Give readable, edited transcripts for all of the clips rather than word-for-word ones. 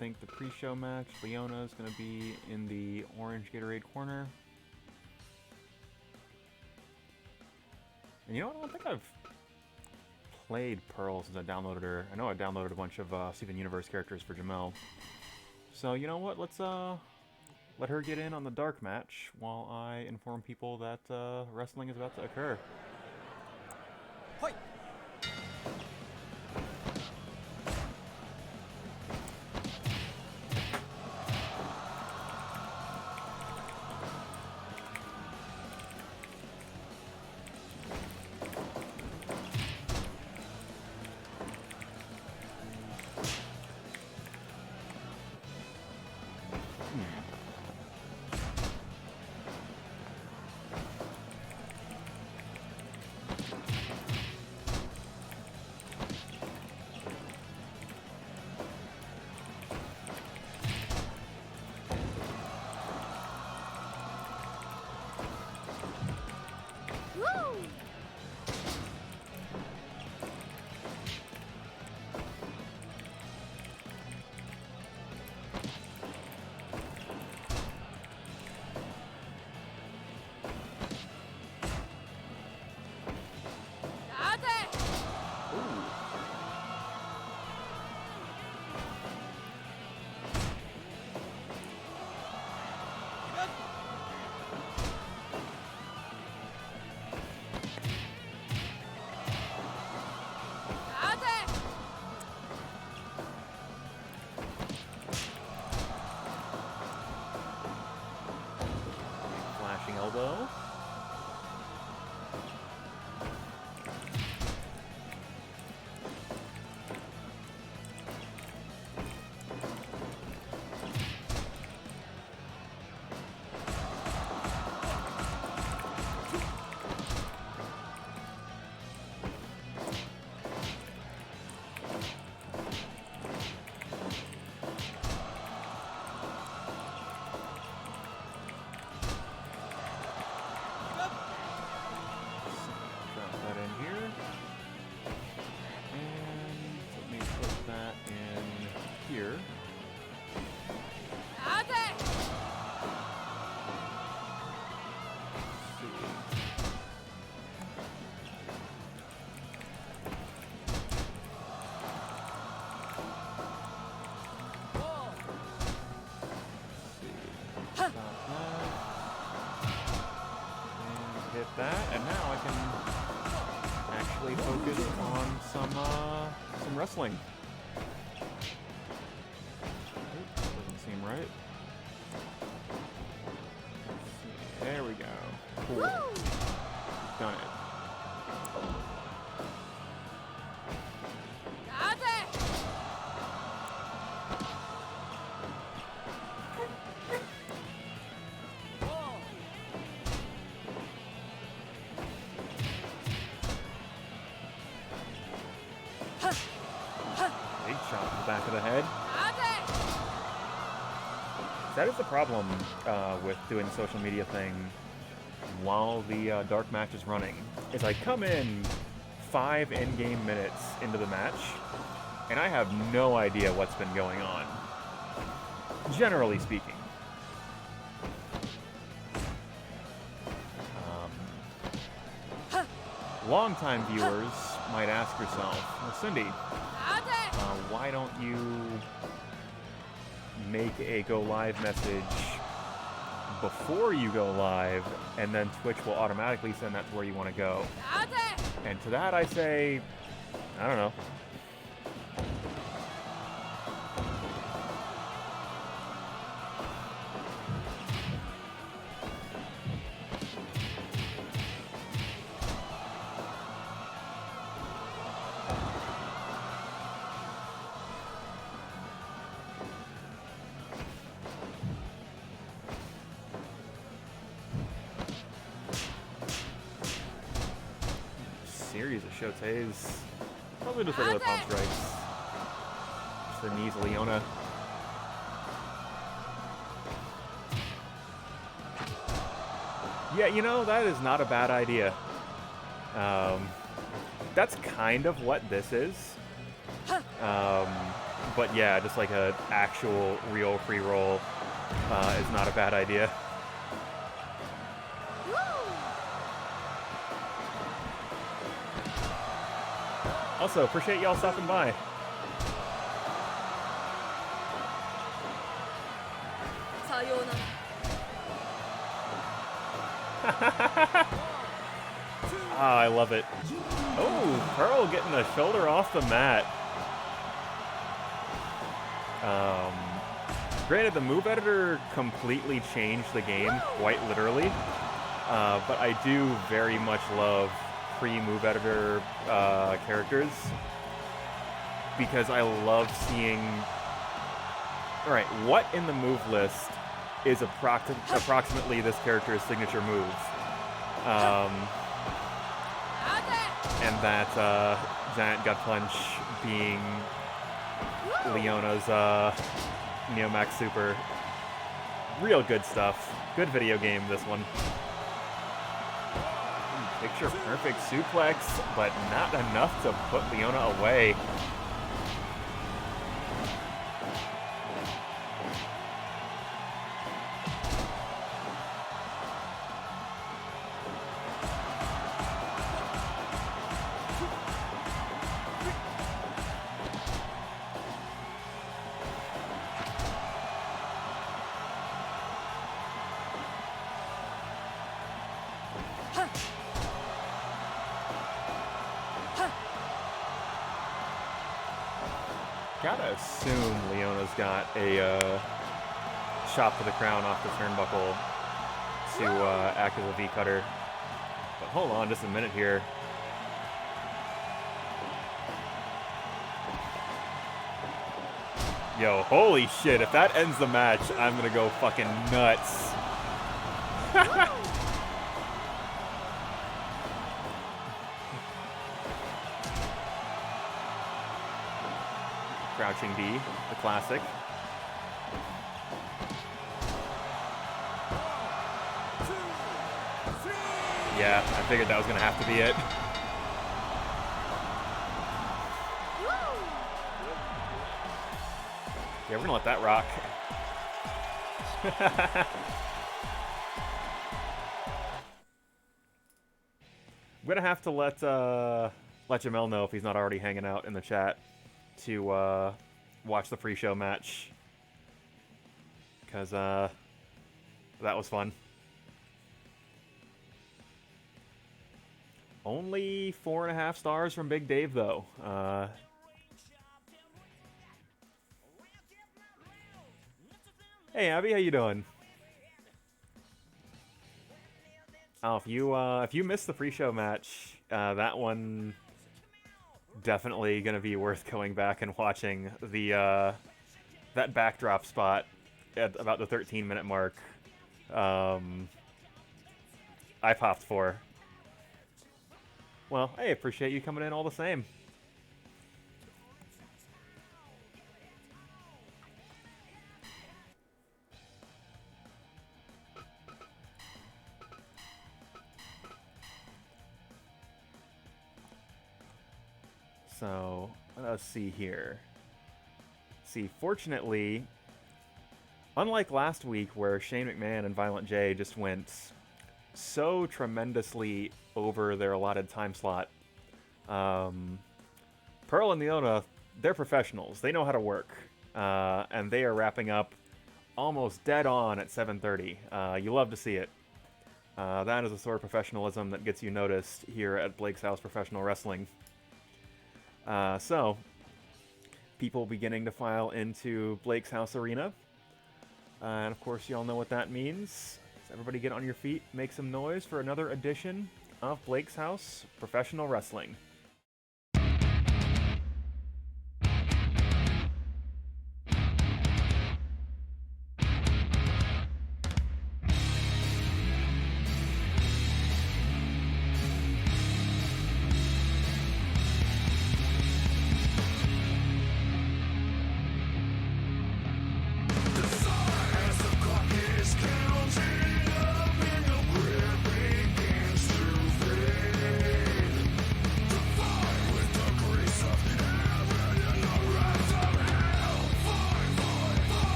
think the pre-show match, Leona is going to be in the orange Gatorade corner. And you know what? I don't think I've played Pearl since I downloaded her. I know I downloaded a bunch of Steven Universe characters for Jamel. So you know what? Let's let her get in on the dark match while I inform people that wrestling is about to occur. Hoi. Elbow. That, and now I can actually focus on some wrestling. That doesn't seem right. There we go. Cool. Done it. Back of the head. That is the problem with doing the social media thing while the dark match is running. Is I come in 5 in-game minutes into the match, and I have no idea what's been going on. Generally speaking. Long-time viewers might ask yourself, well, Cindy, why don't you make a go live message before you go live, and then Twitch will automatically send that to where you want to go? And to that I say, I don't know. Series of shotes. Probably just regular palm strikes. Just the knees of Leona. Yeah, you know, that is not a bad idea. That's kind of what this is. But yeah, just like a actual real free roll is not a bad idea. Also, appreciate y'all stopping by. Ah, I love it. Oh, Pearl getting a shoulder off the mat. Granted, the move editor completely changed the game, quite literally. But I do very much love pre-move editor characters because I love seeing... Alright, what in the move list is approximately this character's signature move? And that giant gut punch being Leona's Neomax Super. Real good stuff. Good video game, this one. Picture perfect suplex, but not enough to put Leona away. Gotta assume Leona's got a shot for the crown off the turnbuckle to act as a V-cutter. But hold on just a minute here. Yo, holy shit, if that ends the match, I'm gonna go fucking nuts. Crouching D, the classic. Yeah, I figured that was going to have to be it. Yeah, we're going to let that rock. I'm going to have to let Jamel know if he's not already hanging out in the chat to watch the pre-show match, because that was fun. Only 4.5 stars from Big Dave, though. Hey, Abby, how you doing? Oh, if you missed the pre-show match, that one definitely gonna be worth going back and watching. The that backdrop spot at about the 13-minute mark, I popped for. Well, I appreciate you coming in all the same. So, let's see here. See, fortunately, unlike last week where Shane McMahon and Violent J just went so tremendously over their allotted time slot, Pearl and Leona, they're professionals. They know how to work. And they are wrapping up almost dead on at 7:30. You love to see it. That is a sort of professionalism that gets you noticed here at Blake's House Professional Wrestling. So, people beginning to file into Blake's House Arena. And of course, you all know what that means. So everybody get on your feet, make some noise for another edition of Blake's House Professional Wrestling.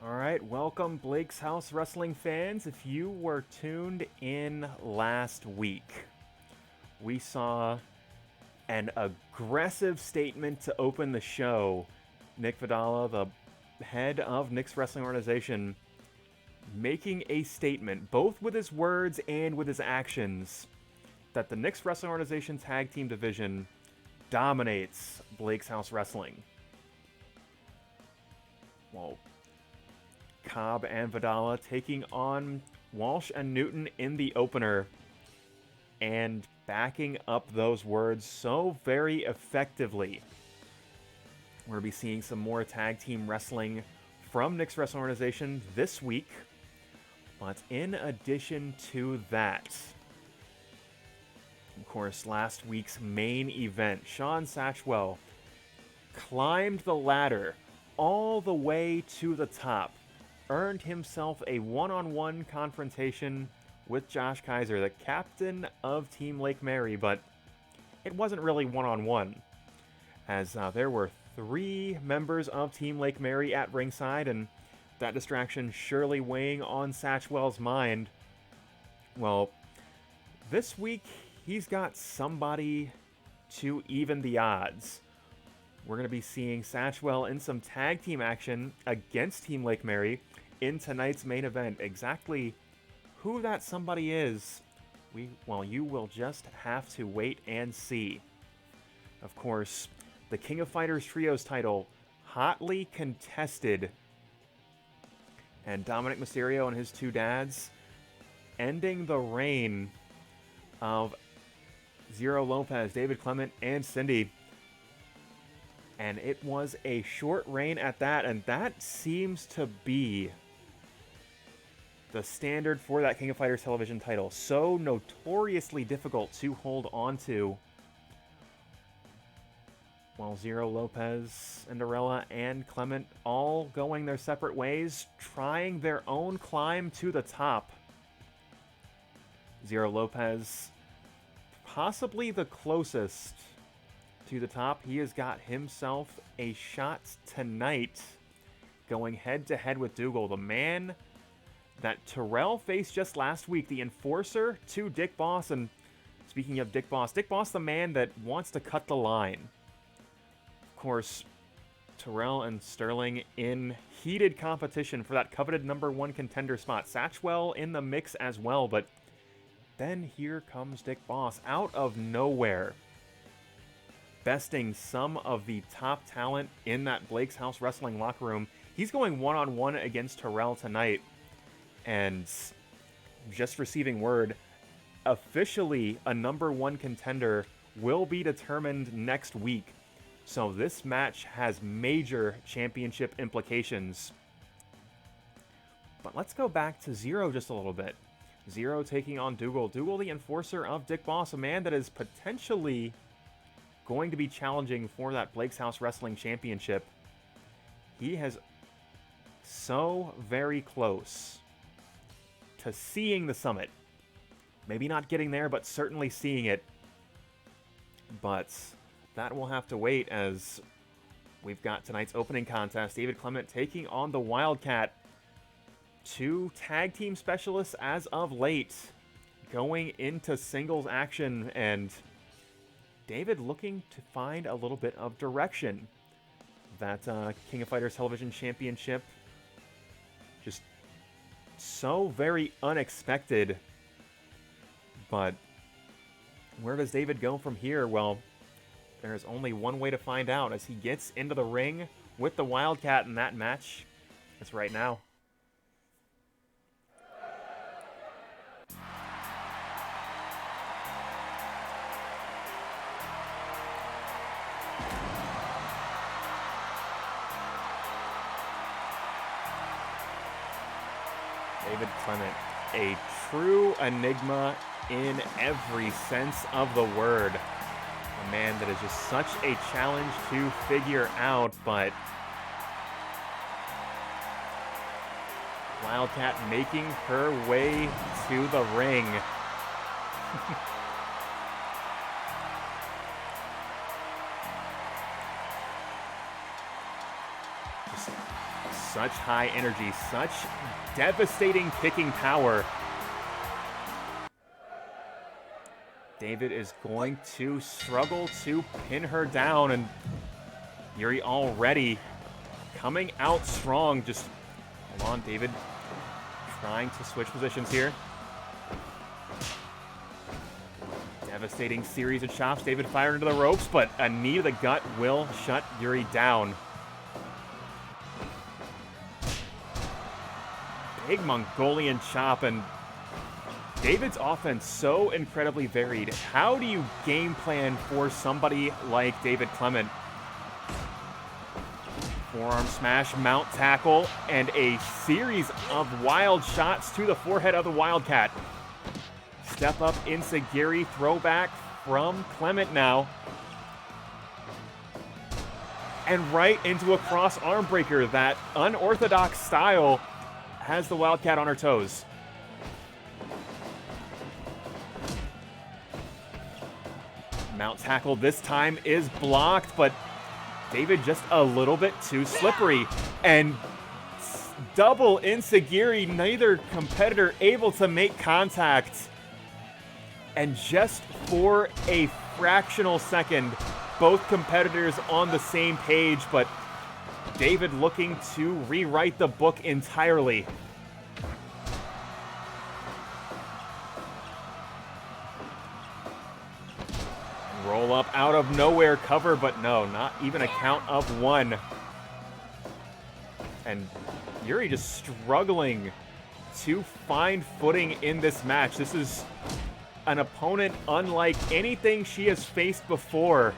All right, welcome Blake's House Wrestling fans. If you were tuned in last week, we saw an aggressive statement to open the show. Nick Vidala, the head of Nick's wrestling organization, making a statement, both with his words and with his actions, that the Nick's wrestling organization tag team division dominates Blake's House Wrestling. Well, Cobb and Vidala taking on Walsh and Newton in the opener and backing up those words so very effectively. We're going to be seeing some more tag team wrestling from Nick's wrestling organization this week. But in addition to that, of course, last week's main event, Shawn Satchwell climbed the ladder all the way to the top, earned himself a one-on-one confrontation with Josh Kaiser, the captain of Team Lake Mary, but it wasn't really one-on-one, as there were 3 members of Team Lake Mary at ringside, and that distraction surely weighing on Satchwell's mind. Well, this week, he's got somebody to even the odds. We're going to be seeing Satchwell in some tag team action against Team Lake Mary in tonight's main event. Exactly who that somebody is, you will just have to wait and see. Of course, the King of Fighters Trios title, hotly contested, and Dominik Mysterio and his 2 dads ending the reign of Zero Lopez, David Clement, and Cindy. And it was a short reign at that, and that seems to be the standard for that King of Fighters television title. So notoriously difficult to hold on to. While Zero Lopez, Cinderella, and Clement all going their separate ways, trying their own climb to the top. Zero Lopez, possibly the closest to the top. He has got himself a shot tonight, going head-to-head with Dougal, the man that Terrell faced just last week, the enforcer to Dick Boss. And speaking of Dick Boss, the man that wants to cut the line. Of course, Terrell and Sterling in heated competition for that coveted #1 contender spot. Satchwell in the mix as well, but then here comes Dick Boss out of nowhere, besting some of the top talent in that Blake's House Wrestling locker room. He's going one-on-one against Terrell tonight, and just receiving word, officially a #1 contender will be determined next week. So this match has major championship implications. But let's go back to Zero just a little bit. Zero taking on Dougal. Dougal, the enforcer of Dick Boss, a man that is potentially going to be challenging for that Blake's House Wrestling Championship. He has so very close to seeing the summit. Maybe not getting there, but certainly seeing it. But that will have to wait, as we've got tonight's opening contest. David Clement taking on the Wildcat. 2 tag team specialists as of late, going into singles action, and David looking to find a little bit of direction. That King of Fighters Television Championship, just so very unexpected. But where does David go from here? Well, there is only one way to find out, as he gets into the ring with the Wildcat in that match. It's right now. David Clement, a true enigma in every sense of the word. A man that is just such a challenge to figure out, but Wildcat making her way to the ring. Just Such high energy, such devastating kicking power. David is going to struggle to pin her down, and Yuri already coming out strong. Just hold on, David trying to switch positions here. Devastating series of chops. David fired into the ropes, but a knee to the gut will shut Yuri down. Big Mongolian chop, and David's offense so incredibly varied. How do you game plan for somebody like David Clement? Forearm smash, mount tackle, and a series of wild shots to the forehead of the Wildcat. Step up enziguri, throwback from Clement now. And right into a cross arm breaker. That unorthodox style has the Wildcat on her toes. Mount tackle this time is blocked, but David just a little bit too slippery. And double enziguri, neither competitor able to make contact. And just for a fractional second, both competitors on the same page, but David looking to rewrite the book entirely. Roll up out of nowhere cover, but no, not even a count of one. And Yuri just struggling to find footing in this match. This is an opponent unlike anything she has faced before.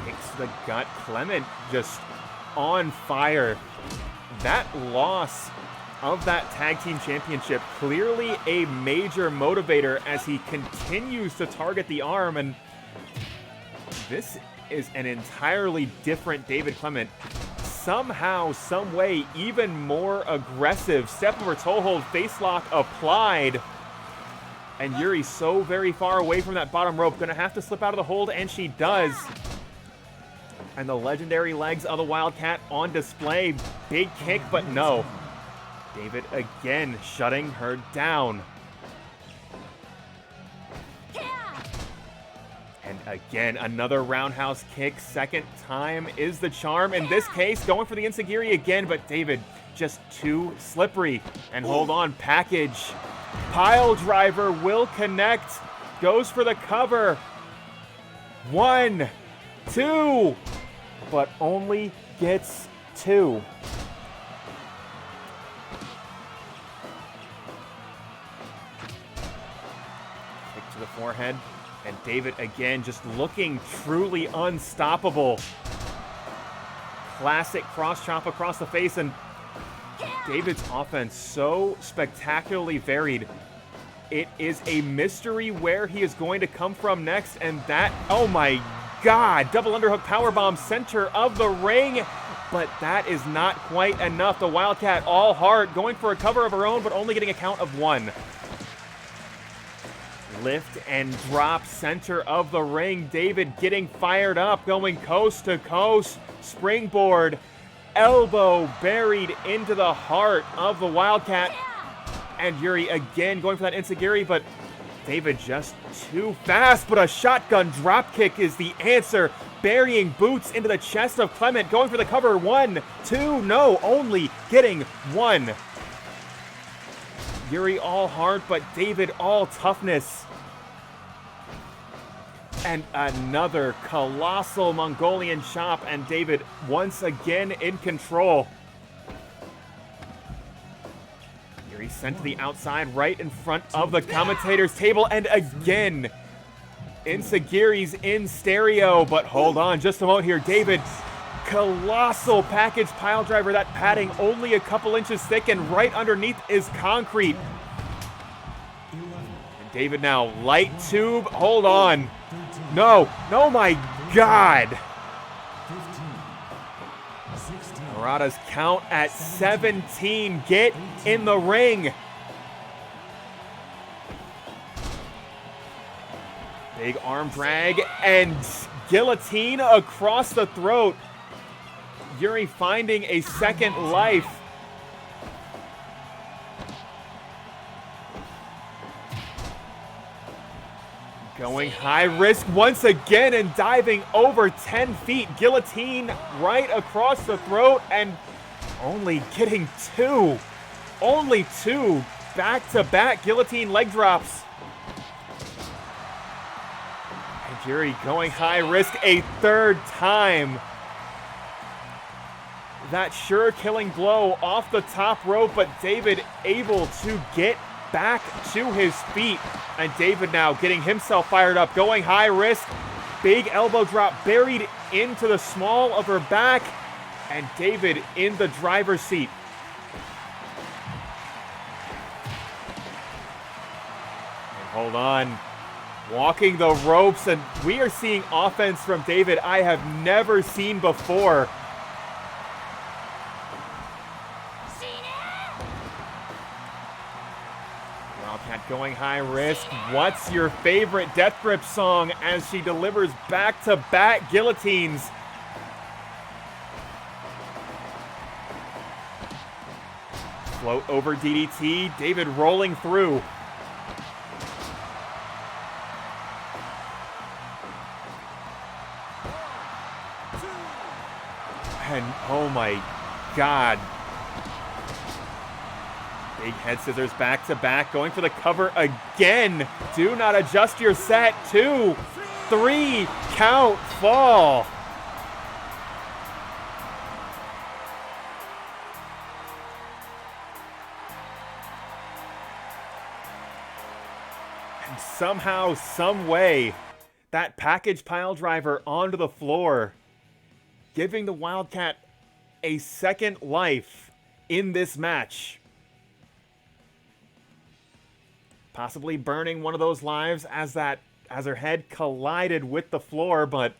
Kicks to the gut. Clement just on fire. That loss of that tag team championship, clearly a major motivator as he continues to target the arm, and this is an entirely different David Clement. Somehow, some way, even more aggressive. Step over toe hold, face lock applied. And Yuri so very far away from that bottom rope. Gonna have to slip out of the hold, and she does. And the legendary legs of the Wildcat on display. Big kick, but no. David again shutting her down. And again, another roundhouse kick. Second time is the charm. In this case, going for the enziguri again, but David just too slippery. And hold on, package. Pile driver will connect. Goes for the cover. 1, 2, but only gets 2. Kick to the forehead. And David again just looking truly unstoppable. Classic cross chop across the face, and David's offense so spectacularly varied. It is a mystery where he is going to come from next, and that, oh my God, double underhook powerbomb center of the ring, but that is not quite enough. The Wildcat all Hart going for a cover of her own, but only getting a count of 1. Lift and drop center of the ring. David getting fired up, going coast to coast. Springboard, elbow buried into the heart of the Wildcat. And Yuri again going for that enziguri, but David just too fast. But a shotgun drop kick is the answer. Burying boots into the chest of Clement, going for the cover. 1, 2, no, only getting 1. Yuri all heart, but David all toughness. And another colossal Mongolian chop, and David once again in control. Yuri sent to the outside right in front of the commentator's table, and again, enziguri's in stereo, but hold on just a moment here. David, colossal package pile driver, that padding only a couple inches thick, and right underneath is concrete. And David now, light tube, hold on. No, oh my God. Murata's count at 17. Get in the ring. Big arm drag and guillotine across the throat. Yuri finding a second life. Going high risk once again and diving over 10 feet. Guillotine right across the throat and only getting two. Only two back-to-back guillotine leg drops. And Yuri going high risk a third time. That sure killing blow off the top rope, but David able to get back to his feet. And David now getting himself fired up, going high risk. Big elbow drop buried into the small of her back. And David in the driver's seat. And hold on. Walking the ropes, and we are seeing offense from David I have never seen before. Wildcat going high risk. What's your favorite death grip song as she delivers back-to-back guillotines? Float over DDT. David rolling through. And oh my God. Big head scissors back to back, going for the cover again. Do not adjust your set. 2, 3, count, fall. And somehow, some way, that package pile driver onto the floor, giving the Wildcat a second life in this match. Possibly burning one of those lives as her head collided with the floor, but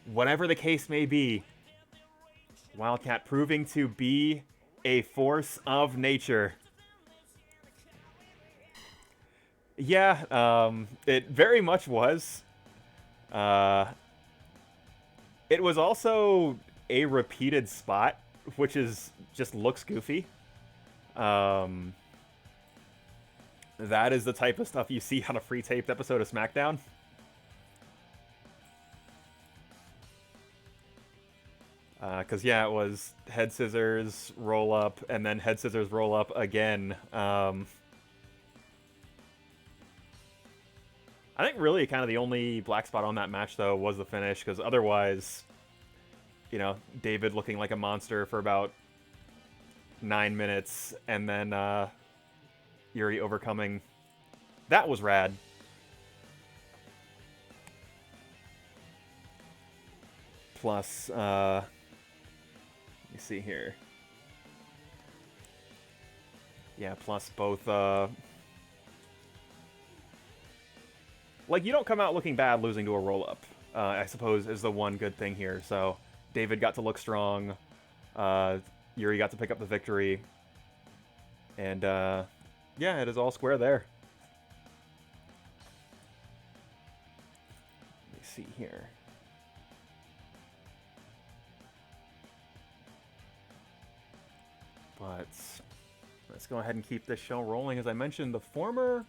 whatever the case may be, Wildcat proving to be a force of nature. Yeah, it very much was. It was also a repeated spot, which is just looks goofy. That is the type of stuff you see on a free-taped episode of SmackDown. Because, yeah, it was head scissors, roll up, and then head scissors, roll up again. I think really kind of the only black spot on that match, though, was the finish, because otherwise, you know, David looking like a monster for about 9 minutes, and then Yuri overcoming. That was rad. Plus, let me see here. Yeah, plus both, like, you don't come out looking bad losing to a roll-up, I suppose, is the one good thing here. So, David got to look strong. Yuri got to pick up the victory. And, yeah, it is all square there. Let me see here. But let's go ahead and keep this show rolling. As I mentioned, the former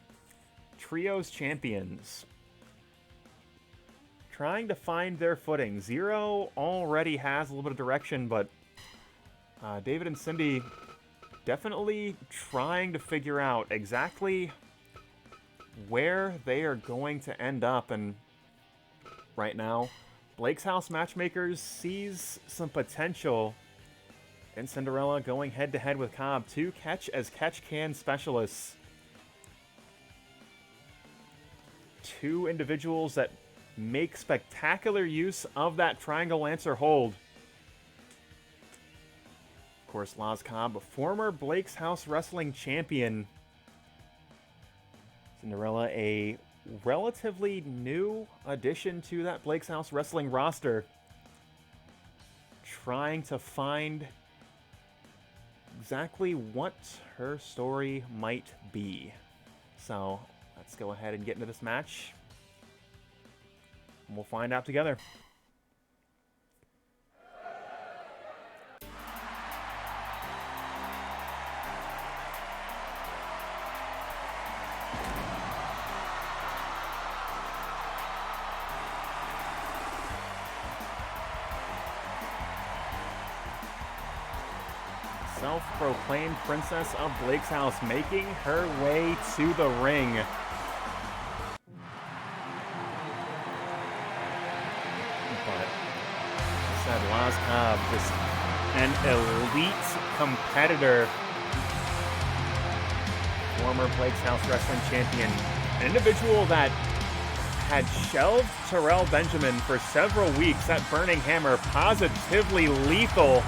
Trios champions trying to find their footing. Zero already has a little bit of direction, but David and Cindy definitely trying to figure out exactly where they are going to end up. And right now, Blake's House Matchmakers sees some potential in Cinderella going head-to-head with Cobb. Two catch-as-catch-can specialists. Two individuals that make spectacular use of that Triangle Lancer hold. Of course, Laz Cobb, a former Blake's House Wrestling champion. Cinderella, a relatively new addition to that Blake's House Wrestling roster. Trying to find exactly what her story might be. So, Let's go ahead and get into this match. And we'll find out together. Self-proclaimed Princess of Blake's House making her way to the ring. But, said Laz Cobb, just an elite competitor. Former Blake's House Wrestling Champion. An individual that had shelved Terrell Benjamin for several weeks. That Burning Hammer, positively lethal.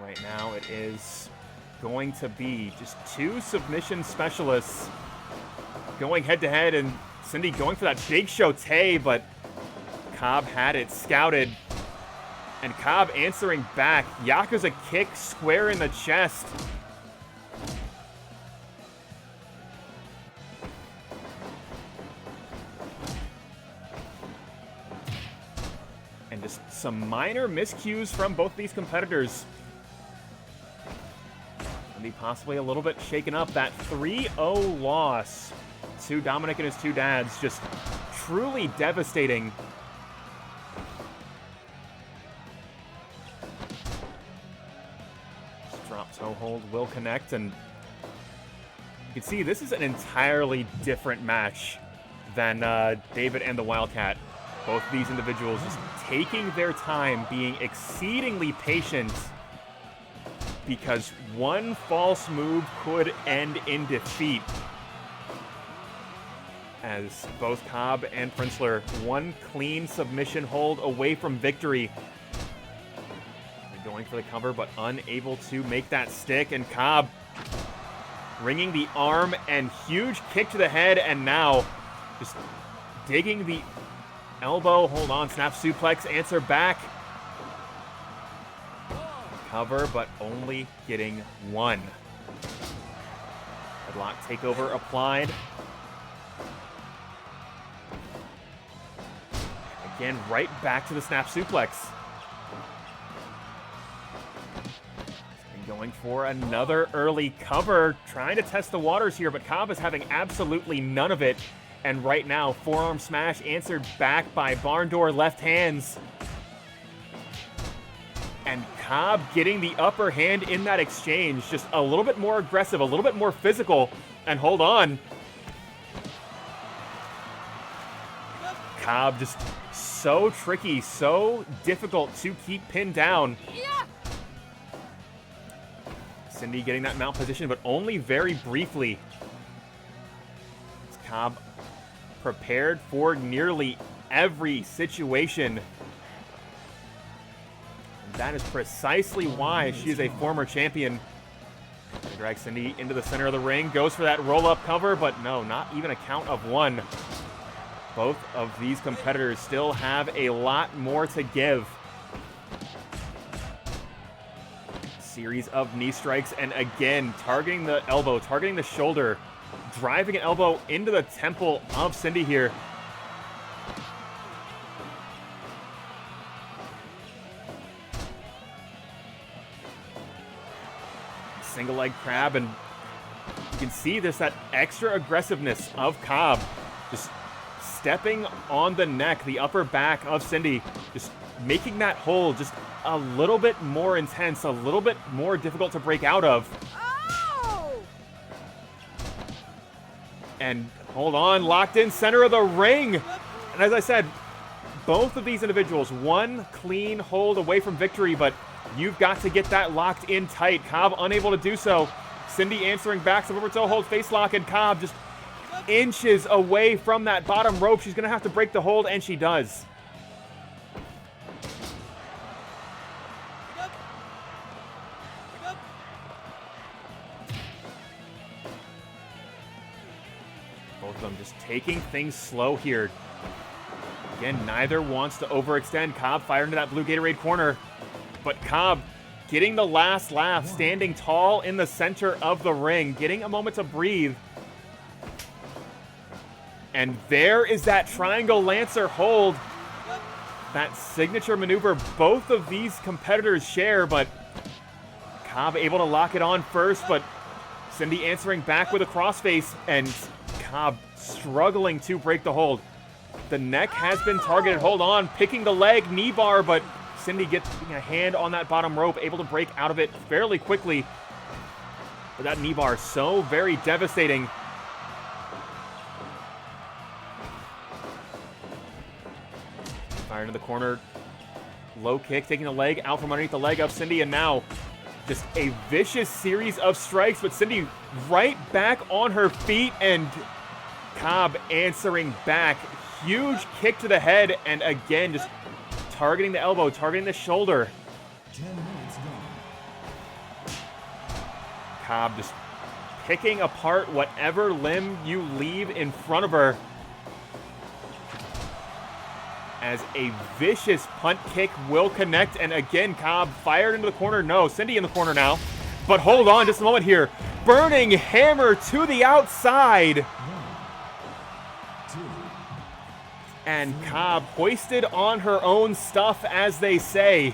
Right now it is going to be just two submission specialists going head to head, and Cindy going for that big show Tay, but Cobb had it scouted. And Cobb answering back. Yakuza kick square in the chest. And just some minor miscues from both these competitors. Be possibly a little bit shaken up. That 3-0 loss to Dominik and his two dads, just truly devastating. Just drop toe hold will connect, and you can see this is an entirely different match than David and the Wildcat. Both of these individuals just taking their time, being exceedingly patient, because one false move could end in defeat. As both Cobb and Princler, one clean submission hold away from victory. They're going for the cover, but unable to make that stick. And Cobb ringing the arm and huge kick to the head, and now just digging the elbow. Hold on, snap suplex, answer back. Cover, but only getting one. Headlock takeover applied. Again, right back to the snap suplex. And going for another early cover, trying to test the waters here, but Cobb is having absolutely none of it. And right now, forearm smash answered back by barn door left hands. And Cobb getting the upper hand in that exchange. Just a little bit more aggressive, a little bit more physical. And hold on. Cobb just so tricky, so difficult to keep pinned down. Yeah. Cindy getting that mount position, but only very briefly. Cobb prepared for nearly every situation. That is precisely why she is a former champion. Drag Cindy into the center of the ring, goes for that roll-up cover, but no, not even a count of one. Both of these competitors still have a lot more to give. Series of knee strikes, and again, targeting the elbow, targeting the shoulder, driving an elbow into the temple of Cindy here. Single leg crab, and you can see there's that extra aggressiveness of Cobb, just stepping on the neck, the upper back of Cindy, just making that hold just a little bit more intense, a little bit more difficult to break out of. Oh! And hold on, locked in center of the ring. And as I said, both of these individuals, one clean hold away from victory, but you've got to get that locked in tight. Cobb unable to do so. Cindy answering back, some toe hold, face lock, and Cobb just inches away from that bottom rope. She's going to have to break the hold, and she does. Both of them just taking things slow here. Again, neither wants to overextend. Cobb fired into that blue Gatorade corner, but Cobb getting the last laugh, standing tall in the center of the ring, getting a moment to breathe. And there is that triangle Lancer hold. That signature maneuver both of these competitors share, but Cobb able to lock it on first, but Cindy answering back with a crossface, and Cobb struggling to break the hold. The neck has been targeted. Hold on, picking the leg, knee bar, but Cindy gets a hand on that bottom rope, able to break out of it fairly quickly. But that knee bar so very devastating. Fire into the corner. Low kick, taking the leg out from underneath the leg of Cindy, and now just a vicious series of strikes, but Cindy right back on her feet, and Cobb answering back. Huge kick to the head, and again, just targeting the elbow, targeting the shoulder. 10 minutes gone. Cobb just picking apart whatever limb you leave in front of her, as a vicious punt kick will connect. And again, Cobb fired into the corner. No, Cindy in the corner now. But hold on just a moment here. Burning hammer to the outside. 1, 2. And Cobb hoisted on her own stuff, as they say.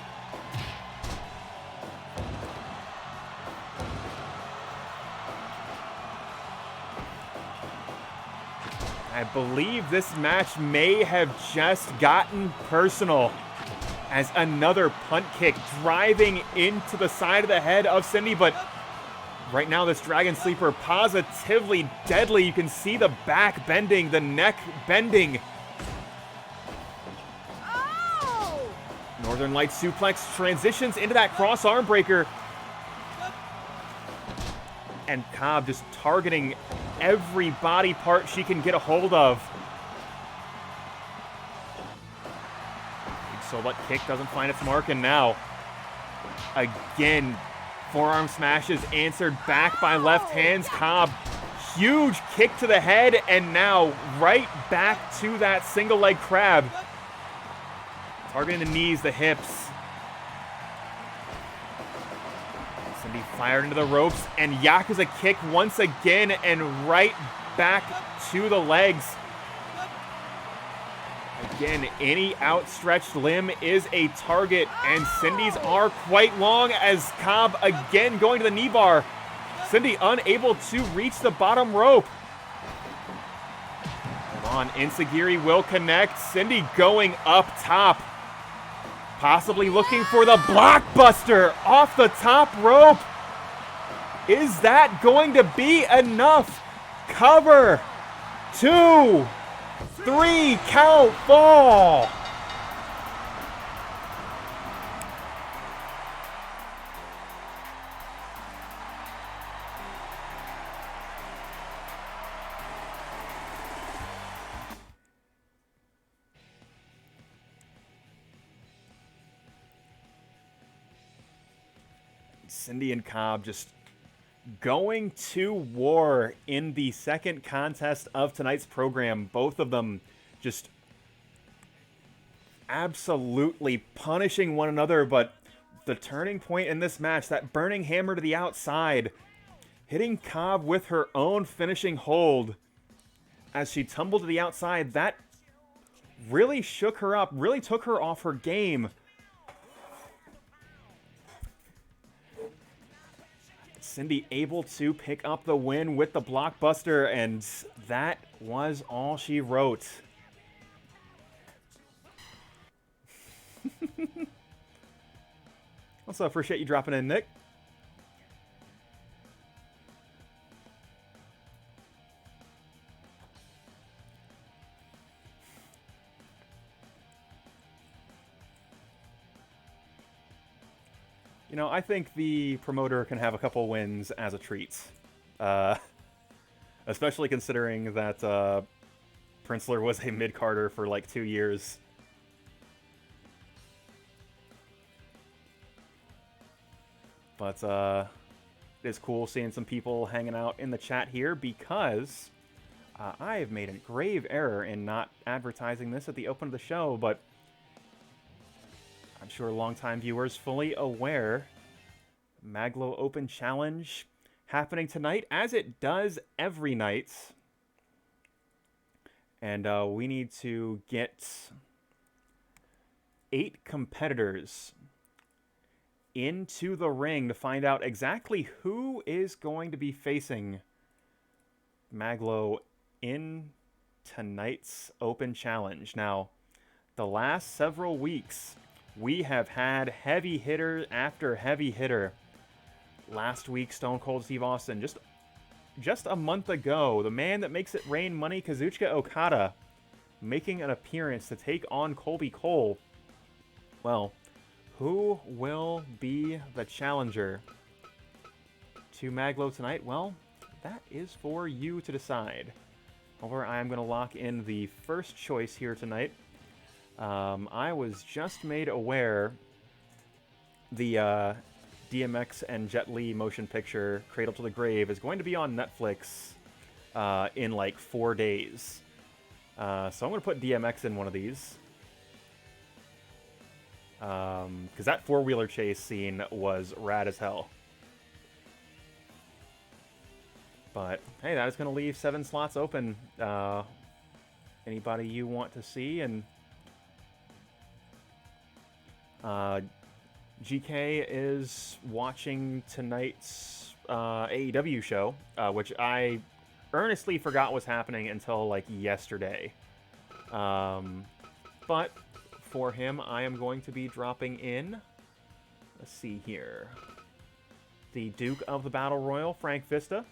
I believe this match may have just gotten personal, as another punt kick driving into the side of the head of Cindy, but right now this Dragon Sleeper positively deadly. You can see the back bending, the neck bending. Oh! Northern Lights suplex transitions into that cross arm breaker. And Cobb just targeting every body part she can get a hold of. Big Solot kick doesn't find its mark, and now, again, forearm smashes answered back by left hands. Cobb, huge kick to the head, and now right back to that single leg crab. Targeting the knees, the hips. Cindy fired into the ropes, and Yakuza kick once again, and right back to the legs. Again, any outstretched limb is a target, and Cindy's are quite long, as Cobb again going to the knee bar. Cindy unable to reach the bottom rope. Hold on, Insagiri will connect. Cindy going up top. Possibly looking for the blockbuster off the top rope. Is that going to be enough? Cover. 2, 3, count, fall. Cindy and Cobb just going to war in the second contest of tonight's program. Both of them just absolutely punishing one another, but the turning point in this match, that burning hammer to the outside, hitting Cobb with her own finishing hold as she tumbled to the outside, that really shook her up, really took her off her game. Cindy able to pick up the win with the blockbuster, and that was all she wrote. Also appreciate you dropping in, Nick. You know, I think the promoter can have a couple wins as a treat. Especially considering that Princler was a mid-carder for like 2 years. But it is cool seeing some people hanging out in the chat here, because I have made a grave error in not advertising this at the open of the show, but I'm sure longtime viewers fully aware Mag.Lo Open Challenge happening tonight, as it does every night. And we need to get 8 competitors into the ring to find out exactly who is going to be facing Mag.Lo in tonight's Open Challenge. Now, the last several weeks, we have had heavy hitter after heavy hitter. Last week, Stone Cold Steve Austin. Just a month ago, the man that makes it rain money, Kazuchika Okada, making an appearance to take on Colby Cole. Well, who will be the challenger to Mag.Lo tonight? Well, that is for you to decide. However, I am going to lock in the first choice here tonight. I was just made aware the DMX and Jet Li motion picture, Cradle to the Grave, is going to be on Netflix in like 4 days. So I'm going to put DMX in one of these. Because that four-wheeler chase scene was rad as hell. But, hey, that is going to leave 7 slots open. Anybody you want to see, and GK is watching tonight's AEW show, which I earnestly forgot was happening until, like, yesterday. But for him, I am going to be dropping in, let's see here, the Duke of the Battle Royal, Frank Vista.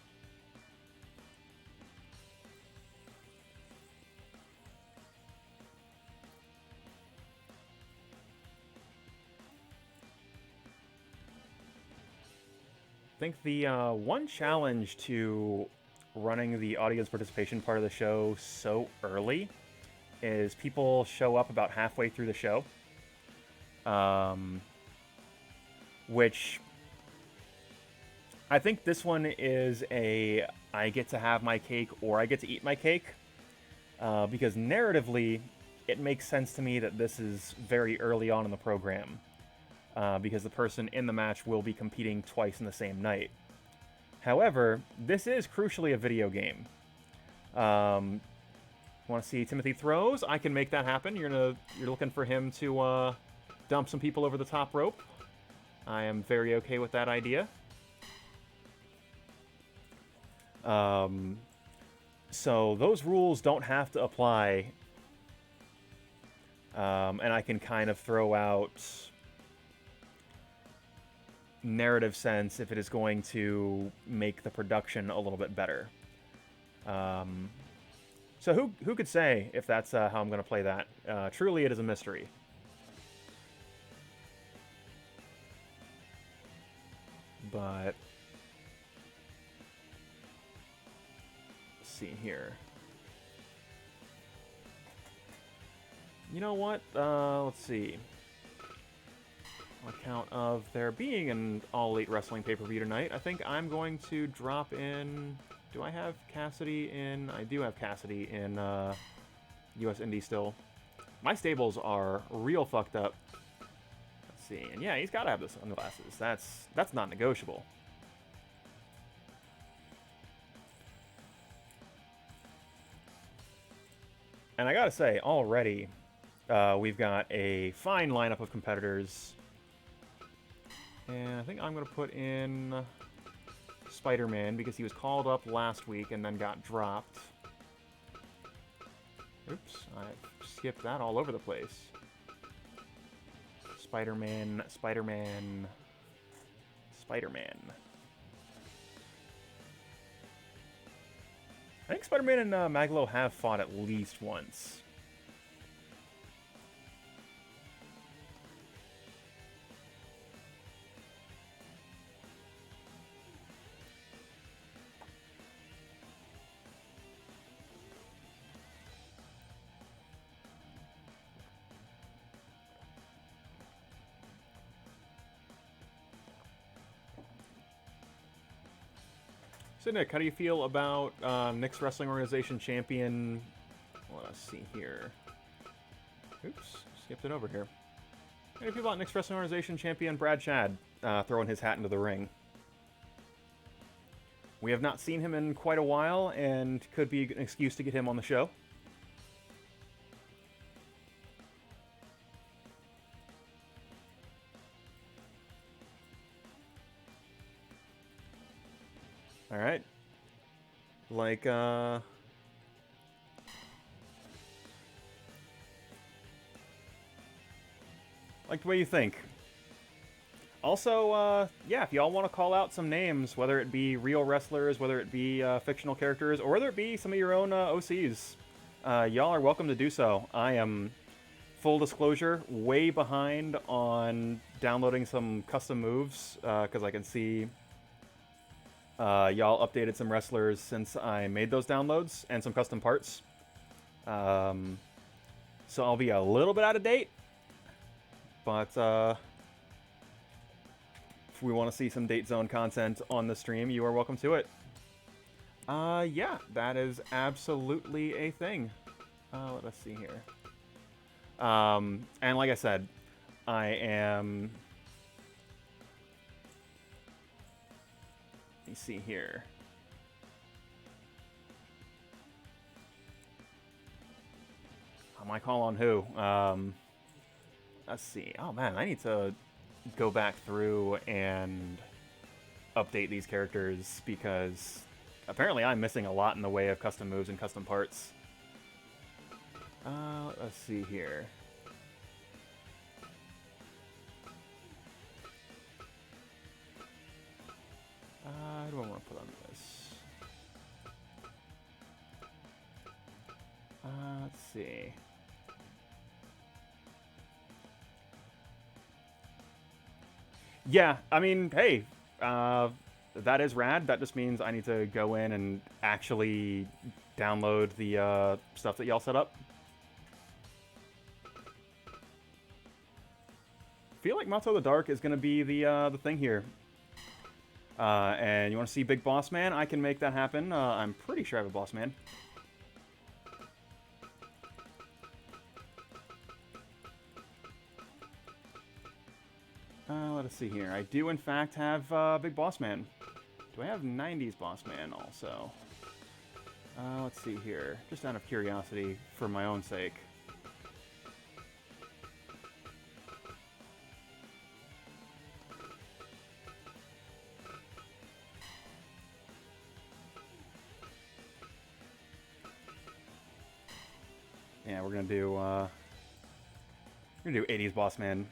I think the one challenge to running the audience participation part of the show so early is people show up about halfway through the show. Which I think this one is a I get to have my cake or I get to eat my cake. Because narratively, it makes sense to me that this is very early on in the program. Because the person in the match will be competing twice in the same night. However, this is crucially a video game. Want to see Timothy throws? I can make that happen. You're looking for him to dump some people over the top rope. I am very okay with that idea. So those rules don't have to apply. And I can kind of throw out narrative sense if it is going to make the production a little bit better. So who could say if that's how I'm going to play that? Truly, it is a mystery. But let's see here. You know what? Let's see. On account of there being an All Elite Wrestling pay-per-view tonight, I think I'm going to drop in... Do I have Cassidy in... I do have Cassidy in US Indie still. My stables are real fucked up. Let's see. And yeah, he's got to have the sunglasses. That's not negotiable. And I gotta say, already, we've got a fine lineup of competitors. And I think I'm going to put in Spider-Man because he was called up last week and then got dropped. Oops, I skipped that all over the place. Spider-Man, Spider-Man, Spider-Man. I think Spider-Man and Mag.Lo have fought at least once. So Nick, how do you feel about Nick's Wrestling Organization champion? Let's see here. Oops, skipped it over here. Maybe people about Nick's Wrestling Organization champion Brad Chad throwing his hat into the ring. We have not seen him in quite a while, and could be an excuse to get him on the show. All right. Like the way you think. Also, yeah, if y'all want to call out some names, whether it be real wrestlers, whether it be fictional characters, or whether it be some of your own OCs, y'all are welcome to do so. I am, full disclosure, way behind on downloading some custom moves, because I can see y'all updated some wrestlers since I made those downloads, and some custom parts. So I'll be a little bit out of date, but if we want to see some Date Zone content on the stream, you are welcome to it. Yeah, that is absolutely a thing. Let us see here. And like I said, I am... Let me see here. My call on who? Let's see. Oh man, I need to go back through and update these characters because apparently I'm missing a lot in the way of custom moves and custom parts. Let's see here. What do I want to put on this? Let's see. Yeah, I mean, hey, that is rad. That just means I need to go in and actually download the stuff that y'all set up. I feel like Motto the Dark is going to be the thing here. And you want to see Big Boss Man? I can make that happen. I'm pretty sure I have a Boss Man. Let us see here. I do, in fact, have Big Boss Man. Do I have 90s Boss Man also? Let's see here. Just out of curiosity, for my own sake. Yeah, we're gonna do 80s Boss Man.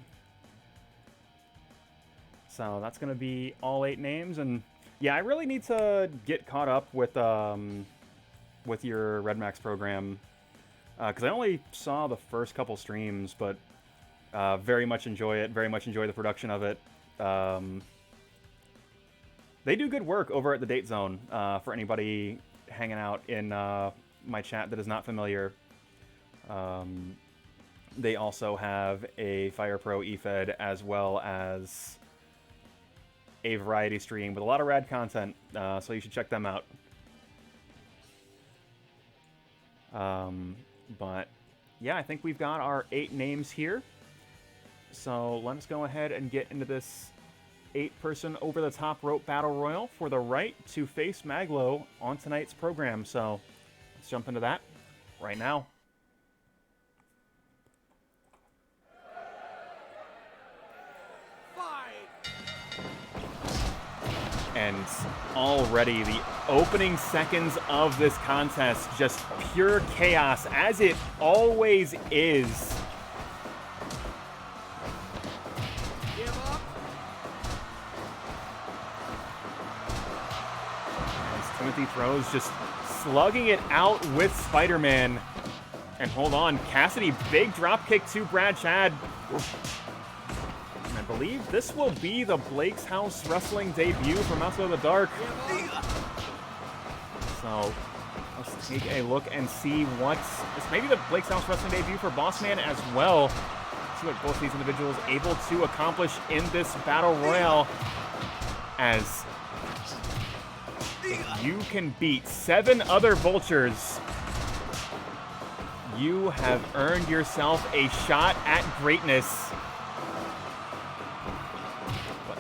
So that's gonna be all 8 names, and yeah, I really need to get caught up with your Red Max program because I only saw the first couple streams, but very much enjoy it. Very much enjoy the production of it. They do good work over at the Date Zone. For anybody hanging out in my chat that is not familiar. They also have a Fire Pro eFed as well as a variety stream with a lot of rad content, so you should check them out. But yeah, I think we've got our 8 names here. So let's go ahead and get into this 8-person over-the-top rope battle royal for the right to face Mag.Lo on tonight's program. So let's jump into that right now. And already the opening seconds of this contest, just pure chaos, as it always is. Give up. As Timothy throws, just slugging it out with Spider-Man. And hold on, Cassidy, big drop kick to Brad Chad. I believe this will be the Blake's House Wrestling debut from Motto the Dark. So let's take a look and see what's this may be the Blake's House Wrestling debut for Boss Man as well. See what both these individuals able to accomplish in this battle royale. As if you can beat 7 other vultures, you have earned yourself a shot at greatness.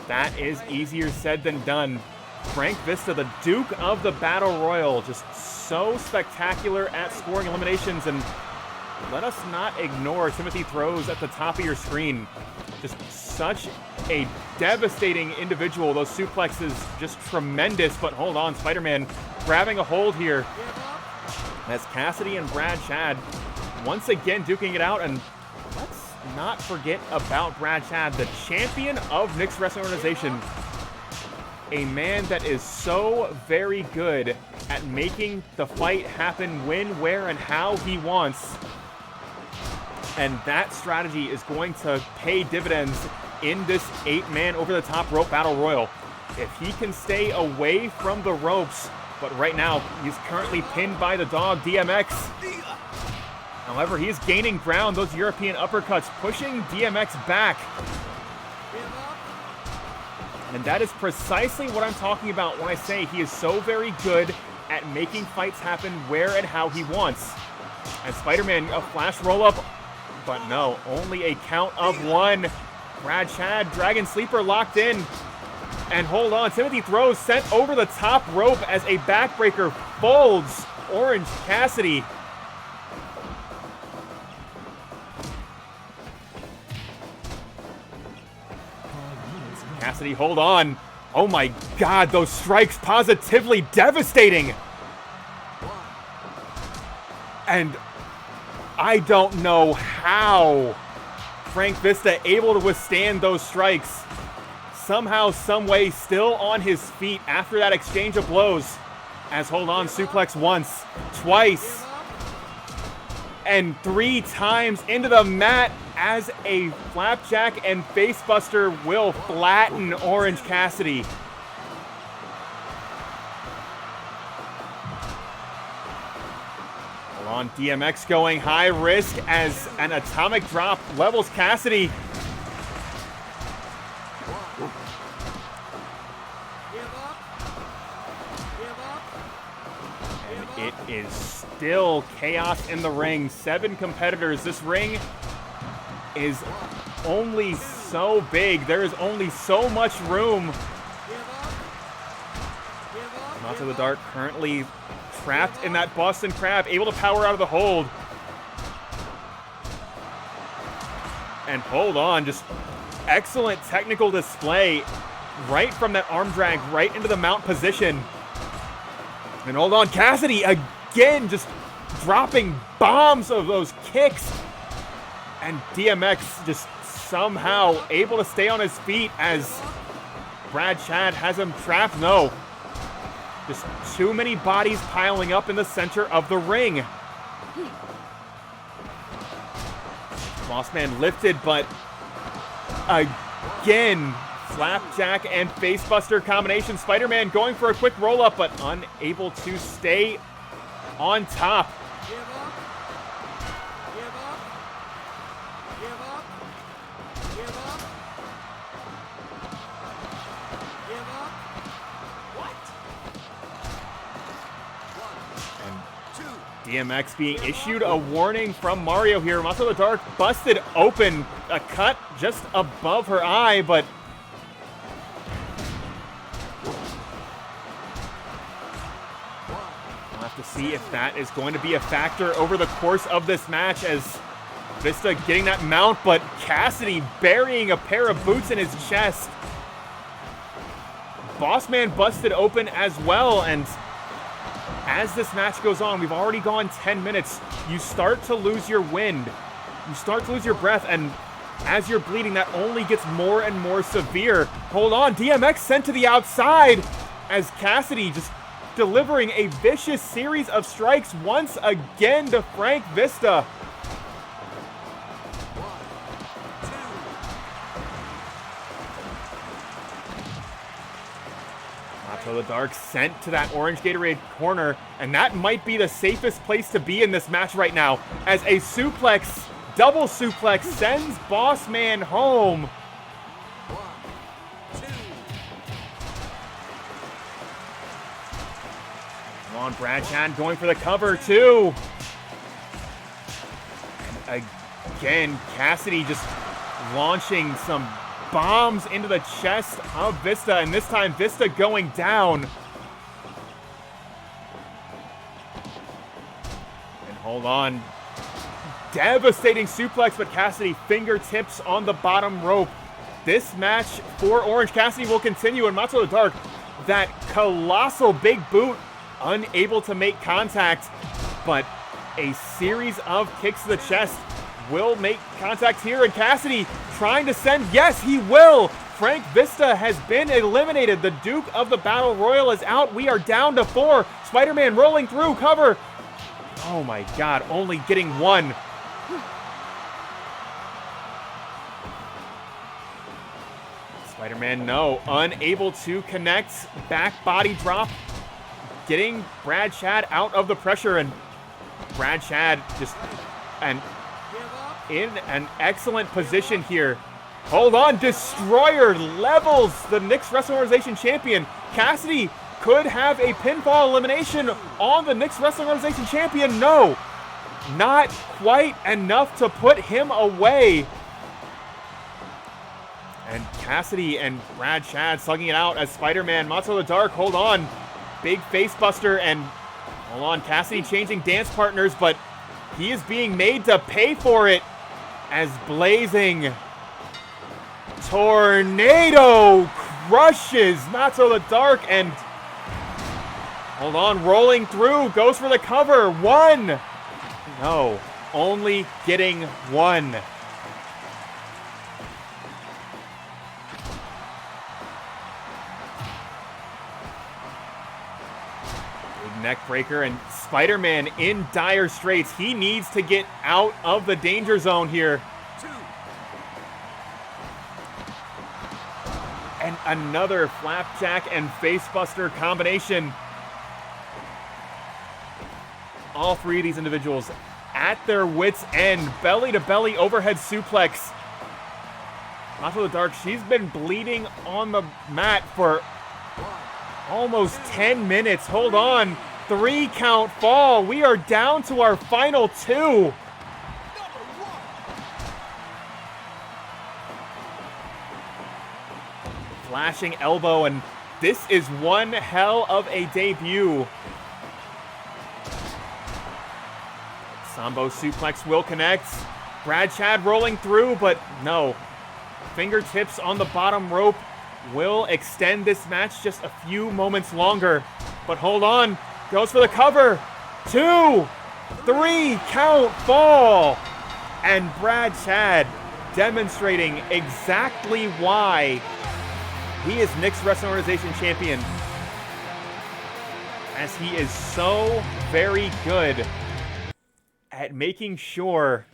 that is easier said than done. Frank Vista, the Duke of the Battle Royal, just so spectacular at scoring eliminations, and let us not ignore Timothy throws at the top of your screen. Just such a devastating individual. Those suplexes just tremendous, but hold on, Spider-Man grabbing a hold here as Cassidy and Brad Chad once again duking it out. And let's not forget about Brad Chad, the champion of Mixed Wrestling Organization. A man that is so very good at making the fight happen when, where, and how he wants. And that strategy is going to pay dividends in this 8-man over-the-top rope battle royal. If he can stay away from the ropes, but right now he's currently pinned by the dog, DMX. However, he's gaining ground. Those European uppercuts pushing DMX back. And that is precisely what I'm talking about when I say he is so very good at making fights happen where and how he wants. And Spider-Man, a flash roll-up, but no, only a count of one. Brad Chad, Dragon Sleeper locked in. And hold on, Timothy throws sent over the top rope as a backbreaker folds Orange Cassidy. Cassidy, hold on. Oh my God, those strikes positively devastating. And I don't know how Frank Vista able to withstand those strikes. Somehow, some way, still on his feet after that exchange of blows. As hold on, suplex once, twice, and 3 times into the mat as a flapjack and facebuster will flatten Orange Cassidy. Hold on, DMX going high risk as an atomic drop levels Cassidy. And it is still chaos in the ring. 7 competitors. This ring is only so big. There is only so much room. Not to the Dark currently trapped in that Boston Crab, able to power out of the hold. And hold on, just excellent technical display right from that arm drag right into the mount position. And hold on, Cassidy again just dropping bombs of those kicks. And DMX just somehow able to stay on his feet as Brad Chad has him trapped. No. Just too many bodies piling up in the center of the ring. Bossman lifted, but again, flapjack and facebuster combination. Spider-Man going for a quick roll-up, but unable to stay on top. DMX being issued a warning from Mario here. Muscle the Dark busted open, a cut just above her eye, but we'll have to see if that is going to be a factor over the course of this match, as Vista getting that mount, but Cassidy burying a pair of boots in his chest. Bossman busted open as well, and as this match goes on, we've already gone 10 minutes. You start to lose your wind. You start to lose your breath, and as you're bleeding, that only gets more and more severe. Hold on, DMX sent to the outside as Cassidy just delivering a vicious series of strikes once again to Frank Vista. So the Dark sent to that orange Gatorade corner, and that might be the safest place to be in this match right now, as a suplex, double suplex, sends Bossman home. 1, 2. Come on, Brad Chad going for the cover too. And again, Cassidy just launching some bombs into the chest of Vista, and this time Vista going down. And hold on. Devastating suplex, but Cassidy fingertips on the bottom rope. This match for Orange Cassidy will continue, and Matzo the Dark, that colossal big boot, unable to make contact, but a series of kicks to the chest will make contact here, and Cassidy trying to send, yes, he will! Frank Vista has been eliminated. The Duke of the Battle Royal is out. We are down to 4. Spider-Man rolling through, cover. Oh my God, only getting 1. Spider-Man, no, unable to connect. Back body drop, getting Brad Chad out of the pressure, and Brad Chad just in an excellent position here. Hold on, Destroyer levels the Knicks Wrestling Organization champion. Cassidy could have a pinfall elimination on the Knicks Wrestling Organization champion. No, not quite enough to put him away. And Cassidy and Brad Chad slugging it out as Spider-Man, Matzo the Dark, hold on. Big face buster, and hold on, Cassidy changing dance partners, but he is being made to pay for it as Blazing Tornado crushes Matzo the Dark, and hold on, rolling through, goes for the cover. 1. No, only getting 1. Neck breaker, and Spider-Man in dire straits. He needs to get out of the danger zone here. 2. And another flapjack and facebuster combination. All 3 of these individuals at their wits' end. Belly to belly overhead suplex. Matzo the Dark, she's been bleeding on the mat for almost 10 minutes. Hold on. 3 count fall. We are down to our final 2. Flashing elbow, and this is one hell of a debut. Sambo suplex will connect. Brad Chad rolling through, but no. Fingertips on the bottom rope will extend this match just a few moments longer. But hold on. Goes for the cover. 2, 3, count, fall. And Brad Chad demonstrating exactly why he is Knicks Wrestling Organization champion. As he is so very good at making sure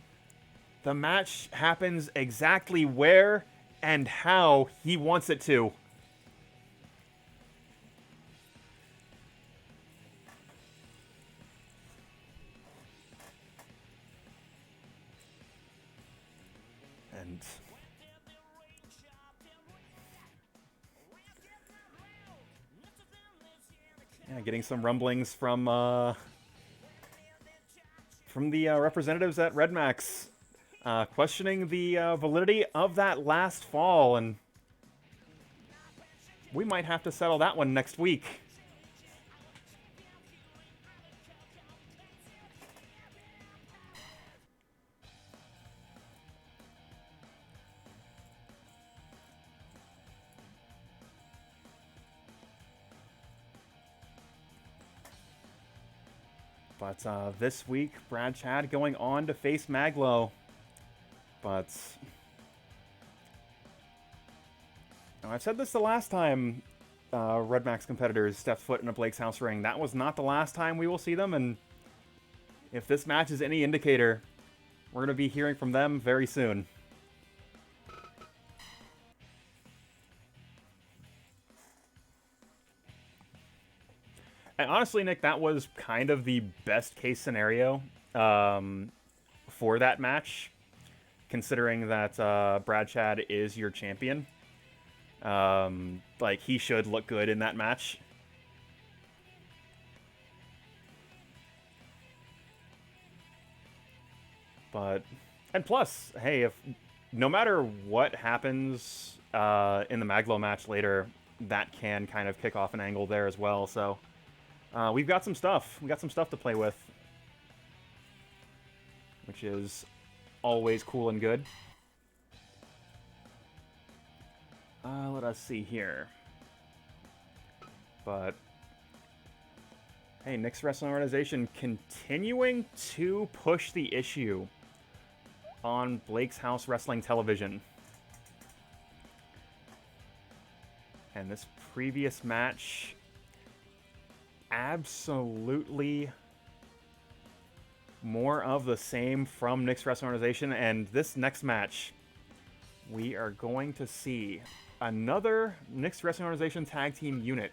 the match happens exactly where and how he wants it to. And yeah, getting some rumblings from the representatives at Red Max, questioning the validity of that last fall, and we might have to settle that one next week. But this week, Brad Chad going on to face Mag.Lo. But I've said this the last time Red Max competitors stepped foot in a Blake's House ring. That was not the last time we will see them, and if this match is any indicator, we're going to be hearing from them very soon. And honestly, Nick, that was kind of the best case scenario for that match, considering that Brad Chad is your champion. Like, he should look good in that match. But, and plus, hey, if no matter what happens in the Mag.Lo match later, that can kind of kick off an angle there as well. So we've got some stuff. We got some stuff to play with, which is always cool and good. Let us see here. But hey, Nick's Wrestling Organization continuing to push the issue on Blake's House Wrestling Television. And this previous match, absolutely more of the same from Nick's Wrestling Organization. And this next match, we are going to see another Nick's Wrestling Organization tag team unit.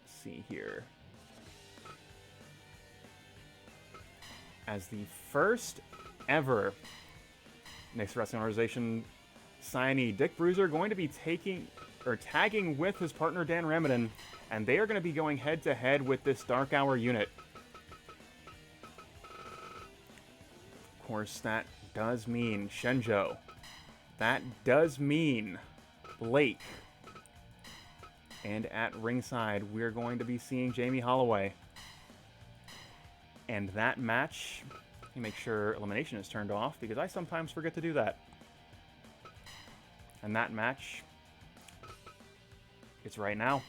Let's see here. As the first ever Nick's Wrestling Organization signee, Dick Bruiser going to be tagging with his partner Dan Ramitin, and they are going to be going head-to-head with this Dark Hour unit. Of course, that does mean Shenjo. That does mean Blake. And at ringside, we're going to be seeing Jamie Holloway. And that match, let me make sure elimination is turned off, because I sometimes forget to do that. And that match, it's right now.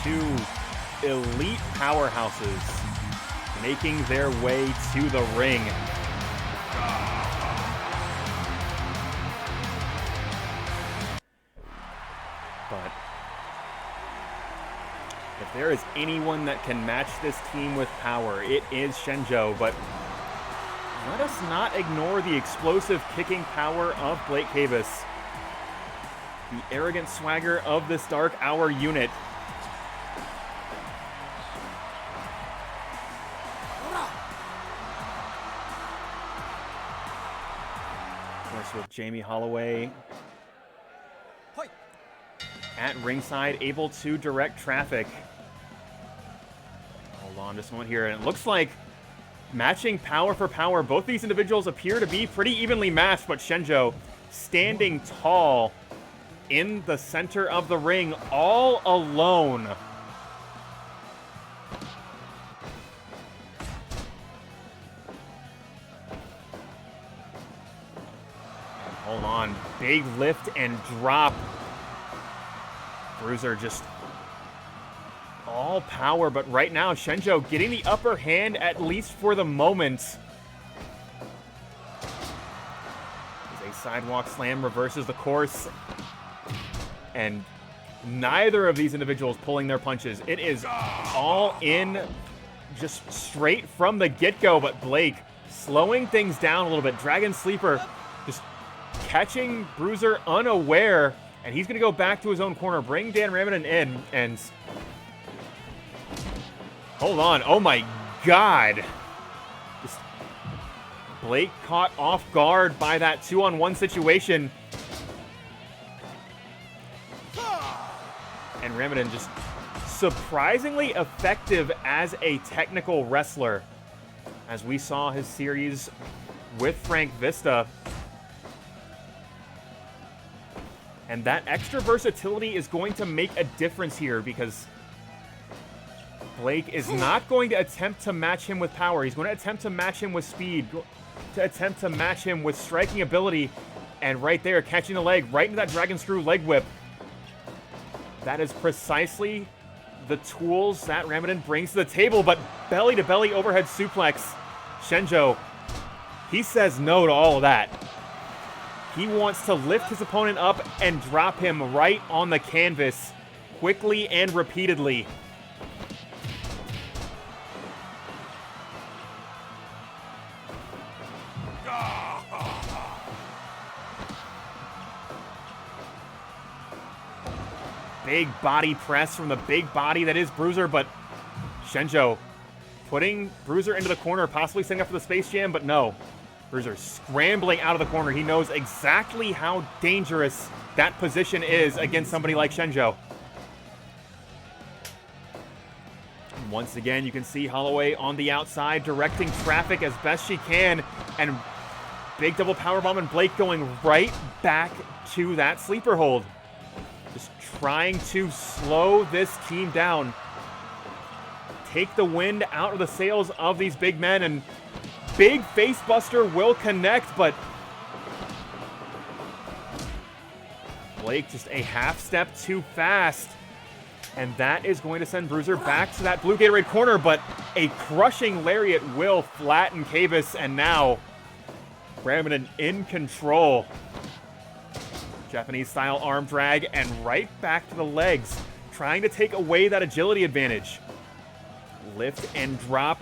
Two elite powerhouses making their way to the ring. But if there is anyone that can match this team with power, it is Shenjo. But let us not ignore the explosive kicking power of Blake Cavis. The arrogant swagger of this Dark Hour unit. With Jamie Holloway at ringside, able to direct traffic. Hold on just a moment here, and it looks like matching power for power. Both these individuals appear to be pretty evenly matched, but Shenjo standing tall in the center of the ring, all alone. Hold on, big lift and drop. Bruiser just all power, but right now Shenjo getting the upper hand, at least for the moment. As a sidewalk slam reverses the course, and neither of these individuals pulling their punches. It is all in, just straight from the get-go, but Blake slowing things down a little bit. Dragon Sleeper just catching Bruiser unaware, and he's going to go back to his own corner, bring Dan Ramitin in, and hold on, oh my god. Just Blake caught off guard by that 2-on-1 situation. And Ramitin just surprisingly effective as a technical wrestler, as we saw his series with Frank Vista. And that extra versatility is going to make a difference here, because Blake is not going to attempt to match him with power. He's going to attempt to match him with speed, to attempt to match him with striking ability. And right there, catching the leg right into that Dragon Screw leg whip. That is precisely the tools that Ramitin brings to the table, but belly-to-belly overhead suplex. Shenjo, he says no to all of that. He wants to lift his opponent up and drop him right on the canvas, quickly and repeatedly. big body press from the big body that is Bruiser, but Shenjo putting Bruiser into the corner, possibly setting up for the Space Jam, but no. Bruiser scrambling out of the corner. He knows exactly how dangerous that position is against somebody like Shenjo. Once again, you can see Holloway on the outside directing traffic as best she can, and big double powerbomb and Blake going right back to that sleeper hold. Just trying to slow this team down. Take the wind out of the sails of these big men, and big face buster will connect, but Blake just a half step too fast. And that is going to send Bruiser back to that blue Gatorade corner, but a crushing lariat will flatten Cabus, and now Ramitin in control. Japanese-style arm drag, and right back to the legs, trying to take away that agility advantage. Lift and drop.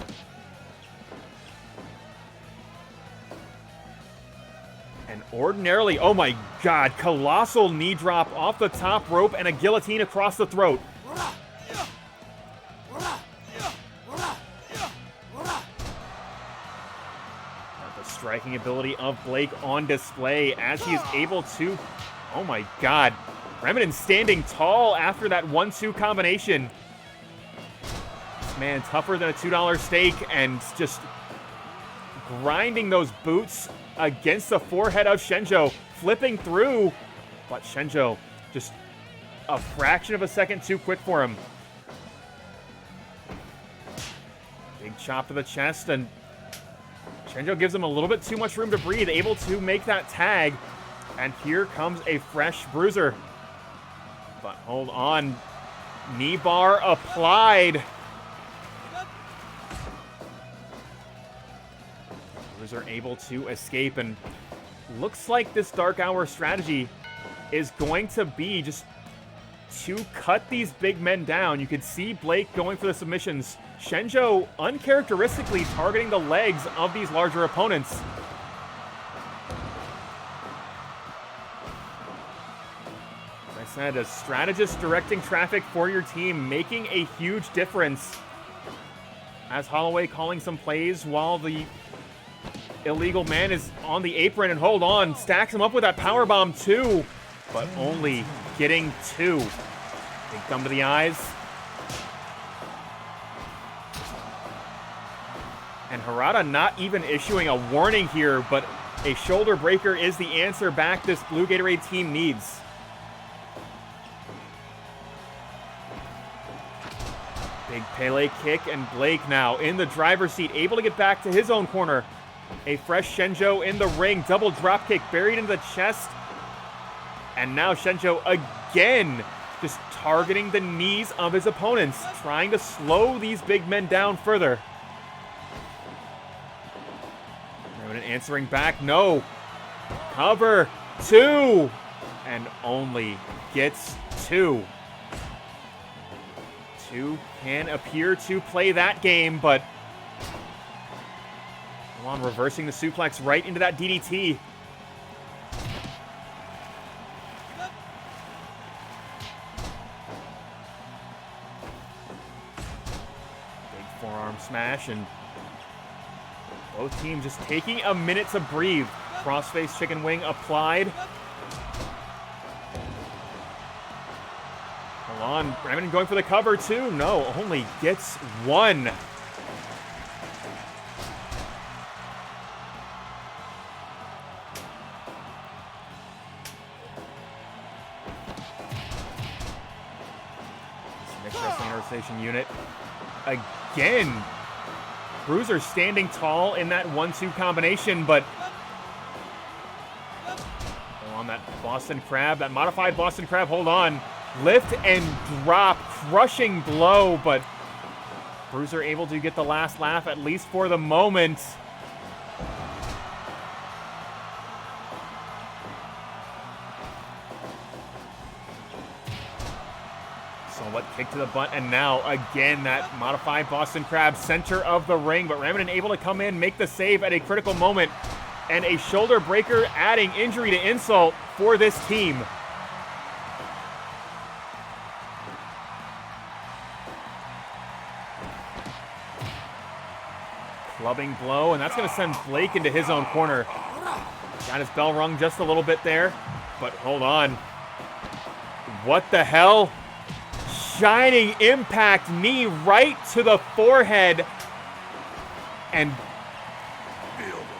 And ordinarily, oh my god, colossal knee drop off the top rope and a guillotine across the throat. The striking ability of Blake on display as he is able to, oh my god, Ramitin standing tall after that 1-2 combination. This man tougher than a $2 steak and just grinding those boots against the forehead of Shenjo, flipping through, but Shenjo just a fraction of a second too quick for him. Big chop to the chest, and Shenjo gives him a little bit too much room to breathe, able to make that tag, and here comes a fresh Bruiser. But hold on, knee bar applied. Bruiser able to escape, and looks like this Dark Hour strategy is going to be just to cut these big men down. You could see Blake going for the submissions. Shenjo uncharacteristically targeting the legs of these larger opponents. As I said, a strategist directing traffic for your team, making a huge difference. As Holloway calling some plays while the illegal man is on the apron, and hold on, stacks him up with that powerbomb too, but only getting 2. Big thumb to the eyes. And Harada not even issuing a warning here, but a shoulder breaker is the answer back this Blue Gatorade team needs. Big Pele kick, and Blake now in the driver's seat, able to get back to his own corner. A fresh Shenjo in the ring, double dropkick buried into the chest. And now Shenjo again just targeting the knees of his opponents, trying to slow these big men down further. Ramitin answering back, no. Cover 2, and only gets 2. 2 can appear to play that game, but on reversing the suplex right into that DDT. Big forearm smash, and both teams just taking a minute to breathe. Crossface chicken wing applied. Hold on, Ramitin going for the cover too. No, only gets 1. Unit again. Bruiser standing tall in that 1-2 combination, but on that Boston Crab, that modified Boston Crab, hold on. Lift and drop, crushing blow, but Bruiser able to get the last laugh, at least for the moment. What kick to the butt, and now again that modified Boston Crab, center of the ring, but Ramitin able to come in, make the save at a critical moment, and a shoulder breaker adding injury to insult for this team. Clubbing blow, and that's going to send Blake into his own corner. Got his bell rung just a little bit there, but hold on. What the hell? Shining impact knee right to the forehead. And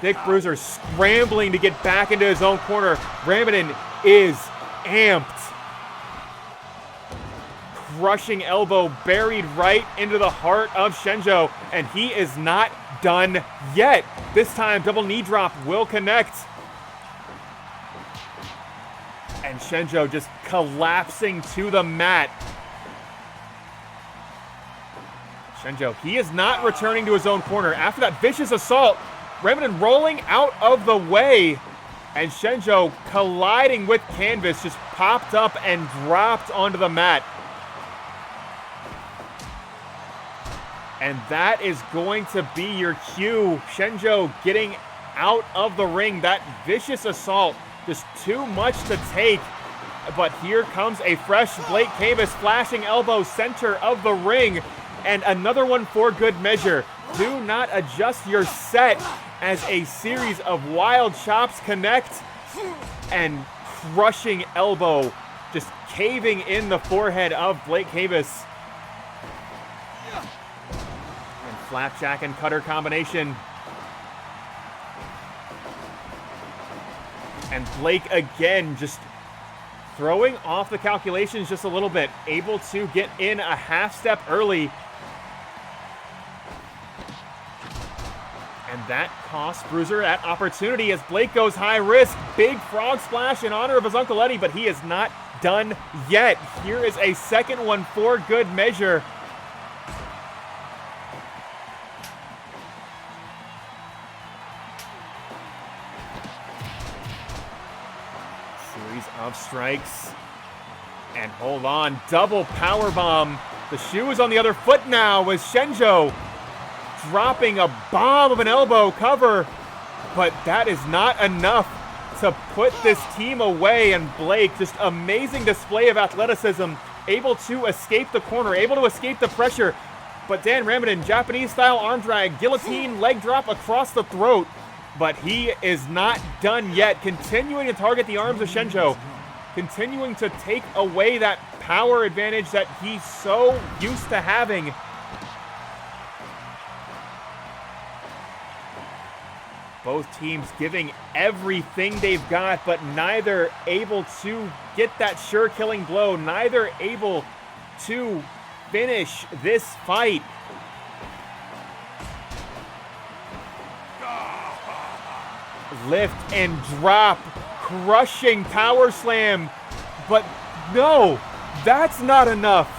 Dick Bruiser scrambling to get back into his own corner. Ramitin is amped. Crushing elbow buried right into the heart of Shenjo, and he is not done yet. This time, double knee drop will connect. And Shenjo just collapsing to the mat. Shenjo, he is not returning to his own corner. After that vicious assault, Ramitin rolling out of the way. And Shenjo colliding with canvas just popped up and dropped onto the mat. And that is going to be your cue. Shenjo getting out of the ring. That vicious assault, just too much to take. But here comes a fresh Blake Canvas flashing elbow center of the ring. And another one for good measure. Do not adjust your set as a series of wild chops connect. And crushing elbow just caving in the forehead of Blake Canvas. Flapjack and cutter combination. And Blake again just throwing off the calculations just a little bit. Able to get in a half step early. And that costs Bruiser that opportunity as Blake goes high risk. Big frog splash in honor of his Uncle Eddie, but he is not done yet. Here is a second one for good measure. Of strikes, and hold on, double power bomb. The shoe is on the other foot now with Shenjo dropping a bomb of an elbow cover, but that is not enough to put this team away. And Blake, just amazing display of athleticism, able to escape the corner, able to escape the pressure. But Dan Ramitin, Japanese style arm drag, guillotine leg drop across the throat. But he is not done yet, continuing to target the arms of Shenjo, continuing to take away that power advantage that he's so used to having. Both teams giving everything they've got, but neither able to get that sure killing blow, neither able to finish this fight. Lift and drop, crushing power slam, but no, that's not enough.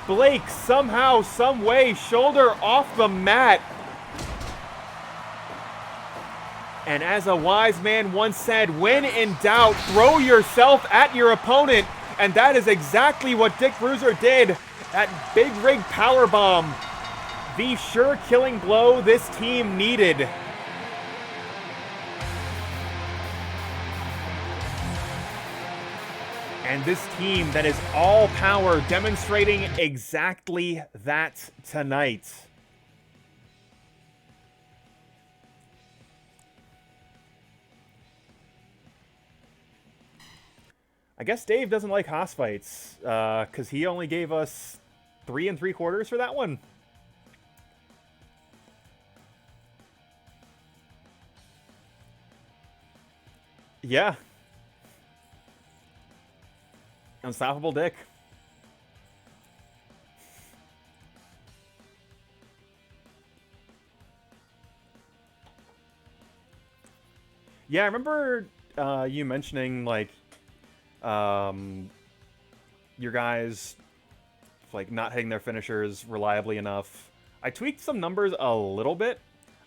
Blake somehow, some way, shoulder off the mat. And as a wise man once said, when in doubt, throw yourself at your opponent. And that is exactly what Dick Bruiser did. That big rig power bomb, the sure killing blow this team needed. And this team that is all power demonstrating exactly that tonight. I guess Dave doesn't like Haas fights because he only gave us 3 3/4 for that one. Yeah. Unstoppable Dick. Yeah, I remember you mentioning like your guys like not hitting their finishers reliably enough. I tweaked some numbers a little bit.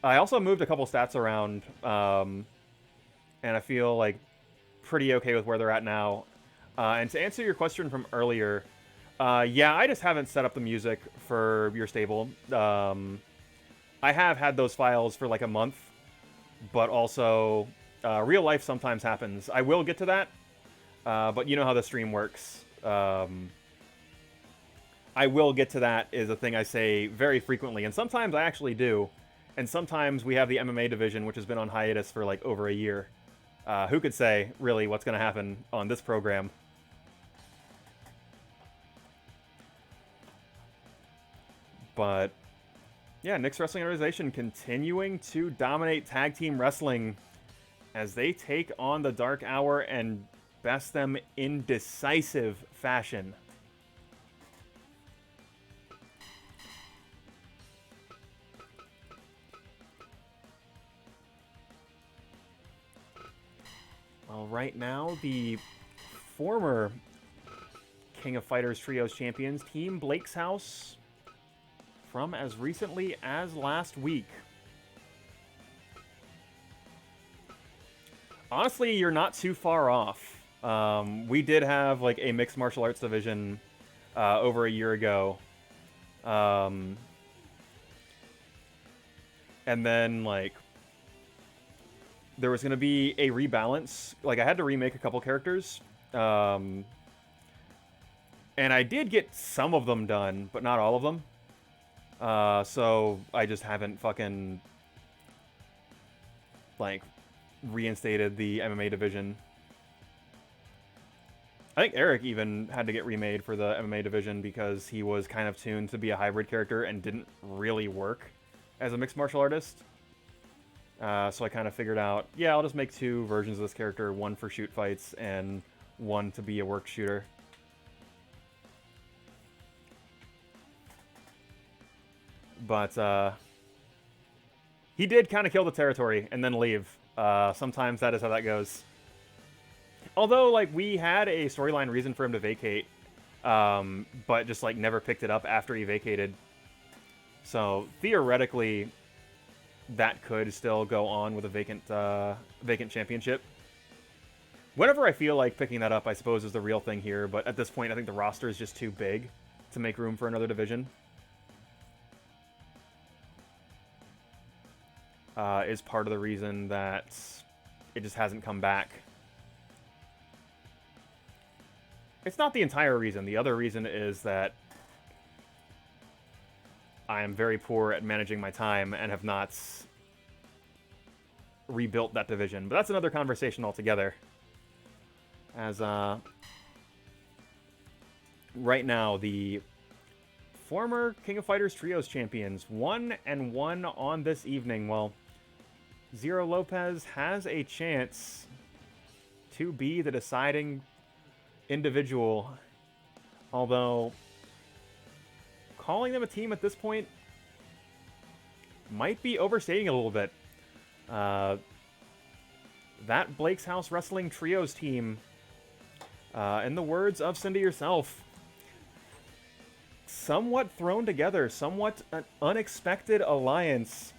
I also moved a couple stats around, and I feel like pretty okay with where they're at now. And to answer your question from earlier, yeah, I just haven't set up the music for your stable. I have had those files for like a month, but also real life sometimes happens. I will get to that, but you know how the stream works. I will get to that is a thing I say very frequently, and sometimes I actually do. And sometimes we have the MMA division, which has been on hiatus for like over a year. Who could say, really, what's going to happen on this program? But, yeah, Nick's Wrestling Organization continuing to dominate tag team wrestling as they take on the Dark Hour and best them in decisive fashion. Well, right now, the former King of Fighters Trios champions, Team Blake's House, from as recently as last week. Honestly, you're not too far off. We did have like a mixed martial arts division over a year ago. And then like there was going to be a rebalance. Like I had to remake a couple characters. And I did get some of them done, but not all of them. So I just haven't fucking like reinstated the MMA division. I think Eric even had to get remade for the MMA division because he was kind of tuned to be a hybrid character and didn't really work as a mixed martial artist. So I kind of figured out, yeah, I'll just make 2 versions of this character, one for shoot fights and one to be a work shooter. But he did kind of kill the territory and then leave. Sometimes that is how that goes. Although, like, we had a storyline reason for him to vacate, but just, like, never picked it up after he vacated. So, theoretically, that could still go on with a vacant championship. Whenever I feel like picking that up, I suppose, is the real thing here. But at this point, I think the roster is just too big to make room for another division. Is part of the reason that it just hasn't come back. It's not the entire reason. The other reason is that I am very poor at managing my time and have not rebuilt that division. But that's another conversation altogether. As right now, the former King of Fighters Trios champions 1-1 on this evening. Well, Zero Lopez has a chance to be the deciding individual, although calling them a team at this point might be overstating a little bit. That Blake's House Wrestling Trios team, in the words of Cindy herself, somewhat thrown together, somewhat an unexpected alliance,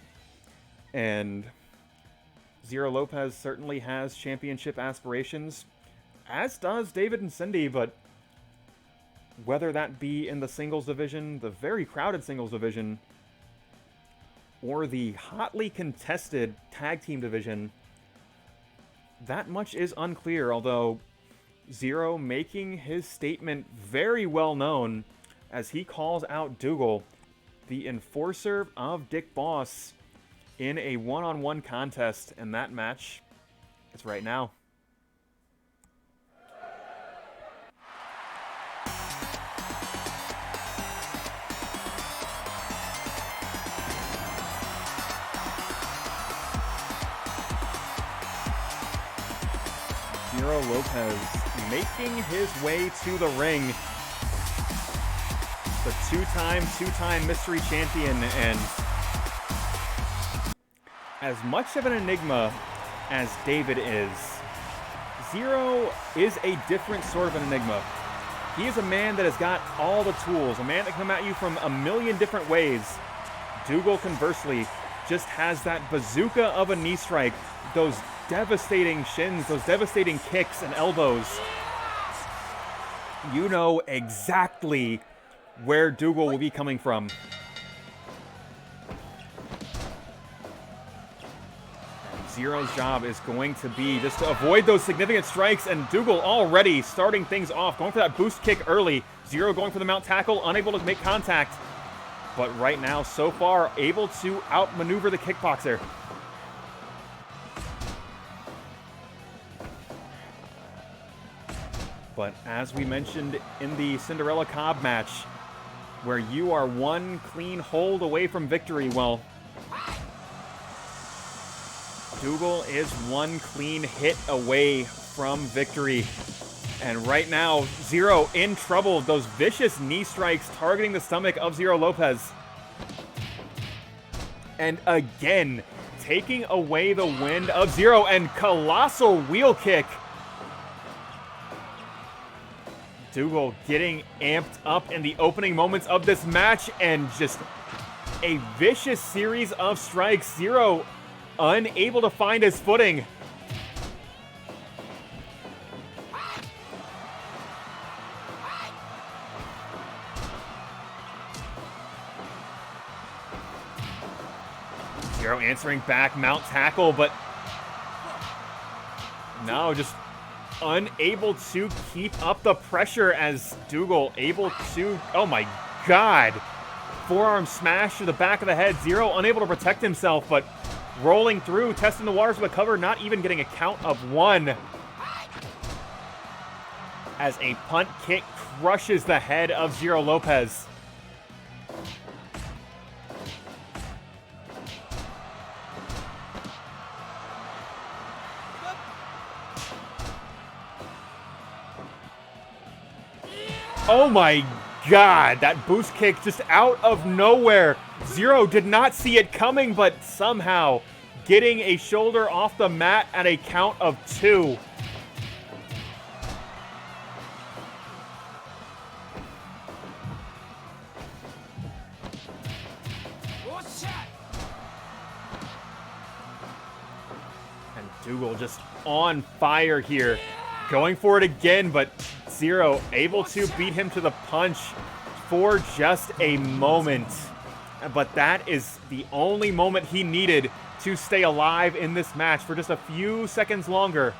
and Zero Lopez certainly has championship aspirations, as does David and Cindy, but whether that be in the singles division, the very crowded singles division, or the hotly contested tag team division, that much is unclear, although Zero making his statement very well known as he calls out Dougal, the enforcer of Dick Boss, in a one-on-one contest, and that match is right now. Zero Lopez making his way to the ring. The two-time mystery champion, and as much of an enigma as David is, Zero is a different sort of an enigma. He is a man that has got all the tools, a man that can come at you from a million different ways. Dougal, conversely, just has that bazooka of a knee strike, those devastating shins, those devastating kicks and elbows. You know exactly where Dougal will be coming from. Zero's job is going to be just to avoid those significant strikes, and Dougal already starting things off, going for that boost kick early. Zero going for the mount tackle, unable to make contact. But right now, so far, able to outmaneuver the kickboxer. But as we mentioned in the Cinderella Cobb match, where you are one clean hold away from victory, well, Dougal is one clean hit away from victory. And right now, Zero in trouble. Those vicious knee strikes targeting the stomach of Zero Lopez. And again, taking away the wind of Zero, and colossal wheel kick. Dougal getting amped up in the opening moments of this match, and just a vicious series of strikes. Zero unable to find his footing. Zero answering back, mount tackle, but no, just unable to keep up the pressure as Dougal able to, oh my god, forearm smash to the back of the head. Zero unable to protect himself, but rolling through, testing the waters with a cover, not even getting a count of one. As a punt kick crushes the head of Zero Lopez. Oh my god, that boost kick just out of nowhere. Zero did not see it coming, but somehow getting a shoulder off the mat at a count of 2. And Dougal just on fire here, going for it again, but Zero able to beat him to the punch for just a moment. But that is the only moment he needed to stay alive in this match for just a few seconds longer.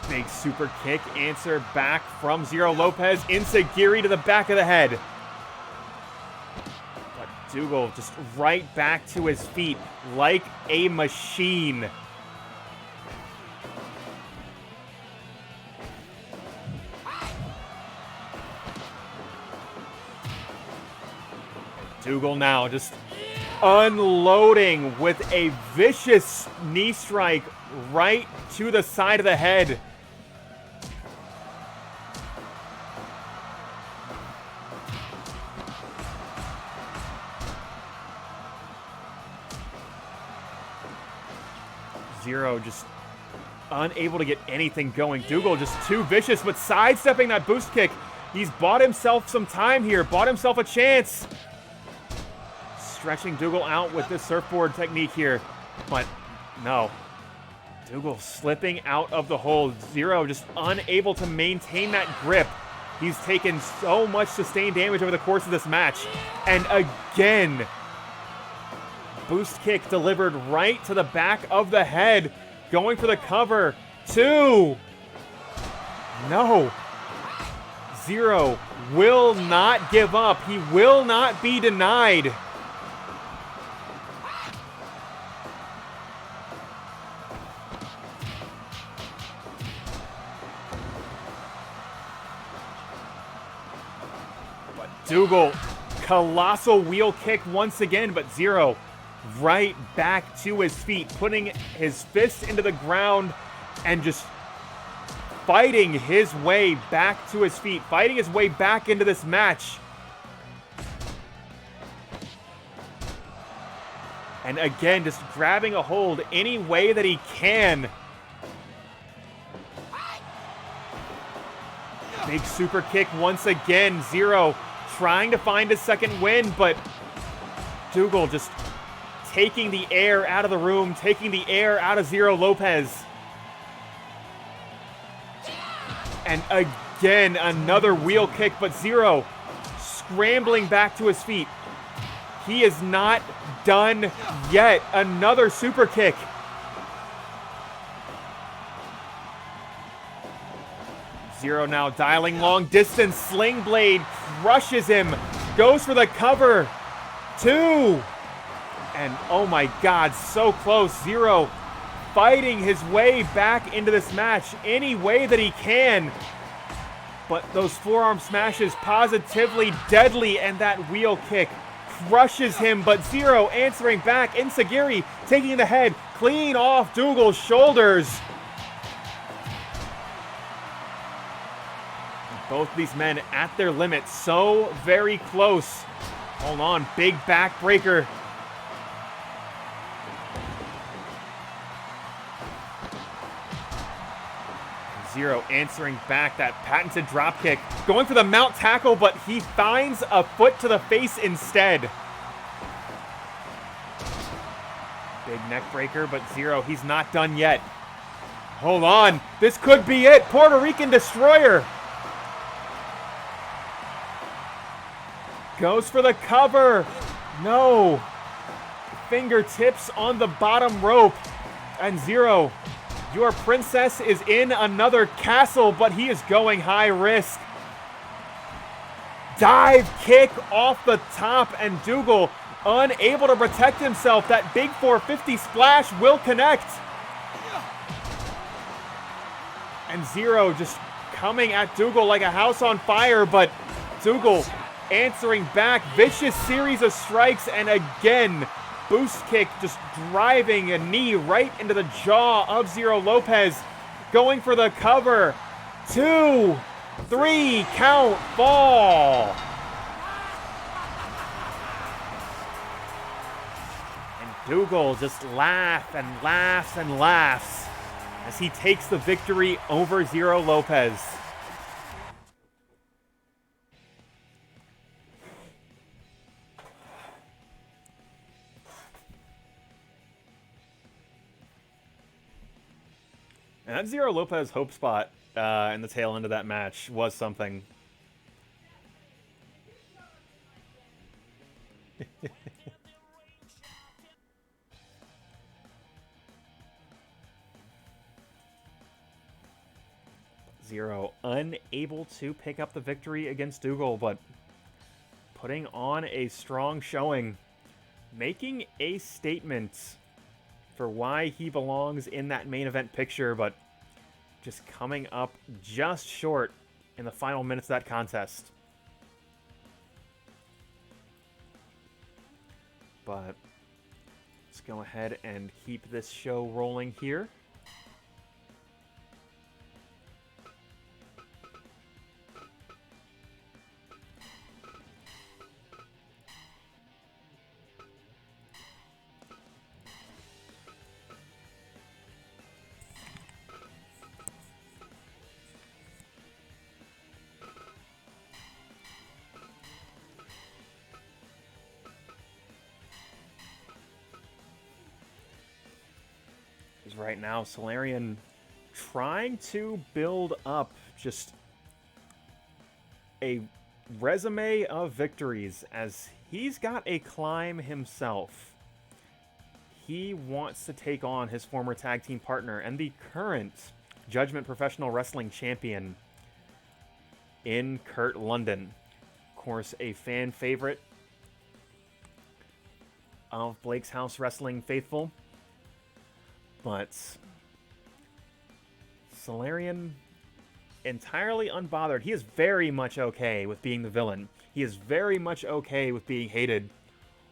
Big super kick answer back from Zero Lopez. Enziguri to the back of the head. But Dougal just right back to his feet like a machine. Dougal now just unloading with a vicious knee strike right to the side of the head. Zero just unable to get anything going. Dougal just too vicious, but sidestepping that boost kick. He's bought himself some time here, bought himself a chance. Stretching Dougal out with this surfboard technique here, but no. Dougal slipping out of the hold. Zero just unable to maintain that grip. He's taken so much sustained damage over the course of this match. And again, boost kick delivered right to the back of the head. Going for the cover. 2. No. Zero will not give up. He will not be denied. Dougal, colossal wheel kick once again, but Zero right back to his feet, putting his fist into the ground and just fighting his way back to his feet, fighting his way back into this match. And again, just grabbing a hold any way that he can. Big super kick once again. Zero trying to find his second win, but Dougal just taking the air out of the room, taking the air out of Zero Lopez. And again, another wheel kick, but Zero scrambling back to his feet. He is not done yet. Another super kick. Zero now dialing long distance. Sling blade crushes him. Goes for the cover. 2. And oh my God, so close. Zero fighting his way back into this match any way that he can. But those forearm smashes positively deadly, and that wheel kick crushes him. But Zero answering back. Enziguri taking the head clean off Dougal's shoulders. Both these men at their limit, so very close. Hold on, big backbreaker. Zero answering back, that patented dropkick. Going for the mount tackle, but he finds a foot to the face instead. Big neck breaker, but Zero, he's not done yet. Hold on, this could be it. Puerto Rican Destroyer. Goes for the cover. No. Fingertips on the bottom rope. And Zero, your princess is in another castle, but he is going high risk. Dive kick off the top, and Dougal unable to protect himself. That big 450 splash will connect. And Zero just coming at Dougal like a house on fire, but Dougal answering back. Vicious series of strikes, and again, boost kick just driving a knee right into the jaw of Zero Lopez. Going for the cover. 2, 3, count, fall. And Dougal just laughs and laughs and laughs as he takes the victory over Zero Lopez. And that Zero Lopez hope spot in the tail end of that match was something. Zero unable to pick up the victory against Dougal, but putting on a strong showing, making a statement for why he belongs in that main event picture, but just coming up just short in the final minutes of that contest. But let's go ahead and keep this show rolling here. Right now, Solarion trying to build up just a resume of victories, as he's got a climb himself. He wants to take on his former tag team partner and the current Judgment Professional Wrestling champion in Kurt London. Of course, a fan favorite of Blake's House Wrestling faithful. But Solarion, entirely unbothered. He is very much okay with being the villain. He is very much okay with being hated.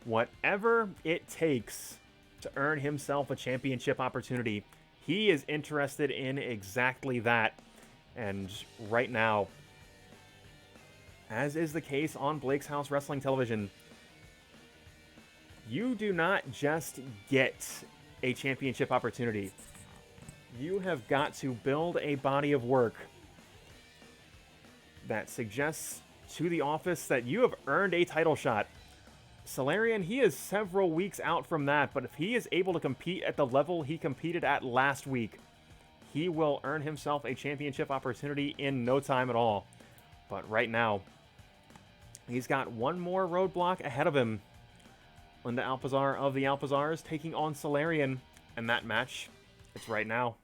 Whatever it takes to earn himself a championship opportunity, he is interested in exactly that. And right now, as is the case on Blake's House Wrestling Television, you do not just get a championship opportunity. You have got to build a body of work that suggests to the office that you have earned a title shot. Solarion, he is several weeks out from that, but if he is able to compete at the level he competed at last week, he will earn himself a championship opportunity in no time at all. But right now, he's got one more roadblock ahead of him. Linda Alpizar of the Alpizars taking on Solarion, and that match, it's right now.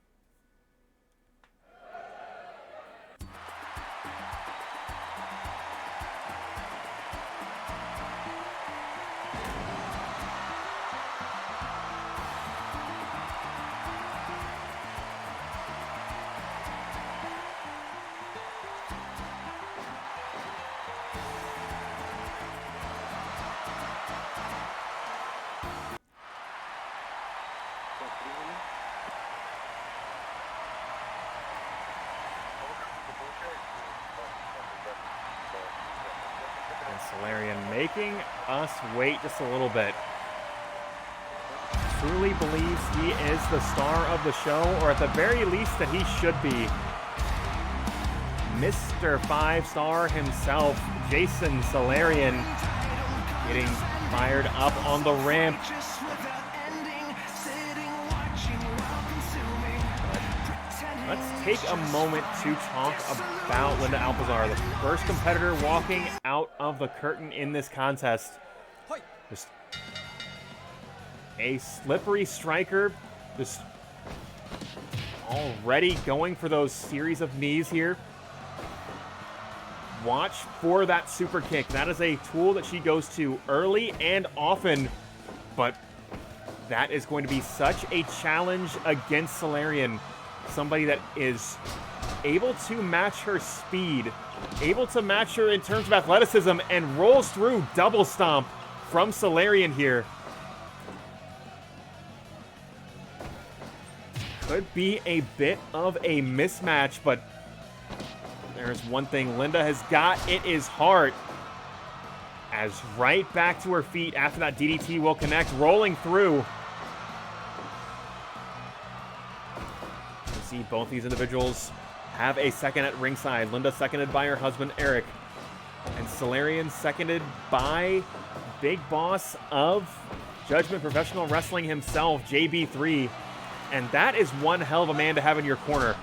Solarion making us wait just a little bit. Truly believes he is the star of the show, or at the very least that he should be. Mr. 5-star himself, Jason Solarion, getting fired up on the ramp. Let's take a moment to talk about Linda Alpizar, the first competitor walking out of the curtain in this contest. Just a slippery striker, just already going for those series of knees here. Watch for that super kick. That is a tool that she goes to early and often, but that is going to be such a challenge against Solarion. Somebody that is able to match her speed, able to match her in terms of athleticism, and rolls through double stomp from Solarion here. Could be a bit of a mismatch, but there's one thing Linda has got. It is Hart. As right back to her feet after that DDT will connect, rolling through. See both these individuals have a second at ringside. Linda seconded by her husband, Eric. And Solarion seconded by Big Boss of Judgment Professional Wrestling himself, JBIII. And that is one hell of a man to have in your corner.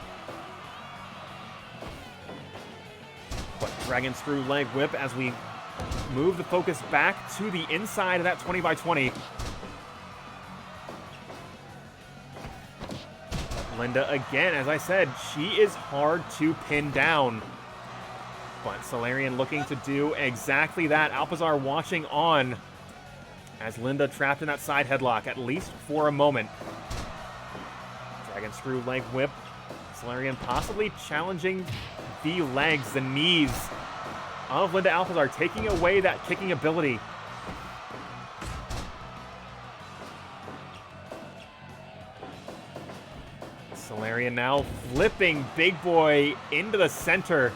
But Dragon Screw leg whip as we move the focus back to the inside of that 20x20. Linda, again, as I said, she is hard to pin down. But Solarion looking to do exactly that. Alpizar watching on as Linda trapped in that side headlock, at least for a moment. Dragon Screw leg whip. Solarion possibly challenging the legs, the knees of Linda Alpizar, taking away that kicking ability. Solarion now flipping Big Boy into the center.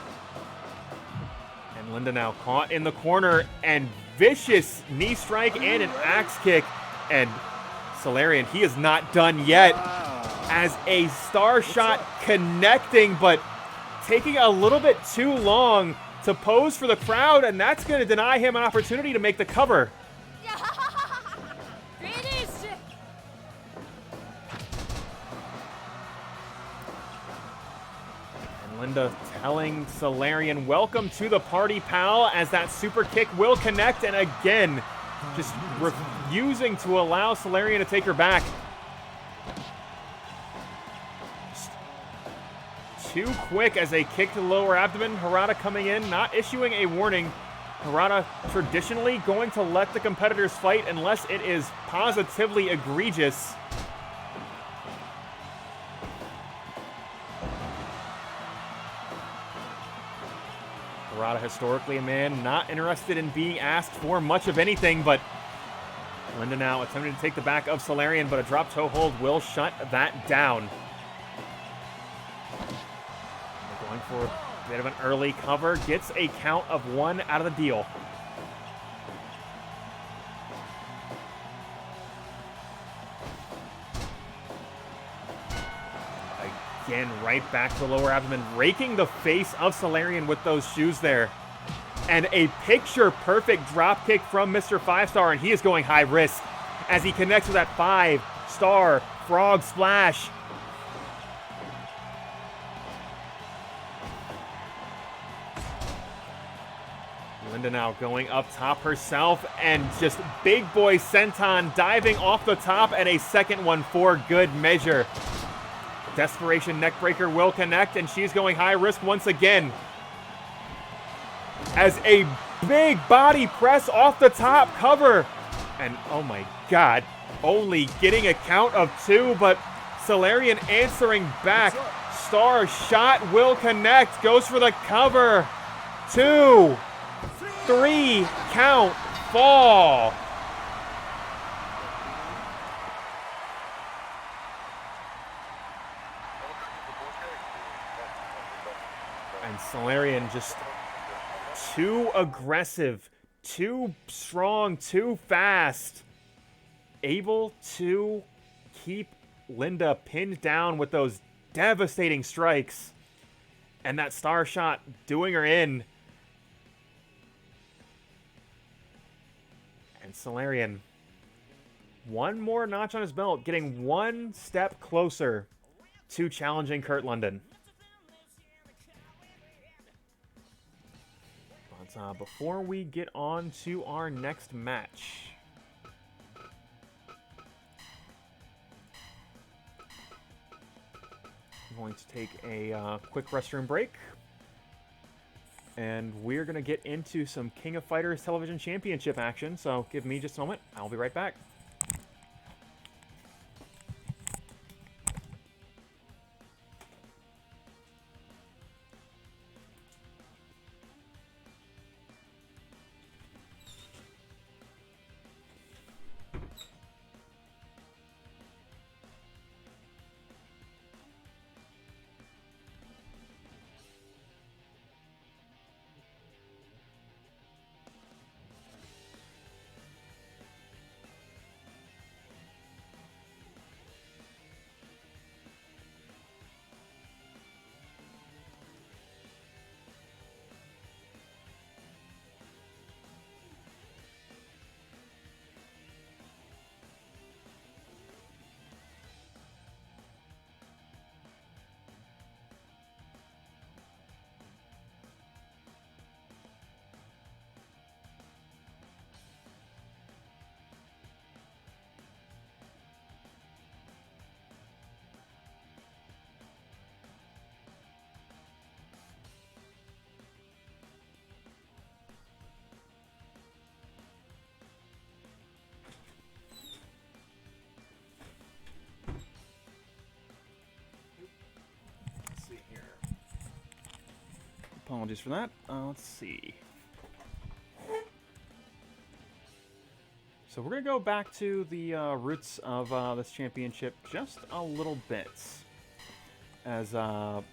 And Linda now caught in the corner, and vicious knee strike and an axe kick. And Solarion, he is not done yet. As a star shot connecting, but taking a little bit too long to pose for the crowd, and that's going to deny him an opportunity to make the cover. Linda telling Solarion, welcome to the party, pal, as that super kick will connect, and again, just refusing to allow Solarion to take her back. Just too quick as a kick to the lower abdomen. Harada coming in, not issuing a warning. Harada traditionally going to let the competitors fight unless it is positively egregious. Harada, historically a man not interested in being asked for much of anything, but Linda now attempting to take the back of Solarion, but a drop toe hold will shut that down. They're going for a bit of an early cover, gets a count of 1 out of the deal. Again, right back to the lower abdomen, raking the face of Solarion with those shoes there. And a picture-perfect drop kick from Mr. 5-star, and he is going high risk as he connects with that 5-star frog splash. Linda now going up top herself, and just big boy senton diving off the top, and a second one for good measure. Desperation neckbreaker will connect, and she's going high risk once again. As a big body press off the top cover. And oh my God, only getting a count of 2, but Solarion answering back. Star shot will connect, goes for the cover. 2, 3, count, fall. And Solarion just too aggressive, too strong, too fast. Able to keep Linda pinned down with those devastating strikes. And that star shot doing her in. And Solarion, one more notch on his belt, getting one step closer to challenging Kurt London. But before we get on to our next match, I'm going to take a quick restroom break. And we're going to get into some King of Fighters Television Championship action. So give me just a moment. I'll be right back. Apologies for that. Let's see. So we're going to go back to the roots of this championship just a little bit. As the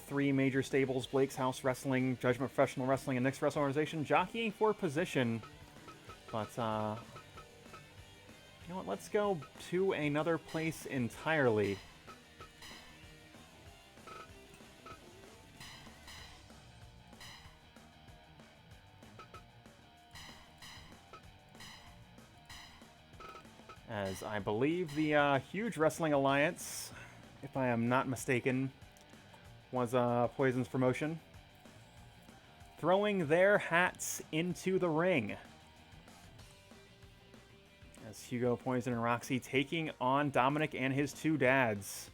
three major stables, Blake's House Wrestling, Judgment Professional Wrestling, and Nick's Wrestling Organization, jockeying for position. But, you know what? Let's go to another place entirely. As I believe the Huge Wrestling Alliance, if I am not mistaken, was Poison's promotion, throwing their hats into the ring. As Hugo, Poison, and Roxy taking on Dominik and his two dads.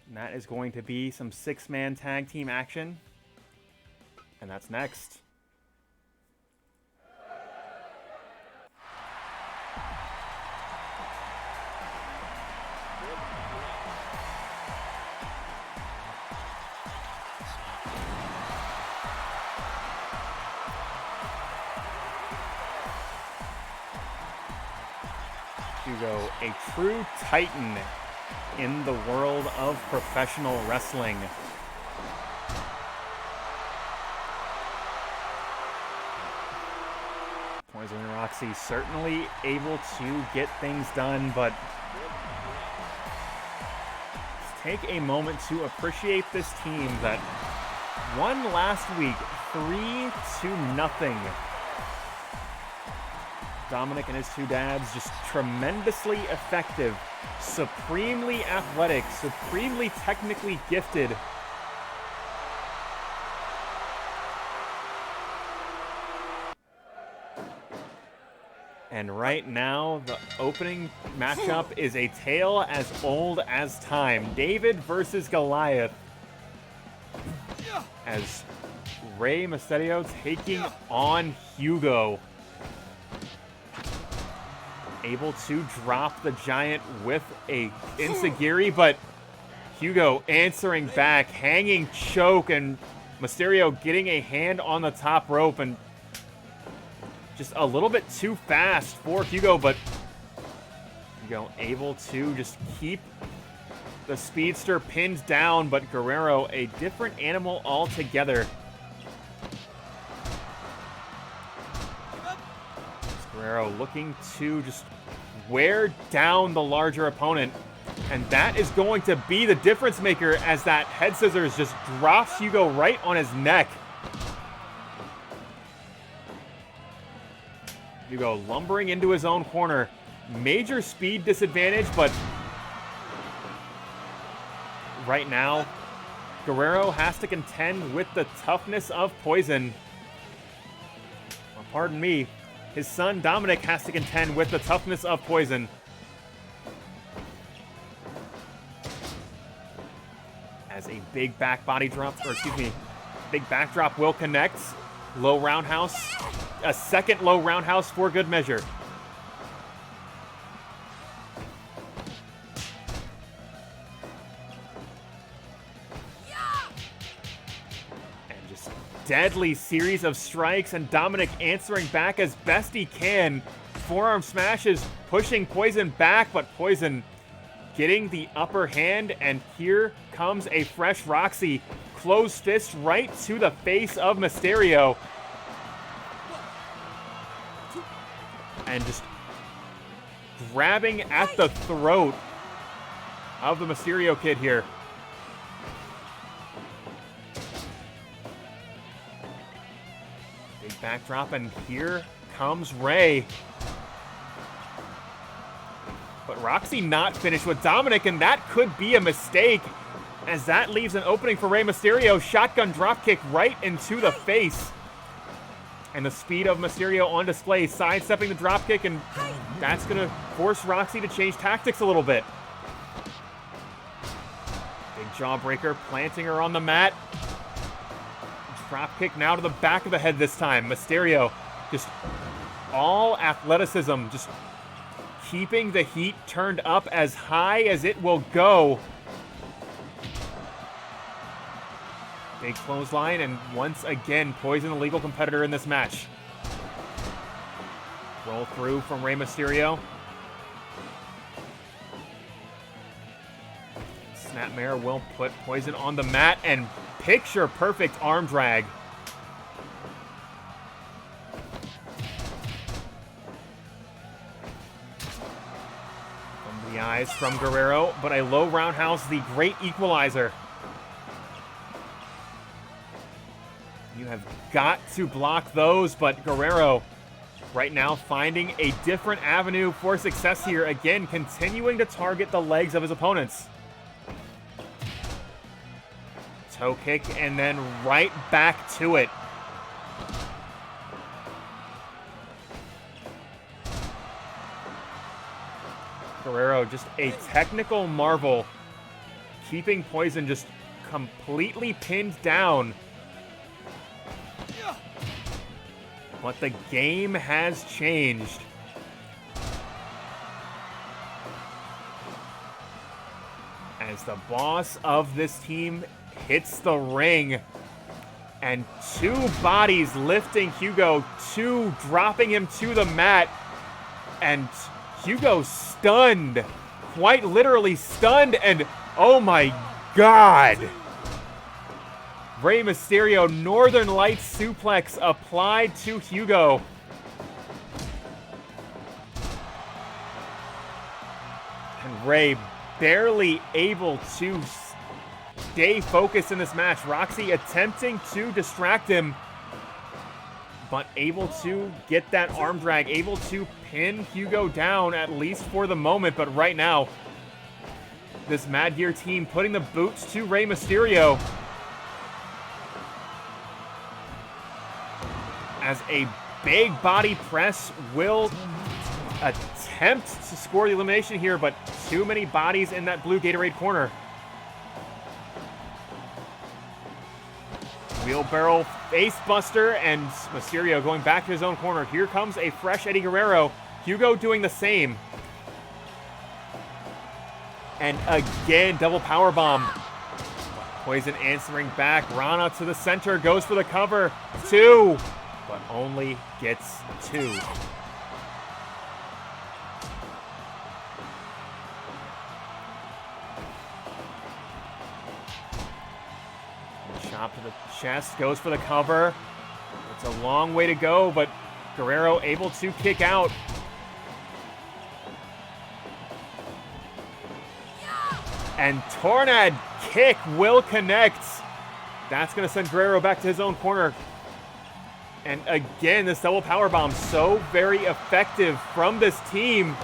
And that is going to be some six-man tag team action. And that's next. Hugo, a true titan in the world of professional wrestling. Poison and Roxy certainly able to get things done, but let's take a moment to appreciate this team that won last week 3-0. Dominik and his two dads, just tremendously effective, supremely athletic, supremely technically gifted. And right now, the opening matchup is a tale as old as time. David versus Goliath. As Rey Mysterio taking on Hugo. Able to drop the Giant with a enziguri, but Hugo answering back, hanging choke, and Mysterio getting a hand on the top rope, and just a little bit too fast for Hugo, but Hugo able to just keep the speedster pinned down, but Guerrero, a different animal altogether. Guerrero looking to just wear down the larger opponent. And that is going to be the difference maker as that head scissors just drops Hugo right on his neck. Hugo lumbering into his own corner. Major speed disadvantage, but right now, Guerrero has to contend with the toughness of Poison. Well, pardon me. His son, Dominik, has to contend with the toughness of Poison. As a big back body drop, or excuse me, big backdrop will connect. Low roundhouse. A second low roundhouse for good measure. Deadly series of strikes, and Dominik answering back as best he can. Forearm smashes, pushing Poison back, but Poison getting the upper hand, and here comes a fresh Roxy. Closed fist right to the face of Mysterio. And just grabbing at the throat of the Mysterio kid here. Backdrop, and here comes Ray. But Roxy not finished with Dominik, and that could be a mistake, as that leaves an opening for Rey Mysterio. Shotgun dropkick right into the face. And the speed of Mysterio on display, sidestepping the dropkick, and that's going to force Roxy to change tactics a little bit. Big jawbreaker, planting her on the mat. Drop kick now to the back of the head this time. Mysterio just all athleticism, just keeping the heat turned up as high as it will go. Big clothesline, and once again, Poison the legal competitor in this match. Roll through from Rey Mysterio. Snapmare will put Poison on the mat, and picture perfect arm drag. From the eyes from Guerrero, but a low roundhouse, the great equalizer. You have got to block those, but Guerrero right now finding a different avenue for success here. Again, continuing to target the legs of his opponents. Toe kick, and then right back to it. Guerrero, just a technical marvel, keeping Poison just completely pinned down. But the game has changed. As the boss of this team hits the ring, and two bodies lifting Hugo, two dropping him to the mat, and Hugo stunned, quite literally stunned, and oh my God. Rey Mysterio, Northern Lights suplex applied to Hugo. And Rey barely able to stay focused in this match. Roxy attempting to distract him, but able to get that arm drag, able to pin Hugo down, at least for the moment. But right now, this Mad Gear team putting the boots to Rey Mysterio. As a big body press will attempt to score the elimination here, but too many bodies in that blue Gatorade corner. Wheelbarrow face buster, and Mysterio going back to his own corner. Here comes a fresh Eddie Guerrero. Hugo doing the same. And again, double power bomb. Poison answering back. Rana to the center, goes for the cover. Two, but only gets two. Chop to the chest, goes for the cover. It's a long way to go, but Guerrero able to kick out. And Tornad kick will connect. That's going to send Guerrero back to his own corner. And again, this double powerbomb, so very effective from this team.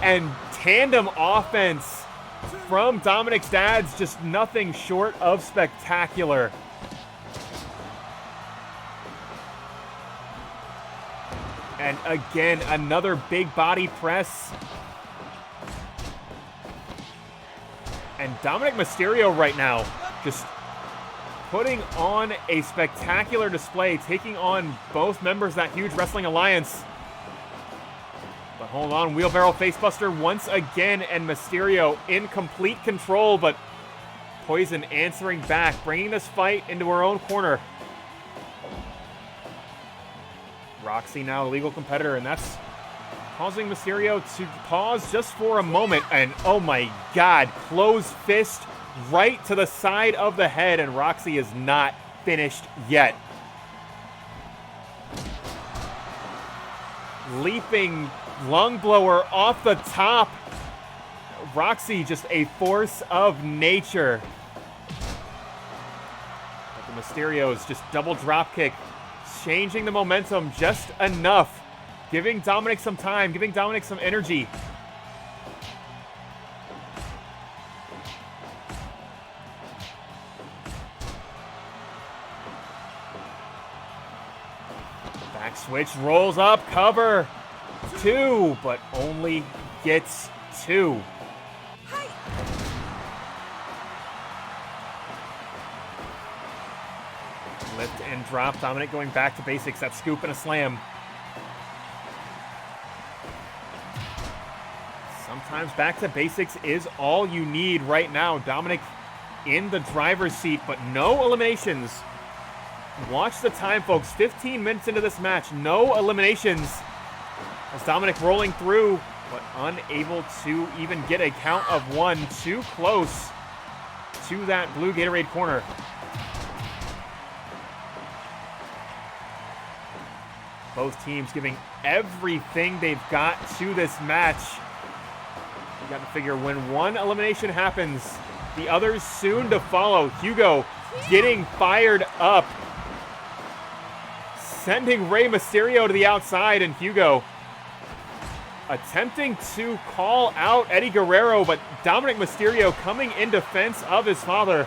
And tandem offense from Dominik's dads, just nothing short of spectacular. And again, another big body press. And Dominik Mysterio right now just putting on a spectacular display, taking on both members of that huge wrestling alliance. But hold on, wheelbarrow facebuster once again, and Mysterio in complete control, but Poison answering back, bringing this fight into her own corner. Roxy now a legal competitor, and that's causing Mysterio to pause just for a moment. And oh my God, closed fist right to the side of the head, and Roxy is not finished yet. Leaping lung blower off the top. Roxy just a force of nature. But the Mysterio's just double drop kick, changing the momentum just enough, giving Dominik some time, giving Dominik some energy. Back switch, rolls up, cover. 2, but only gets 2. Lift and drop. Dominik going back to basics. That scoop and a slam. Sometimes back to basics is all you need right now. Dominik in the driver's seat, but no eliminations. Watch the time, folks. 15 minutes into this match. No eliminations. As Dominik rolling through, but unable to even get a count of 1. Too close to that blue Gatorade corner. Both teams giving everything they've got to this match. You got to figure when one elimination happens, the others soon to follow. Hugo getting fired up, sending Rey Mysterio to the outside, and Hugo attempting to call out Eddie Guerrero, but Dominik Mysterio coming in defense of his father.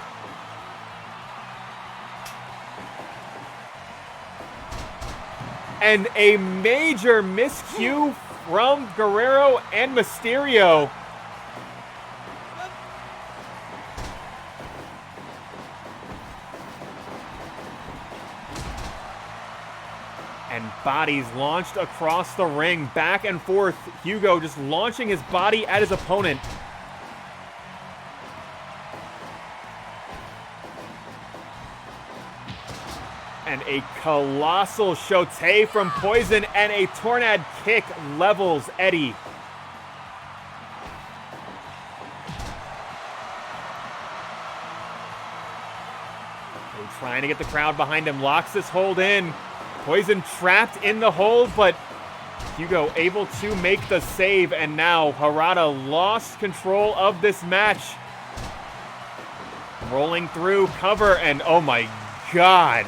And a major miscue from Guerrero and Mysterio. And bodies launched across the ring, back and forth. Hugo just launching his body at his opponent. And a colossal shote from Poison, and a Tornad kick levels Eddie. They're trying to get the crowd behind him, locks this hold in. Poison trapped in the hold, but Hugo able to make the save, and now Harada lost control of this match. Rolling through, cover, and oh my God.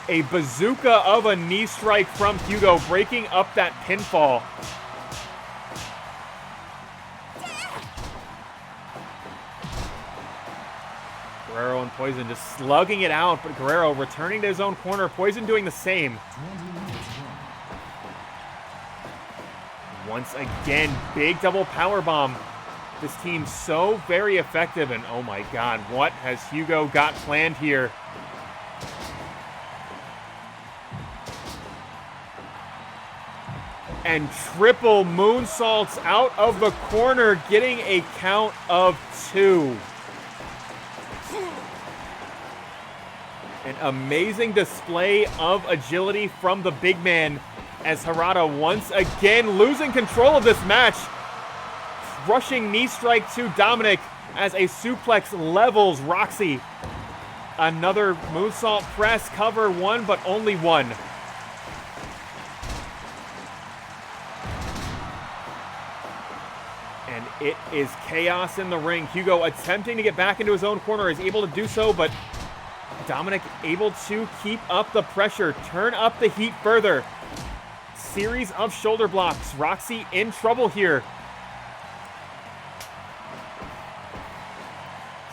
A bazooka of a knee strike from Hugo, breaking up that pinfall. Guerrero and Poison just slugging it out, but Guerrero returning to his own corner. Poison doing the same. Once again, big double powerbomb. This team so very effective, and oh my God, what has Hugo got planned here? And triple moonsaults out of the corner, getting a count of 2. An amazing display of agility from the big man, as Harada once again losing control of this match. Crushing knee strike to Dominik as a suplex levels Roxy. Another moonsault press, cover 1, but only 1. It is chaos in the ring. Hugo attempting to get back into his own corner, is able to do so, but Dominik able to keep up the pressure, turn up the heat further. Series of shoulder blocks. Roxy in trouble here.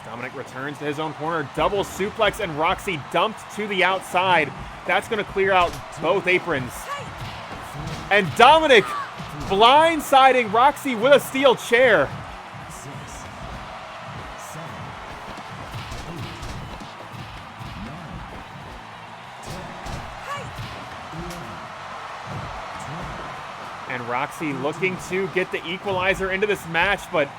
Dominik returns to his own corner, double suplex, and Roxy dumped to the outside. That's going to clear out both aprons. And Dominik blindsiding Roxy with a steel chair. 6, 7, 8, 9, 10, 11, 12. And Roxy looking to get the equalizer into this match, but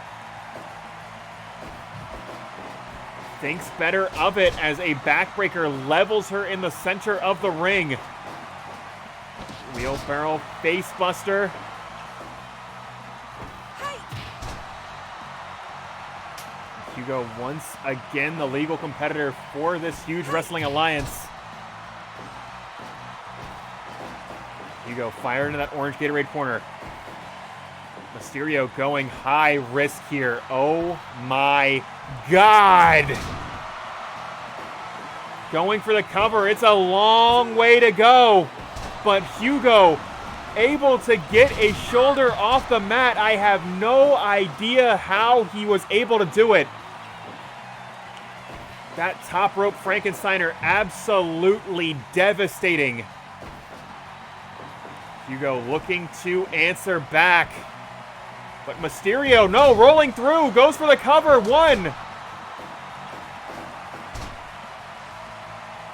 thinks better of it as a backbreaker levels her in the center of the ring. Wheelbarrow facebuster. Hugo once again the legal competitor for this huge wrestling alliance. Hugo fired into that orange Gatorade corner. Mysterio going high risk here. Oh my God. Going for the cover. It's a long way to go. But Hugo able to get a shoulder off the mat. I have no idea how he was able to do it. That top rope Frankensteiner absolutely devastating. Hugo looking to answer back. But Mysterio, no, rolling through, goes for the cover, 1.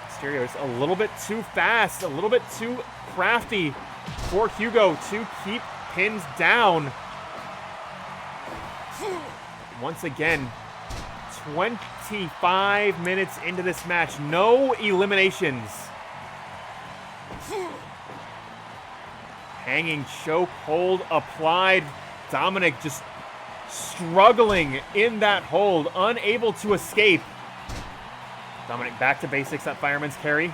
Mysterio is a little bit too fast, a little bit too crafty for Hugo to keep pins down. Once again, 25 minutes into this match, no eliminations. Hanging chokehold applied. Dominik just struggling in that hold, unable to escape. Dominik back to basics at fireman's carry. And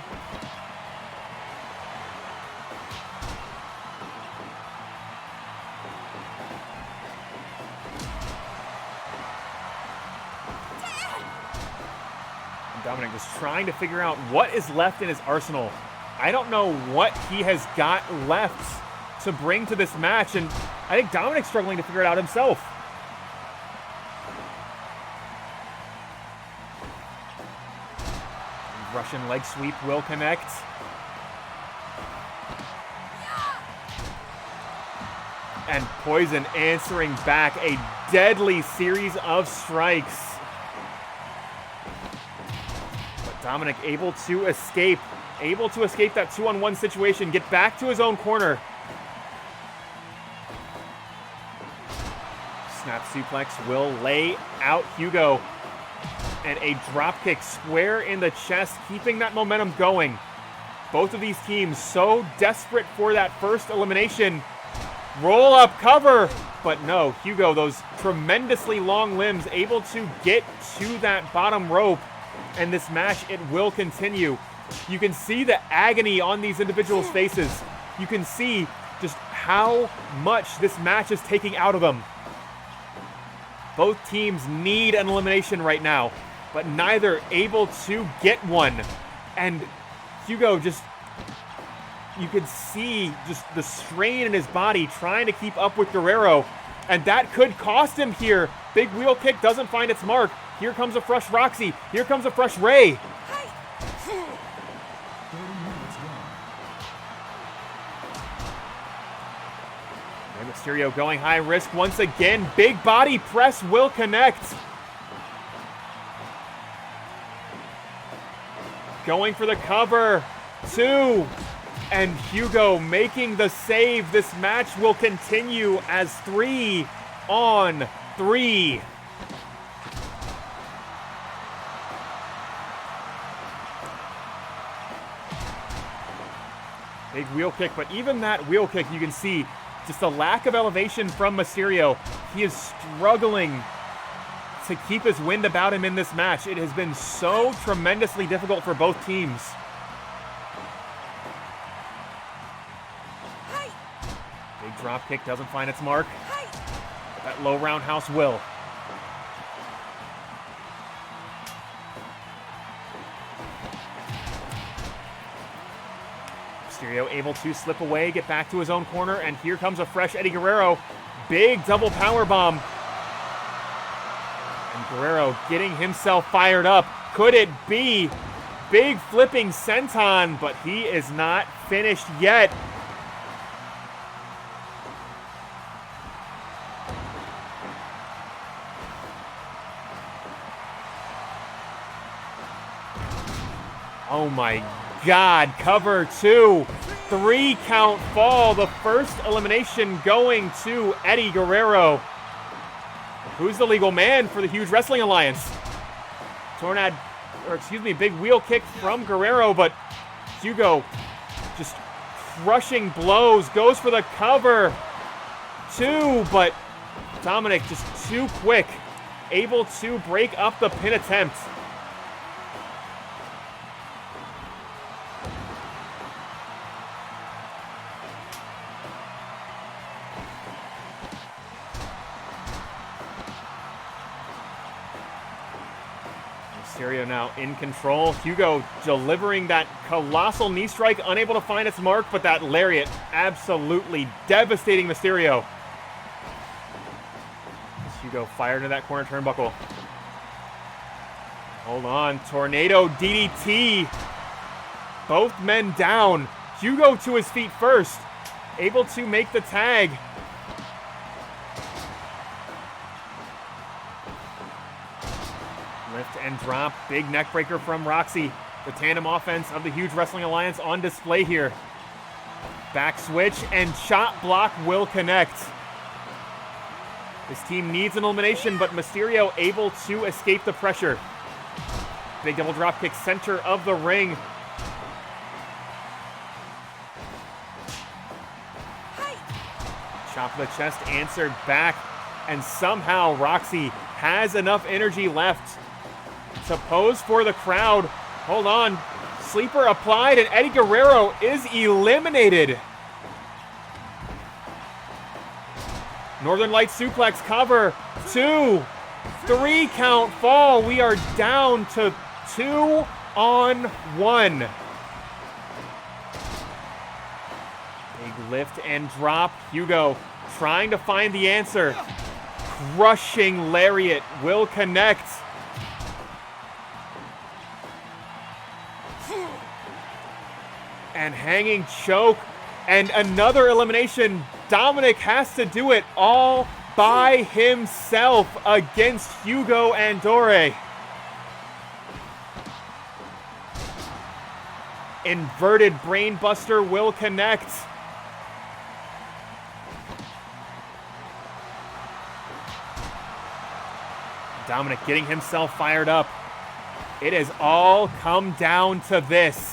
Dominik just trying to figure out what is left in his arsenal. I don't know what he has got left to bring to this match, and I think Dominik's struggling to figure it out himself. Russian leg sweep will connect. And Poison answering back, a deadly series of strikes. But Dominik able to escape that 2-on-1 situation, get back to his own corner. Snap suplex will lay out Hugo. And a dropkick square in the chest, keeping that momentum going. Both of these teams so desperate for that first elimination. Roll up cover, but no, Hugo, those tremendously long limbs, able to get to that bottom rope. And this match, it will continue. You can see the agony on these individuals' faces. You can see just how much this match is taking out of them. Both teams need an elimination right now, but neither able to get one. And Hugo just, you could see just the strain in his body trying to keep up with Guerrero. And that could cost him here. Big wheel kick doesn't find its mark. Here comes a fresh Roxy. Here comes a fresh Ray. 30 minutes gone. And Mysterio going high risk once again. Big body press will connect. Going for the cover. 2. And Hugo making the save. This match will continue as 3-on-3. Big wheel kick, but even that wheel kick, you can see just a lack of elevation from Mysterio. He is struggling to keep his wind about him in this match. It has been so tremendously difficult for both teams. Big drop kick doesn't find its mark. That low roundhouse will. Mysterio able to slip away, get back to his own corner, and here comes a fresh Eddie Guerrero. Big double powerbomb. And Guerrero getting himself fired up. Could it be? Big flipping senton, but he is not finished yet. Oh my God, cover 2. 3 count fall. The first elimination going to Eddie Guerrero. Who's the legal man for the Huge Wrestling Alliance? Big wheel kick from Guerrero, but Hugo just crushing blows, goes for the cover. 2, but Dominik just too quick, able to break up the pin attempt. Mysterio now in control. Hugo delivering that colossal knee strike, unable to find its mark, but that lariat absolutely devastating Mysterio. As Hugo fired into that corner turnbuckle. Hold on, tornado DDT. Both men down. Hugo to his feet first, able to make the tag. Lift and drop, big neck breaker from Roxy. The tandem offense of the Huge Wrestling Alliance on display here. Back switch and shot block will connect. This team needs an elimination, but Mysterio able to escape the pressure. Big double drop kick center of the ring. Chop to the chest answered back, and somehow Roxy has enough energy left to pose for the crowd. Hold on. Sleeper applied, and Eddie Guerrero is eliminated. Northern Light suplex cover. 2. 3 count fall. We are down to 2 on 1. Big lift and drop. Hugo trying to find the answer. Crushing lariat will connect. And hanging choke, and another elimination. Dominik has to do it all by himself against Hugo and Dore. Inverted brainbuster will connect. Dominik getting himself fired up. It has all come down to this.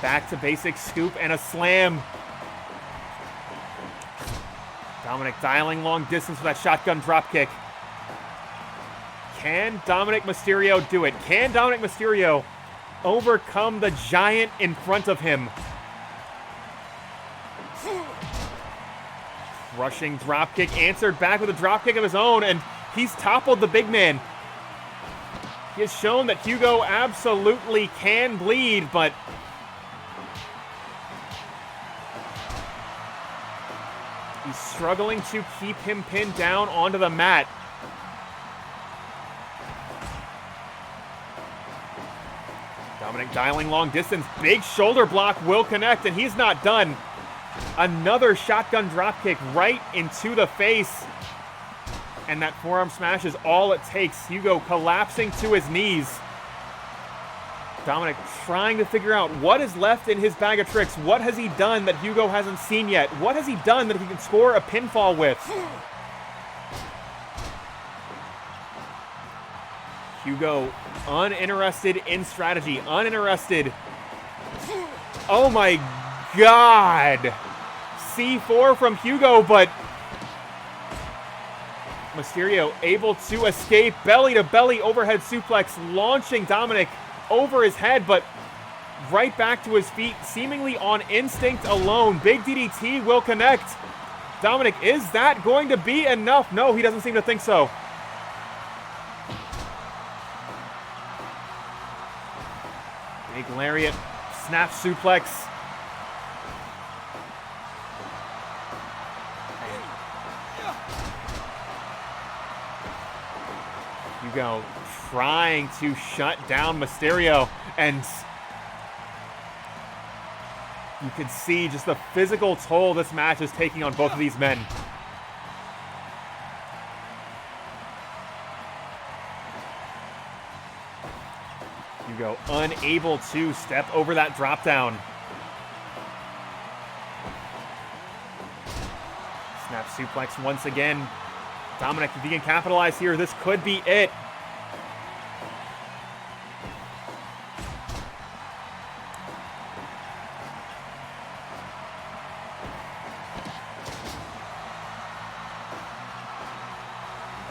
Back to basic scoop and a slam. Dominik dialing long distance with that shotgun dropkick. Can Dominik Mysterio do it? Can Dominik Mysterio overcome the giant in front of him? Rushing dropkick answered back with a dropkick of his own, and he's toppled the big man. He has shown that Hugo absolutely can bleed, but he's struggling to keep him pinned down onto the mat. Dominik dialing long distance. Big shoulder block will connect, and he's not done. Another shotgun dropkick right into the face. And that forearm smash is all it takes. Hugo collapsing to his knees. Dominik trying to figure out what is left in his bag of tricks. What has he done that Hugo hasn't seen yet? What has he done that he can score a pinfall with? Hugo uninterested in strategy. Uninterested. Oh my God. C4 from Hugo, but Mysterio able to escape. Belly to belly overhead suplex, launching Dominik over his head, but right back to his feet, seemingly on instinct alone. Big DDT will connect. Dominik, is that going to be enough? No, he doesn't seem to think so. Big lariat, snap suplex. Hugo trying to shut down Mysterio, and you can see just the physical toll this match is taking on both of these men. Hugo unable to step over that drop down. Snap suplex once again. Dominik, if he can capitalize here, this could be it.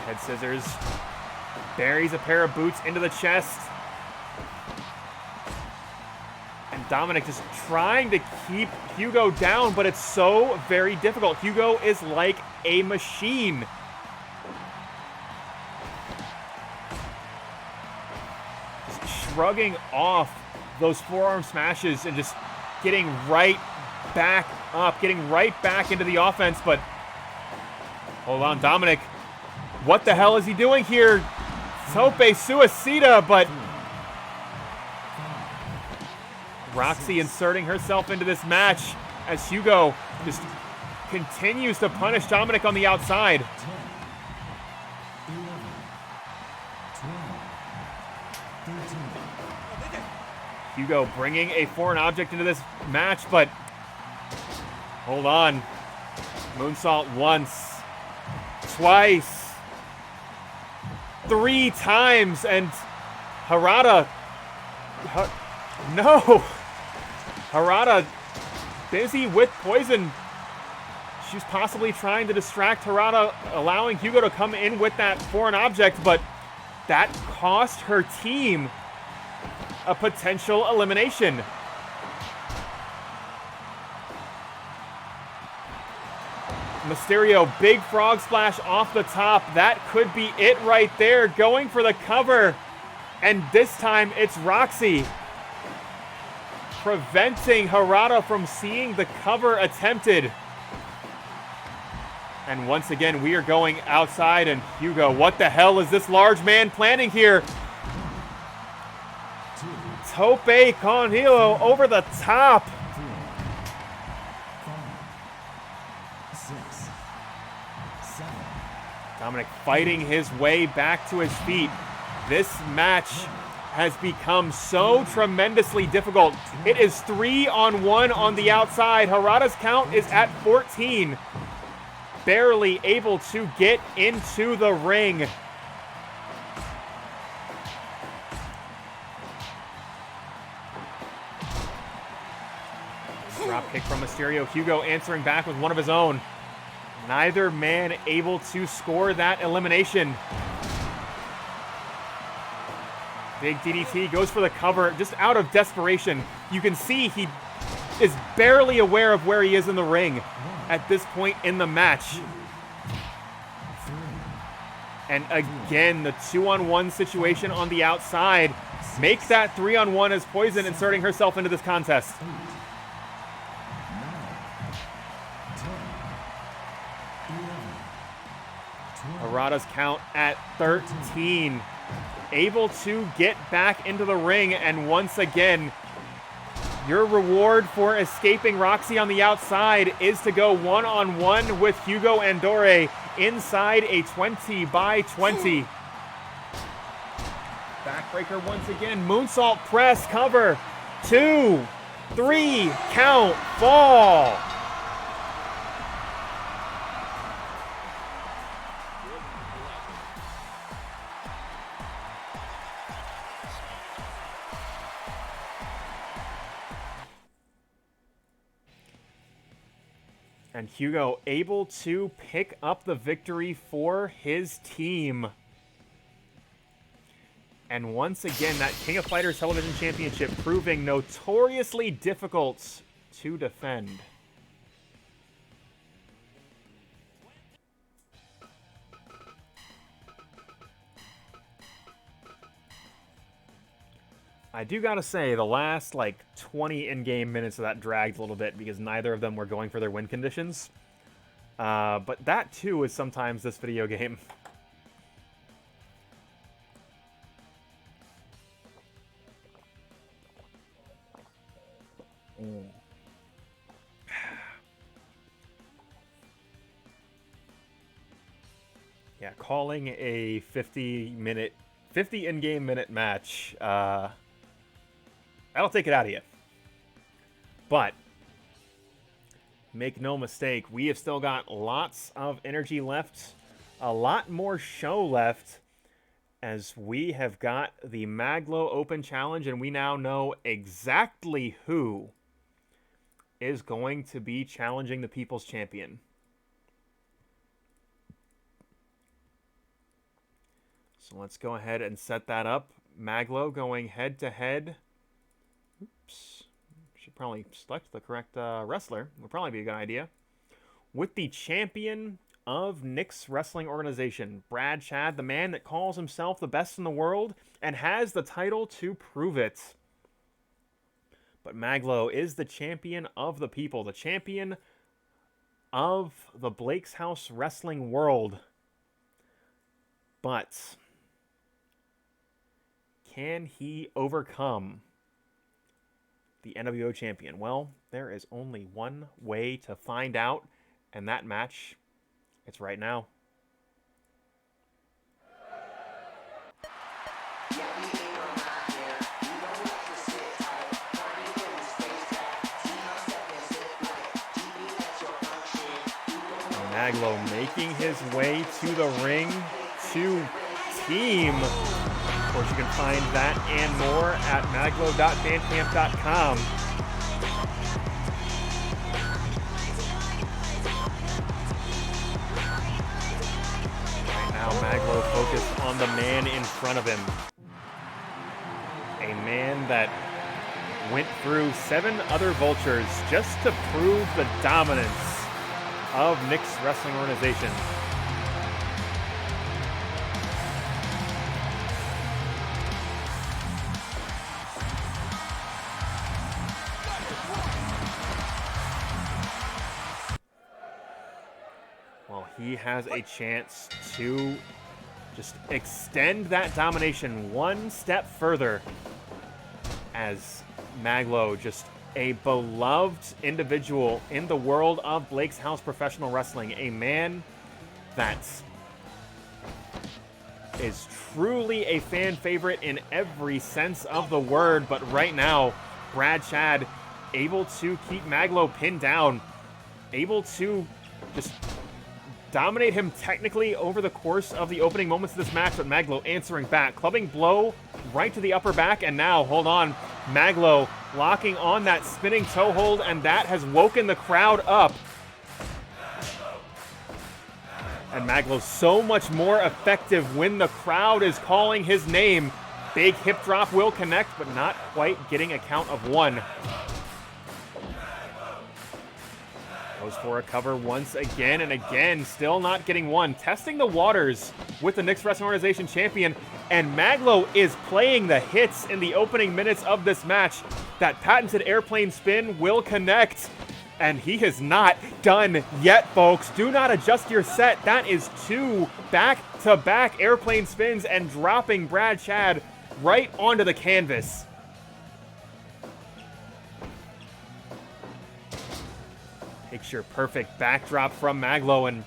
Head scissors. Buries a pair of boots into the chest. And Dominik just trying to keep Hugo down, but it's so very difficult. Hugo is like a machine. Just shrugging off those forearm smashes and just getting right back up, getting right back into the offense. But hold on, Dominik. What the hell is he doing here? Tope Suicida, but Roxy inserting herself into this match as Hugo just continues to punish Dominik on the outside. 10, 11, 12, 13. Hugo bringing a foreign object into this match, but hold on. Moonsault once, twice, 3 times, and Harada. No! Harada busy with poison. She's possibly trying to distract Harada, allowing Hugo to come in with that foreign object, but that cost her team a potential elimination. Mysterio, big frog splash off the top. That could be it right there. Going for the cover. And this time it's Roxy preventing Harada from seeing the cover attempted. And once again, we are going outside, and Hugo, what the hell is this large man planning here? Tope con hilo over the top. 4, 5, 6, 7. Dominik fighting his way back to his feet. This match has become so tremendously difficult. It is 3-on-1 on the outside. Harada's count is at 14. Barely able to get into the ring. Drop kick from Mysterio. Hugo answering back with one of his own. Neither man able to score that elimination. Big DDT goes for the cover just out of desperation. You can see he is barely aware of where he is in the ring at this point in the match. And again, the 2-on-1 situation on the outside makes that 3-on-1 as Poison inserting herself into this contest. 8, 9, 10, 11, 12. Harada's count at 13. Able to get back into the ring, and once again, your reward for escaping Roxy on the outside is to go 1-on-1 with Hugo Andore inside a 20-by-20. Backbreaker once again, moonsault press, cover, 2, 3, count, fall. And Hugo able to pick up the victory for his team. And once again, that King of Fighters Television Championship proving notoriously difficult to defend. I do gotta say, the last, like, 20 in-game minutes of that dragged a little bit because neither of them were going for their win conditions. But that, too, is sometimes this video game. Yeah, calling a 50 in-game minute match, that'll take it out of you. But, make no mistake, we have still got lots of energy left, a lot more show left, as we have got the Mag.Lo Open Challenge, and we now know exactly who is going to be challenging the People's Champion. So let's go ahead and set that up. Mag.Lo going head-to-head. Oops. Should probably select the correct wrestler. Would probably be a good idea. With the champion of Nick's wrestling organization, Brad Chad, the man that calls himself the best in the world and has the title to prove it. But Mag.Lo is the champion of the people, the champion of the Blake's House wrestling world. But can he overcome the NWO champion? Well, there is only one way to find out, and that match, it's right now. Mag.Lo making his way to the ring to team. Of course, you can find that and more at maglo.bandcamp.com. Right now, Mag.Lo focused on the man in front of him. A man that went through 7 other vultures just to prove the dominance of Nick's wrestling organization. Well, he has a chance to just extend that domination one step further, as Mag.Lo, just a beloved individual in the world of Blake's House professional wrestling, a man that is truly a fan favorite in every sense of the word. But right now, Brad Chad able to keep Mag.Lo pinned down, able to just dominate him technically over the course of the opening moments of this match, but Mag.Lo answering back, clubbing blow right to the upper back, and now, hold on, Mag.Lo locking on that spinning toe hold, and that has woken the crowd up. And Mag.Lo so much more effective when the crowd is calling his name. Big hip drop will connect, but not quite getting a count of 1. Goes for a cover once again and again, still not getting 1. Testing the waters with the Nick's Wrestling Organization champion, and Mag.Lo is playing the hits in the opening minutes of this match. That patented airplane spin will connect, and he is not done yet, folks. Do not adjust your set. That is 2 back-to-back airplane spins and dropping Brad Chad right onto the canvas. Picture perfect backdrop from Mag.Lo, and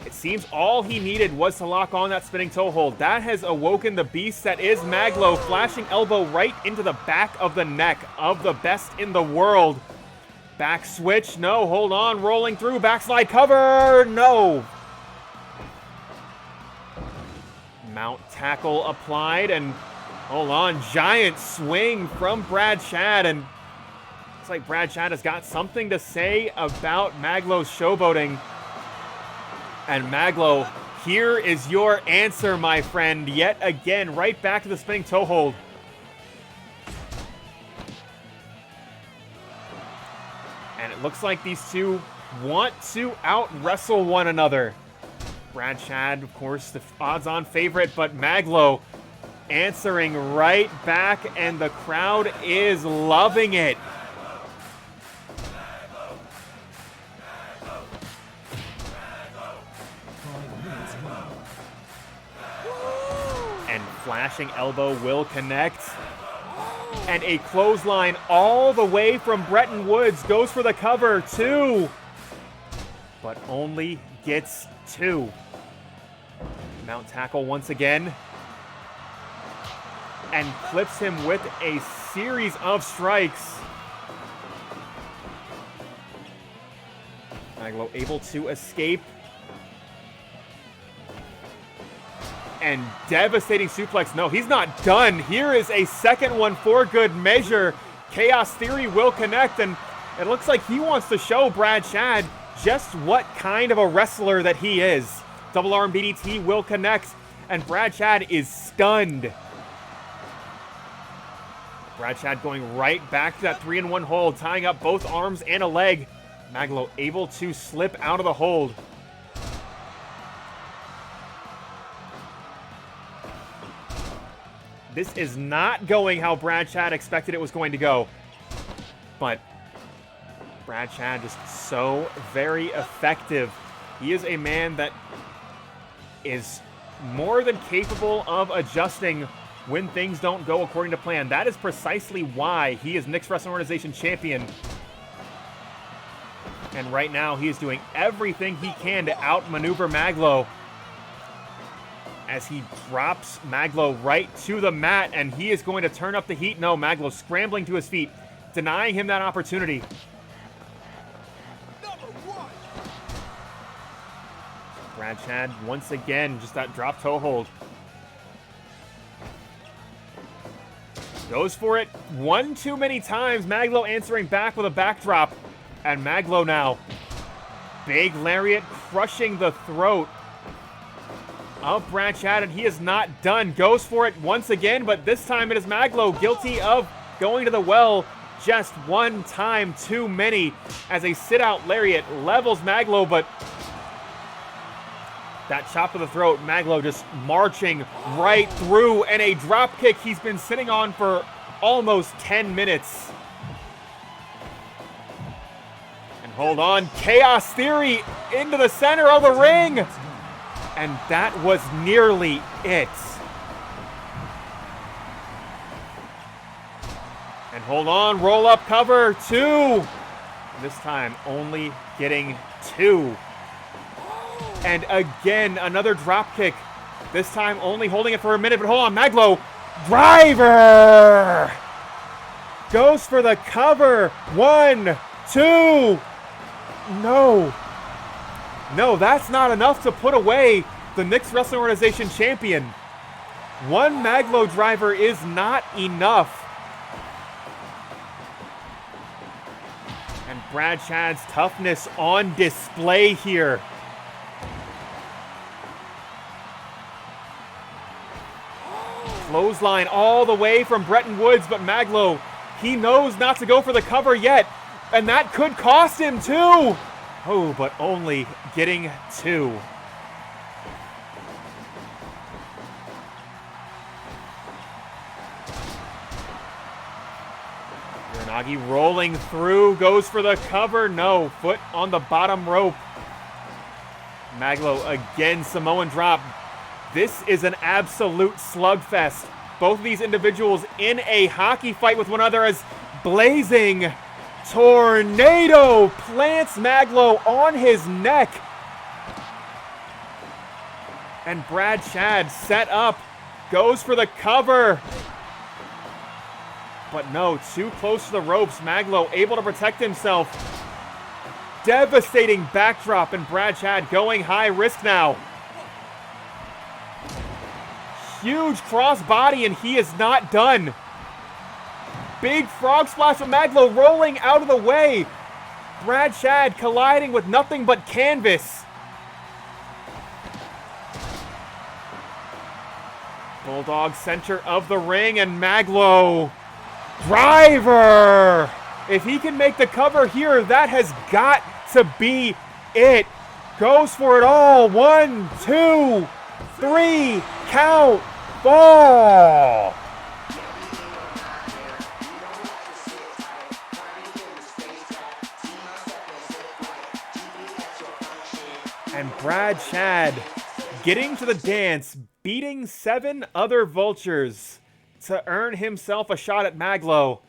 it seems all he needed was to lock on that spinning toe hold. That has awoken the beast that is Mag.Lo, flashing elbow right into the back of the neck of the best in the world. Back switch, no, hold on, rolling through, backslide cover, no. Mount tackle applied, and hold on, giant swing from Brad Chad, and looks like Brad Chad has got something to say about Mag.Lo's showboating. And Mag.Lo, here is your answer, my friend. Yet again, right back to the spinning toe hold. And it looks like these two want to out-wrestle one another. Brad Chad, of course, the odds-on favorite, but Mag.Lo answering right back, and the crowd is loving it. And flashing elbow will connect. And a clothesline all the way from Bretton Woods goes for the cover, 2. But only gets 2. Mount tackle once again. And clips him with a series of strikes. Mag.Lo able to escape. And devastating suplex. No, he's not done. Here is a second one for good measure. Chaos Theory will connect, and it looks like he wants to show Brad Shad just what kind of a wrestler that he is. Double arm DDT will connect, and Brad Shad is stunned. Brad Shad going right back to that 3-in-1 hold, tying up both arms and a leg. Mag.Lo able to slip out of the hold. This is not going how Brad Shad expected it was going to go. But Brad Shad just so very effective. He is a man that is more than capable of adjusting when things don't go according to plan. That is precisely why he is Knicks Wrestling Organization champion. And right now he is doing everything he can to outmaneuver Mag.Lo. As he drops Mag.Lo right to the mat, and he is going to turn up the heat. No, Mag.Lo scrambling to his feet, denying him that opportunity. Brad Shad once again, just that drop toe hold. Goes for it one too many times. Mag.Lo answering back with a backdrop. And Mag.Lo now. Big lariat crushing the throat of Brad Shad, and he is not done. Goes for it once again, but this time it is Mag.Lo guilty of going to the well just one time too many, as a sit-out lariat levels Mag.Lo, but that chop to the throat, Mag.Lo just marching right through, and a drop kick he's been sitting on for almost 10 minutes. And hold on, Chaos Theory into the center of the ring. And that was nearly it. And hold on, roll up cover, 2. This time only getting 2. And again, another drop kick. This time only holding it for a minute, but hold on, Mag.Lo, driver! Goes for the cover, 1, 2. No, that's not enough to put away the Knicks Wrestling Organization champion. One Mag.Lo driver is not enough. And Brad Shad's toughness on display here. Clothesline all the way from Bretton Woods, but Mag.Lo, he knows not to go for the cover yet. And that could cost him too. Oh, but only getting 2. Uranagi rolling through, goes for the cover. No, foot on the bottom rope. Mag.Lo again, Samoan drop. This is an absolute slugfest. Both of these individuals in a hockey fight with one another, as Blazing Tornado plants Mag.Lo on his neck. And Brad Shad set up, goes for the cover. But no, too close to the ropes. Mag.Lo able to protect himself. Devastating backdrop, and Brad Shad going high risk now. Huge cross body, and he is not done. Big frog splash from Mag.Lo rolling out of the way. Brad Shad colliding with nothing but canvas. Bulldog center of the ring, and Mag.Lo driver. If he can make the cover here, that has got to be it. Goes for it all. 1, 2, 3, count. fall. And Brad Chad getting to the dance, beating 7 other vultures to earn himself a shot at Mag.Lo.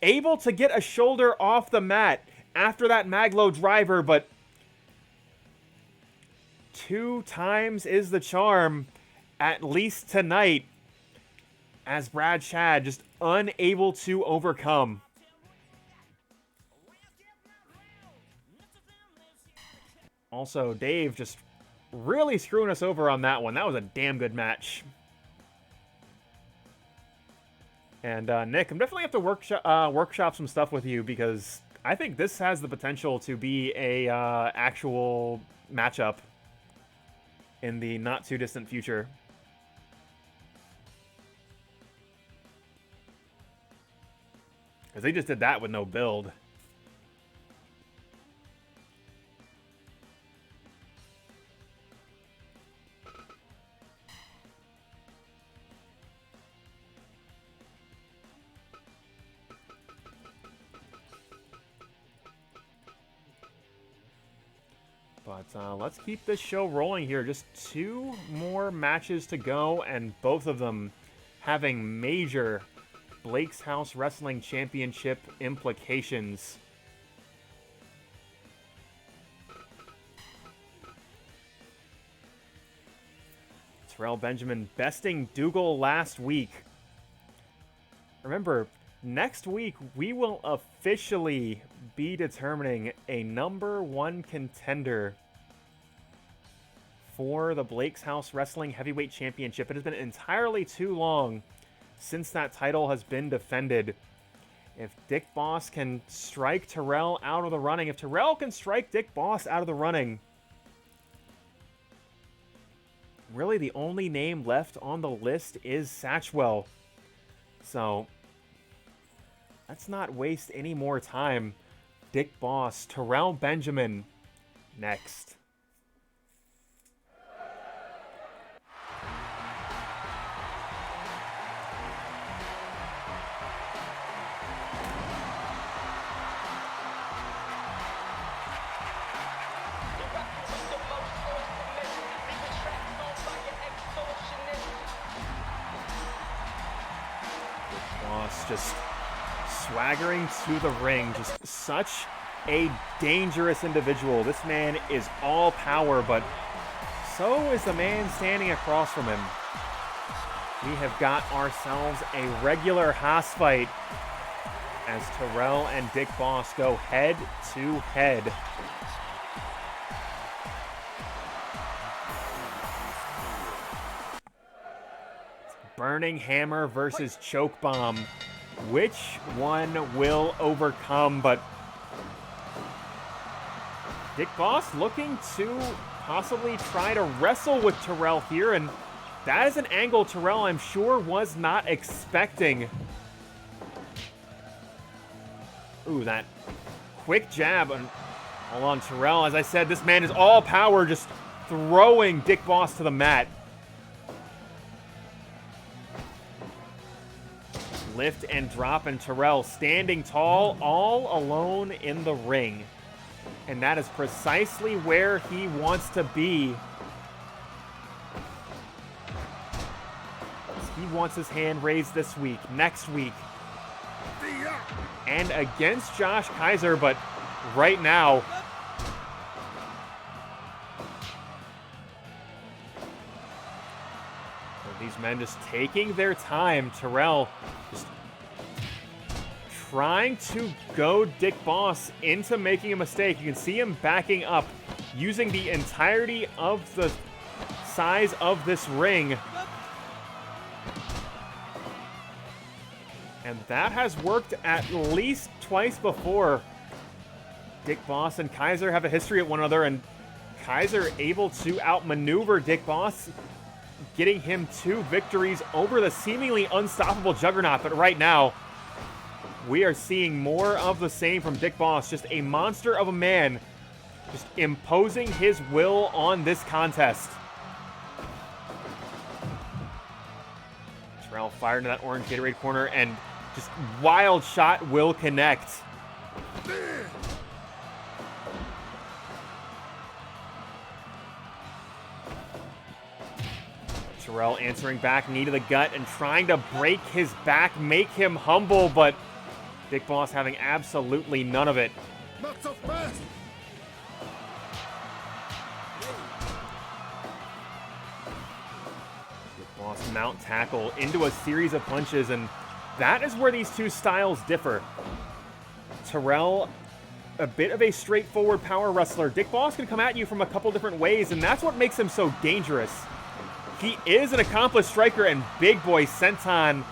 Able to get a shoulder off the mat after that Mag.Lo driver, but 2 times is the charm, at least tonight, as Brad Chad just unable to overcome. Also, Dave just really screwing us over on that one. That was a damn good match. And Nick, I'm definitely have to workshop some stuff with you, because I think this has the potential to be a actual matchup in the not too distant future. Because they just did that with no build. But let's keep this show rolling here. Just 2 more matches to go, and both of them having major Blake's House Wrestling Championship implications. Terrell Benjamin besting Dougal last week. Remember, next week we will officially be determining a #1 contender for the Blake's House Wrestling Heavyweight Championship. It has been entirely too long since that title has been defended. If Dick Boss can strike Terrell out of the running, if Terrell can strike Dick Boss out of the running, really the only name left on the list is Satchwell. So let's not waste any more time. Dick Boss, Terrell Benjamin, next. Just swaggering to the ring, just such a dangerous individual. This man is all power, but so is the man standing across from him. We have got ourselves a regular Haas fight as Terrell and Dick Boss go head to head. Burning Hammer versus Choke Bomb. Which one will overcome? But Dick Boss looking to possibly try to wrestle with Terrell here, and that is an angle Terrell, I'm sure, was not expecting. Ooh, that quick jab on Terrell. As I said, this man is all power, just throwing Dick Boss to the mat. Lift and drop, and Terrell standing tall, all alone in the ring. And that is precisely where he wants to be. He wants his hand raised this week, next week, and against Josh Kaiser, but right now, these men just taking their time. Terrell just trying to goad Dick Boss into making a mistake. You can see him backing up, using the entirety of the size of this ring. And that has worked at least twice before. Dick Boss and Kaiser have a history at one another, and Kaiser able to outmaneuver Dick Boss, getting him 2 victories over the seemingly unstoppable Juggernaut. But right now, we are seeing more of the same from Dick Boss. Just a monster of a man, just imposing his will on this contest. Terrell fired into that orange Gatorade corner, and just wild shot will connect. Terrell answering back, knee to the gut, and trying to break his back, make him humble, but Big Boss having absolutely none of it. Not so fast! Big Boss mount tackle into a series of punches, and that is where these two styles differ. Terrell, a bit of a straightforward power wrestler. Dick Boss can come at you from a couple different ways, and that's what makes him so dangerous. He is an accomplished striker, and Big Boy senton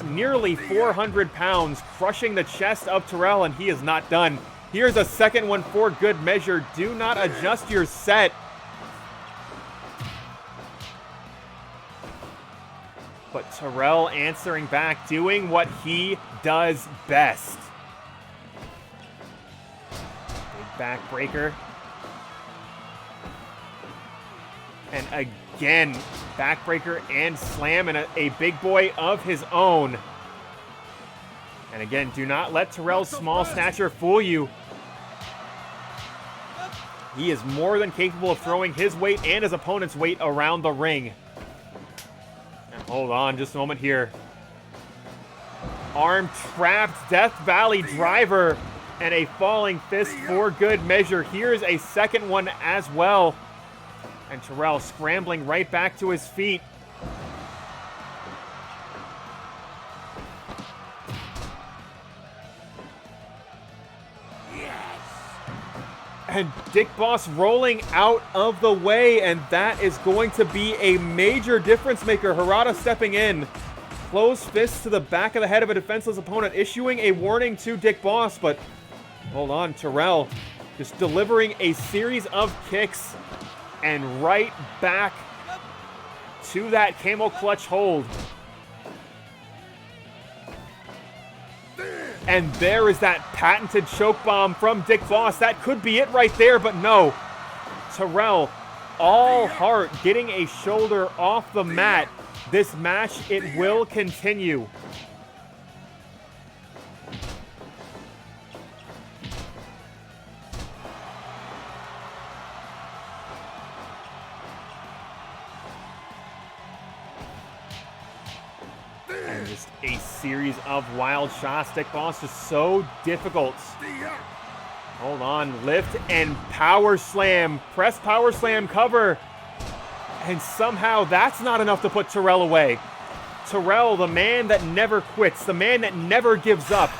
nearly 400 pounds, crushing the chest of Terrell, and he is not done. Here's a second one for good measure. Do not adjust your set. But Terrell answering back, doing what he does best. Big backbreaker. And again, backbreaker and slam, and a big boy of his own. And again, do not let Terrell's small stature fool you. He is more than capable of throwing his weight and his opponent's weight around the ring. And hold on just a moment here. Arm trapped, Death Valley driver, and a falling fist for good measure. Here's a second one as well. And Terrell scrambling right back to his feet. And Dick Boss rolling out of the way, and that is going to be a major difference maker. Harada stepping in. Closed fists to the back of the head of a defenseless opponent, issuing a warning to Dick Boss, but hold on, Terrell just delivering a series of kicks and right back to that camel clutch hold. And there is that patented choke bomb from Dick Boss. That could be it right there, but no. Terrell, all Hart, getting a shoulder off the mat. This match, it will continue. And just a series of wild shots. Dick Boss just so difficult. Hold on, lift and power slam. Press power slam cover. And somehow that's not enough to put Terrell away. Terrell, the man that never quits, the man that never gives up.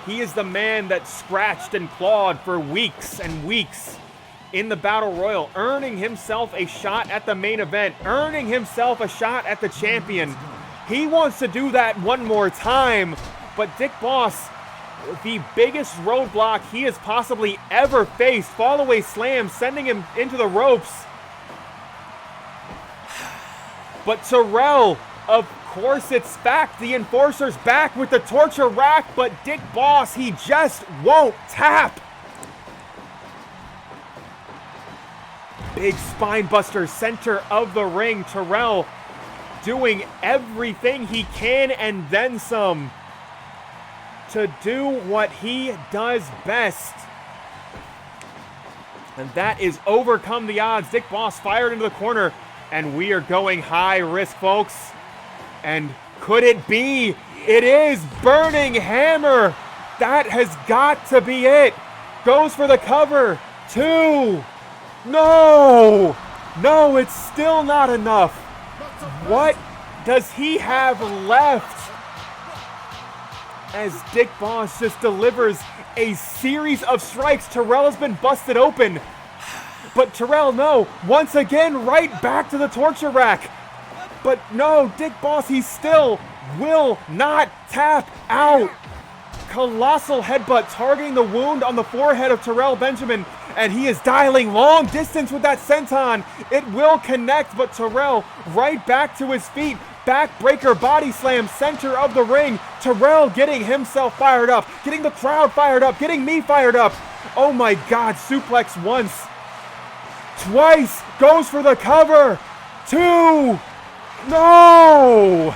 He is the man that scratched and clawed for weeks and weeks in the Battle Royal, earning himself a shot at the main event, earning himself a shot at the champion. He wants to do that one more time, but Dick Boss, the biggest roadblock he has possibly ever faced, fall away slam, sending him into the ropes. But Terrell, of course it's back. The Enforcer's back with the torture rack, but Dick Boss, he just won't tap. Big spine buster, center of the ring. Terrell doing everything he can and then some to do what he does best. And that is overcome the odds. Dick Boss fired into the corner, and we are going high risk, folks. And could it be? It is Burning Hammer. That has got to be it. Goes for the cover. 2. No! No, it's still not enough. What does he have left? As Dick Boss just delivers a series of strikes. Terrell has been busted open. But Terrell, no. Once again, right back to the torture rack. But no, Dick Boss, he still will not tap out. Colossal headbutt targeting the wound on the forehead of Terrell Benjamin. And he is dialing long distance with that senton. It will connect, but Terrell right back to his feet. Backbreaker body slam, center of the ring. Terrell getting himself fired up, getting the crowd fired up, getting me fired up. Oh my God, suplex once. Twice, goes for the cover. 2. No!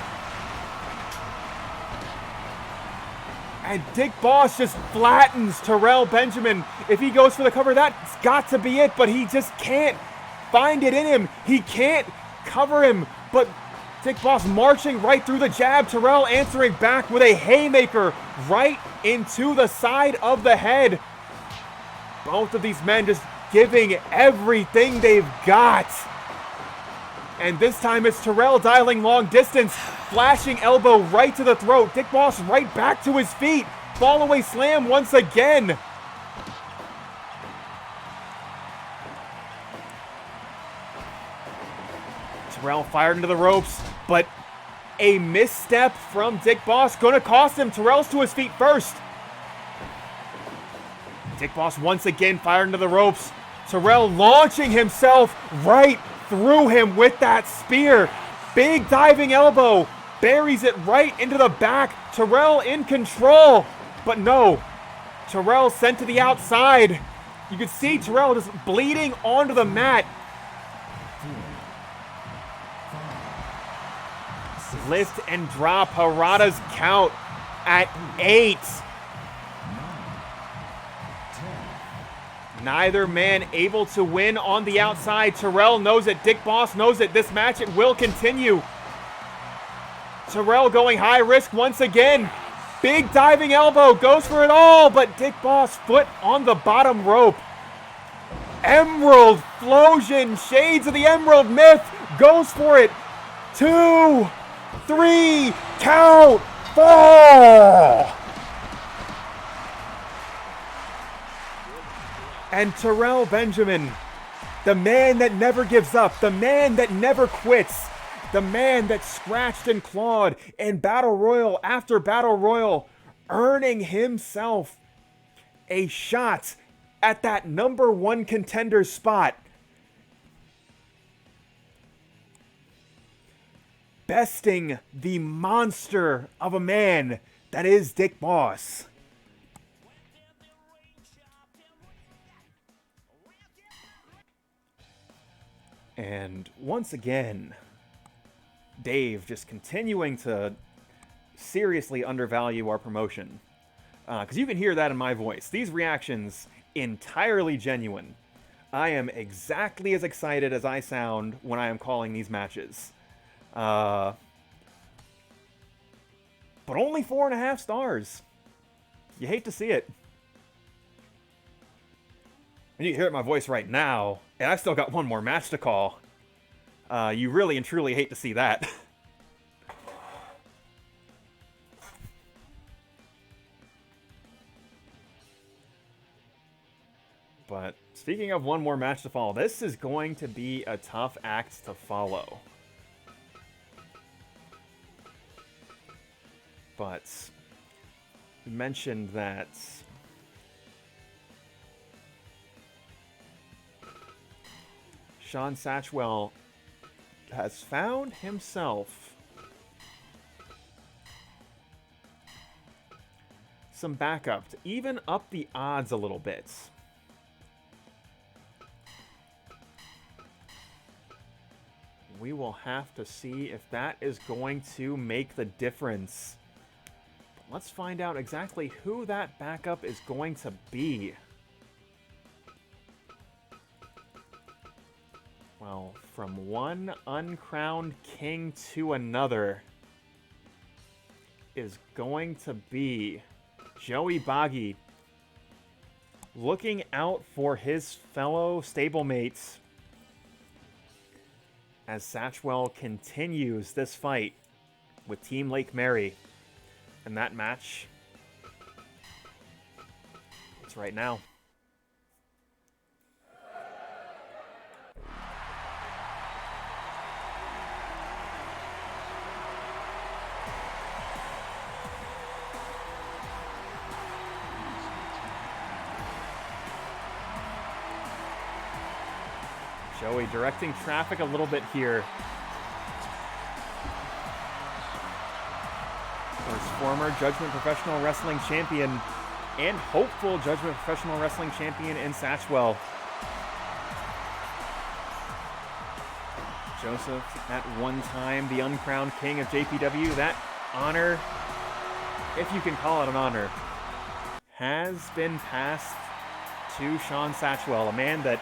And Dick Boss just flattens Terrell Benjamin. If he goes for the cover, that's got to be it, but he just can't find it in him. He can't cover him, but Dick Boss marching right through the jab. Terrell answering back with a haymaker right into the side of the head. Both of these men just giving everything they've got. And this time it's Terrell dialing long distance, flashing elbow right to the throat. Dick Boss right back to his feet. Fall away slam once again. Terrell fired into the ropes, but a misstep from Dick Boss gonna cost him. Terrell's to his feet first. Dick Boss once again fired into the ropes. Terrell launching himself right through him with that spear. Big diving elbow. Buries it right into the back. Terrell in control. But no. Terrell sent to the outside. You can see Terrell just bleeding onto the mat. Lift and drop. Harada's count at 8. Neither man able to win on the outside. Terrell knows it. Dick Boss knows it. This match, it will continue. Terrell going high risk once again. Big diving elbow. Goes for it all, but Dick Boss foot on the bottom rope. Emerald Flosion. Shades of the Emerald Myth. Goes for it. 2, 3, count, 4. And Terrell Benjamin, the man that never gives up, the man that never quits, the man that scratched and clawed in Battle Royal after Battle Royal, earning himself a shot at that #1 contender spot. Besting the monster of a man that is Dick Boss. And once again, Dave just continuing to seriously undervalue our promotion. Because you can hear that in my voice. These reactions, entirely genuine. I am exactly as excited as I sound when I am calling these matches. But only 4.5 stars. You hate to see it. And you can hear it in my voice right now, and I've still got one more match to call. You really and truly hate to see that. But speaking of one more match to follow, this is going to be a tough act to follow. But you mentioned that Shawn Satchwell has found himself some backup to even up the odds a little bit. We will have to see if that is going to make the difference. But let's find out exactly who that backup is going to be. Well, from one uncrowned king to another is going to be Joey Bagi, looking out for his fellow stablemates as Satchwell continues this fight with Team Lake Mary. And that match, it's right now. Joey directing traffic a little bit here. His former Judgment Professional Wrestling Champion and hopeful Judgment Professional Wrestling Champion in Satchwell. Joseph, at one time the uncrowned king of JPW, that honor, if you can call it an honor, has been passed to Shawn Satchwell, a man that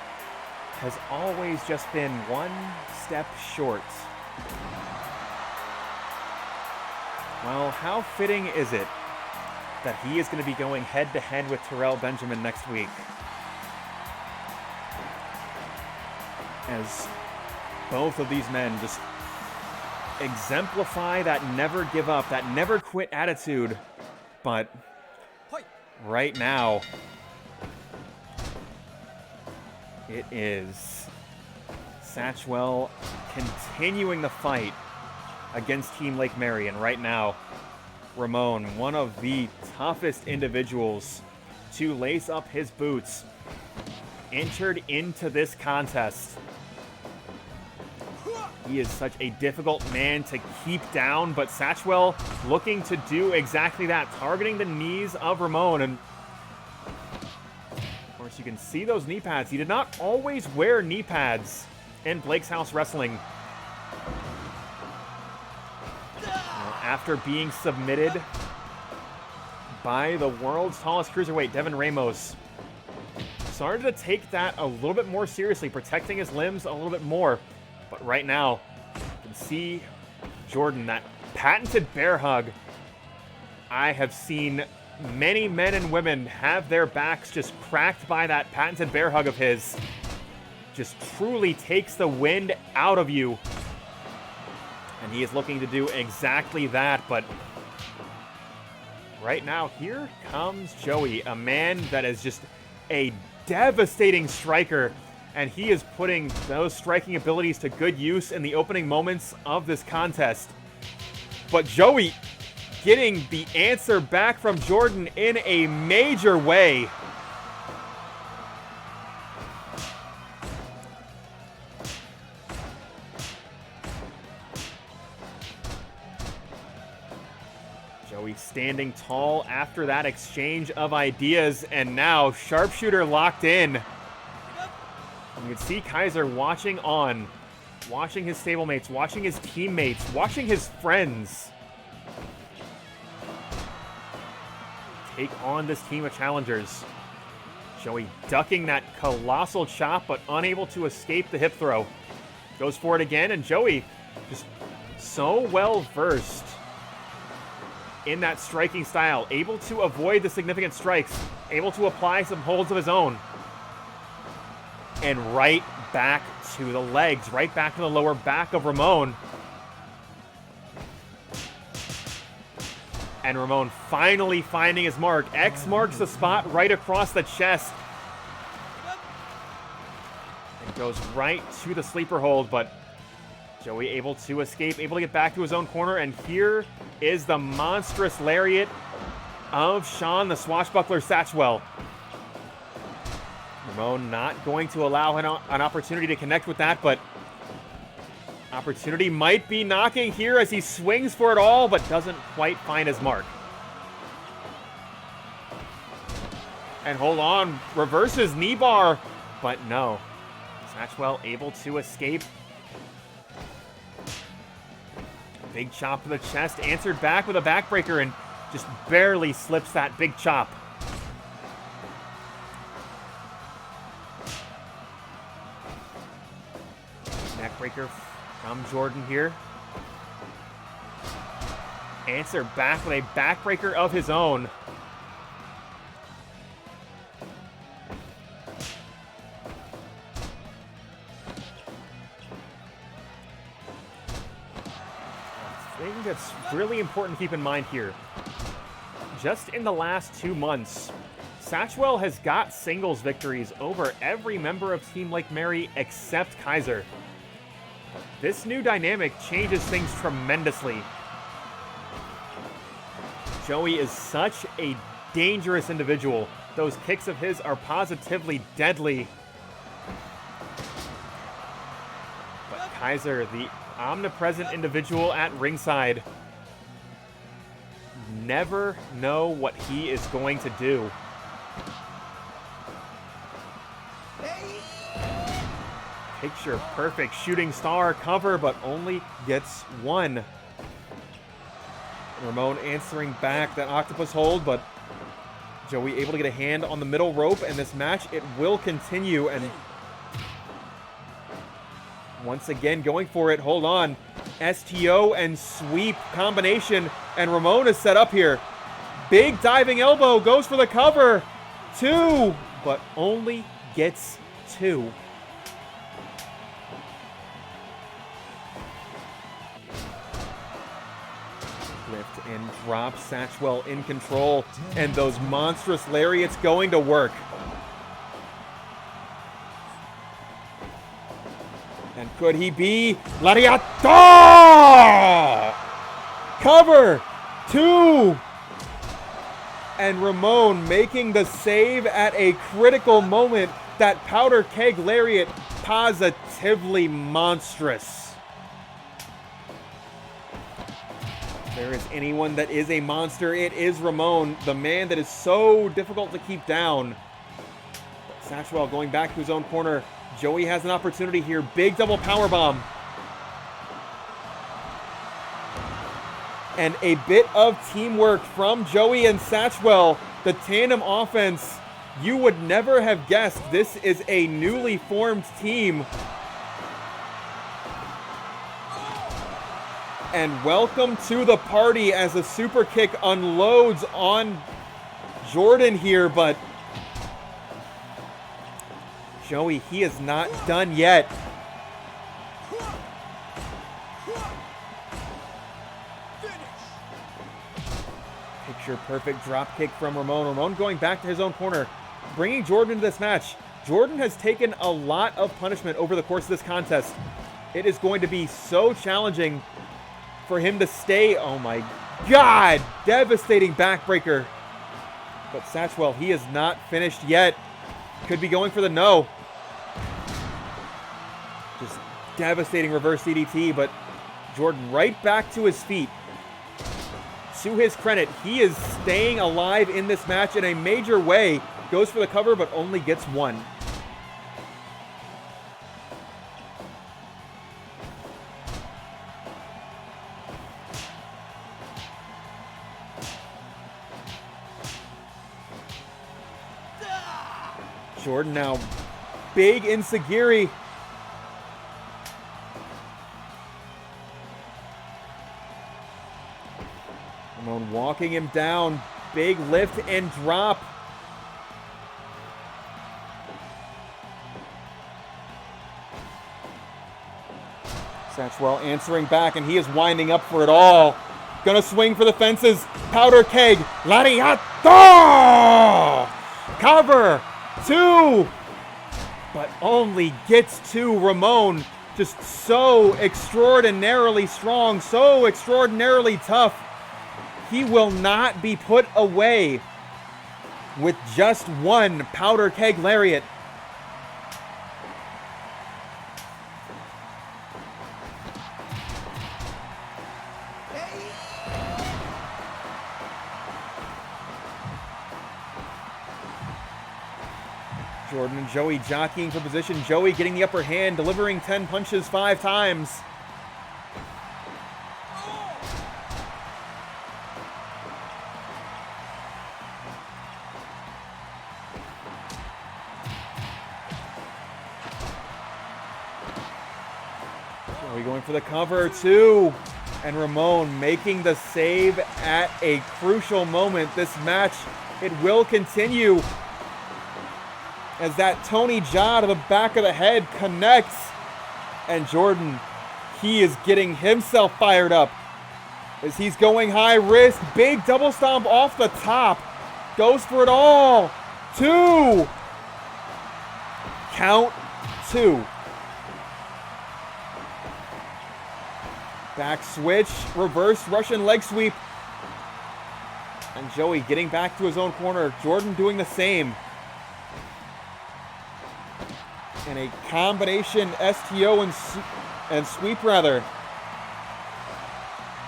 has always just been one step short. Well, how fitting is it that he is going to be going head-to-head with Terrell Benjamin next week, as both of these men just exemplify that never give up, that never quit attitude. But right now, it is Satchwell continuing the fight against Team Lake Mary. And right now, Ramon, one of the toughest individuals to lace up his boots, entered into this contest. He is such a difficult man to keep down, but Satchwell looking to do exactly that, targeting the knees of Ramon. And of course, you can see those knee pads. He did not always wear knee pads in Blake's House Wrestling. After being submitted by the world's tallest cruiserweight, Devin Ramos, started to take that a little bit more seriously, protecting his limbs a little bit more. But right now, you can see Jordan, that patented bear hug. I have seen many men and women have their backs just cracked by that patented bear hug of his. Just truly takes the wind out of you. And he is looking to do exactly that, but right now, here comes Joey, a man that is just a devastating striker, and he is putting those striking abilities to good use in the opening moments of this contest. But Joey getting the answer back from Jordan in a major way. Joey standing tall after that exchange of ideas, and now sharpshooter locked in. You can see Kaiser watching on, watching his stablemates, watching his teammates, watching his friends take on this team of challengers. Joey ducking that colossal chop, but unable to escape the hip throw. Goes for it again, and Joey just so well versed in that striking style, able to avoid the significant strikes, able to apply some holds of his own. And right back to the legs, right back to the lower back of Ramon. And Ramon finally finding his mark. X marks the spot right across the chest. And goes right to the sleeper hold, but Joey able to escape, able to get back to his own corner, and here is the monstrous lariat of Shawn, the swashbuckler Satchwell. Ramon not going to allow an opportunity to connect with that, but opportunity might be knocking here as he swings for it all, but doesn't quite find his mark. And hold on, reverses knee bar, but no. Satchwell able to escape. Big chop to the chest, answered back with a backbreaker, and just barely slips that big chop. Neckbreaker from Jordan here. Answer back with a backbreaker of his own. The thing that's really important to keep in mind here, just in the last 2 months, Satchwell has got singles victories over every member of Team Lake Mary except Kaiser. This new dynamic changes things tremendously. Joey is such a dangerous individual. Those kicks of his are positively deadly. But Kaiser, the omnipresent individual at ringside, never know what he is going to do. Picture perfect shooting star cover, but only gets one. Ramon answering back that octopus hold, but Joey able to get a hand on the middle rope, and this match, it will continue. And once again, going for it. Hold on. STO and sweep combination, and Ramon is set up here. Big diving elbow, goes for the cover. 2, but only gets 2. Lift and drop. Satchwell in control, and those monstrous lariats going to work. And could he be Lariata? Cover 2. And Ramon making the save at a critical moment. That powder keg lariat, positively monstrous. If there is anyone that is a monster, it is Ramon, the man that is so difficult to keep down. Satchwell going back to his own corner. Joey has an opportunity here. Big double powerbomb. And a bit of teamwork from Joey and Satchwell. The tandem offense, you would never have guessed this is a newly formed team. And welcome to the party as a super kick unloads on Jordan here, but Joey, he is not done yet. Picture perfect drop kick from Ramon. Ramon going back to his own corner, bringing Jordan into this match. Jordan has taken a lot of punishment over the course of this contest. It is going to be so challenging for him to stay. Oh my God, devastating backbreaker. But Satchwell, he is not finished yet. Could be going for the no. Just devastating reverse DDT, but Jordan right back to his feet. To his credit, he is staying alive in this match in a major way. Goes for the cover, but only gets 1. Jordan now big enziguri. Ramon walking him down. Big lift and drop. Satchwell answering back, and he is winding up for it all. Gonna swing for the fences. Powder keg. Lariata! Cover. 2, but only gets 2. Ramon just so extraordinarily strong, so extraordinarily tough. He will not be put away with just 1 powder keg lariat. Jordan and Joey jockeying for position. Joey getting the upper hand, delivering 10 punches 5 times. Joey going for the cover 2. And Ramon making the save at a crucial moment. This match, it will continue. As that Tony Jaa to the back of the head connects. And Jordan, he is getting himself fired up. As he's going high risk. Big double stomp off the top. Goes for it all. 2. Count 2. Back switch. Reverse Russian leg sweep. And Joey getting back to his own corner. Jordan doing the same. And a combination STO and sweep rather.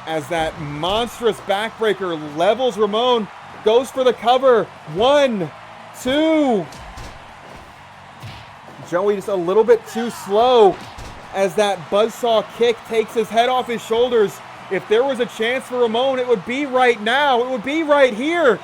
As that monstrous backbreaker levels Ramon. Goes for the cover. 1, 2. Joey just a little bit too slow as that buzzsaw kick takes his head off his shoulders. If there was a chance for Ramon, it would be right now. It would be right here.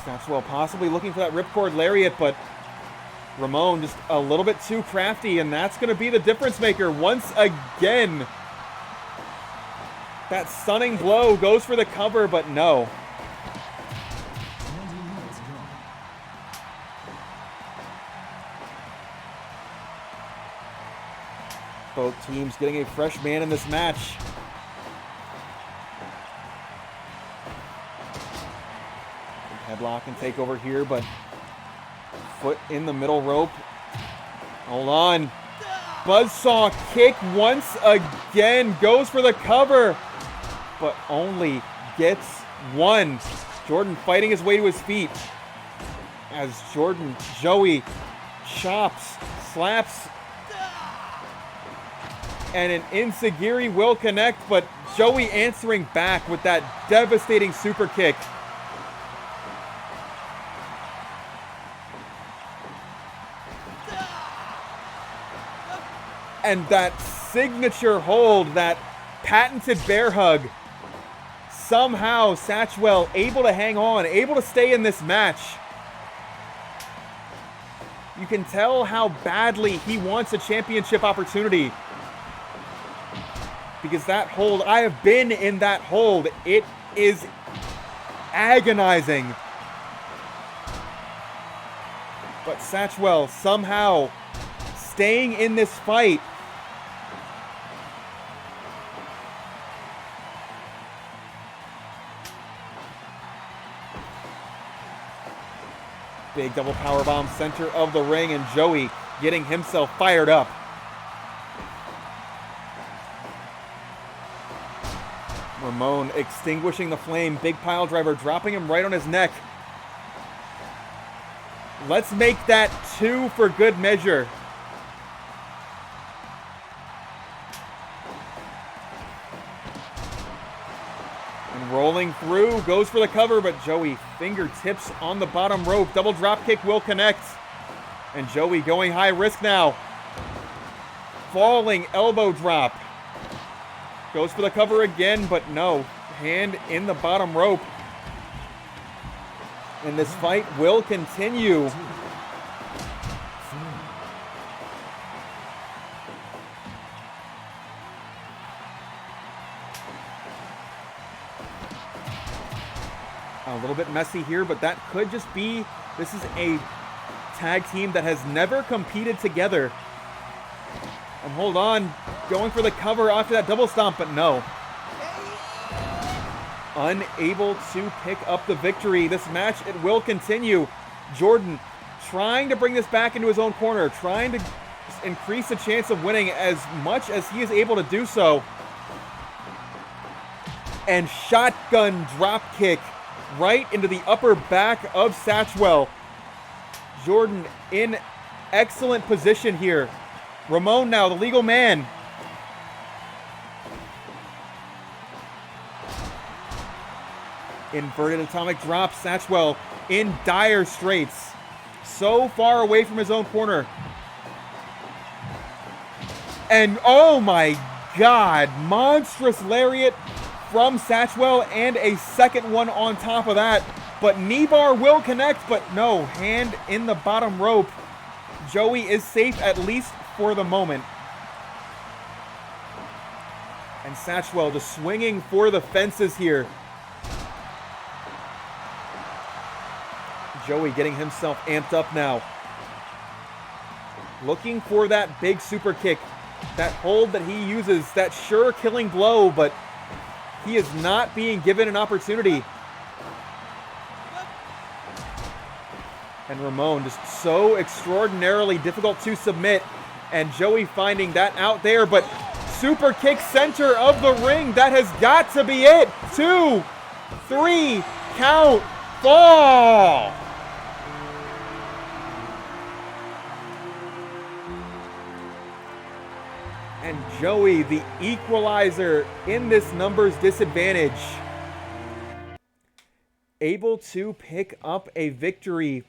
Satchwell possibly looking for that ripcord lariat, but Ramon just a little bit too crafty, and that's going to be the difference maker once again. That stunning blow goes for the cover, but no. 20 minutes gone. Both teams getting a fresh man in this match. Headlock and take over here, but foot in the middle rope. Hold on. Buzzsaw kick once again. Goes for the cover, but only gets one. Jordan fighting his way to his feet. As Joey chops, slaps, and an enziguri will connect, but Joey answering back with that devastating super kick. And that signature hold, that patented bear hug. Somehow Satchwell able to hang on, able to stay in this match. You can tell how badly he wants a championship opportunity. Because that hold, I have been in that hold. It is agonizing. But Satchwell somehow staying in this fight. Big double powerbomb center of the ring, and Joey getting himself fired up. Ramon extinguishing the flame. Big pile driver dropping him right on his neck. Let's make that 2 for good measure. Rolling through, goes for the cover, but Joey fingertips on the bottom rope. Double drop kick will connect. And Joey going high risk now. Falling elbow drop. Goes for the cover again, but no. Hand in the bottom rope. And this fight will continue. A little bit messy here, but that could just be, this is a tag team that has never competed together. And hold on, going for the cover after that double stomp, but no. Unable to pick up the victory. This match, it will continue. Jordan trying to bring this back into his own corner, trying to increase the chance of winning as much as he is able to do so. And shotgun drop kick right into the upper back of Satchwell. Jordan in excellent position here. Ramon now, the legal man. Inverted atomic drop. Satchwell in dire straits. So far away from his own corner. And oh my God, monstrous lariat from Satchwell, and a second one on top of that. But knee bar will connect, but no, hand in the bottom rope. Joey is safe, at least for the moment. And Satchwell just swinging for the fences here. Joey getting himself amped up now. Looking for that big super kick. That hold that he uses, that sure killing blow, but he is not being given an opportunity. And Ramon just so extraordinarily difficult to submit. And Joey finding that out there, but super kick center of the ring. That has got to be it. 2, 3, count, fall. Joey, the equalizer in this numbers disadvantage, able to pick up a victory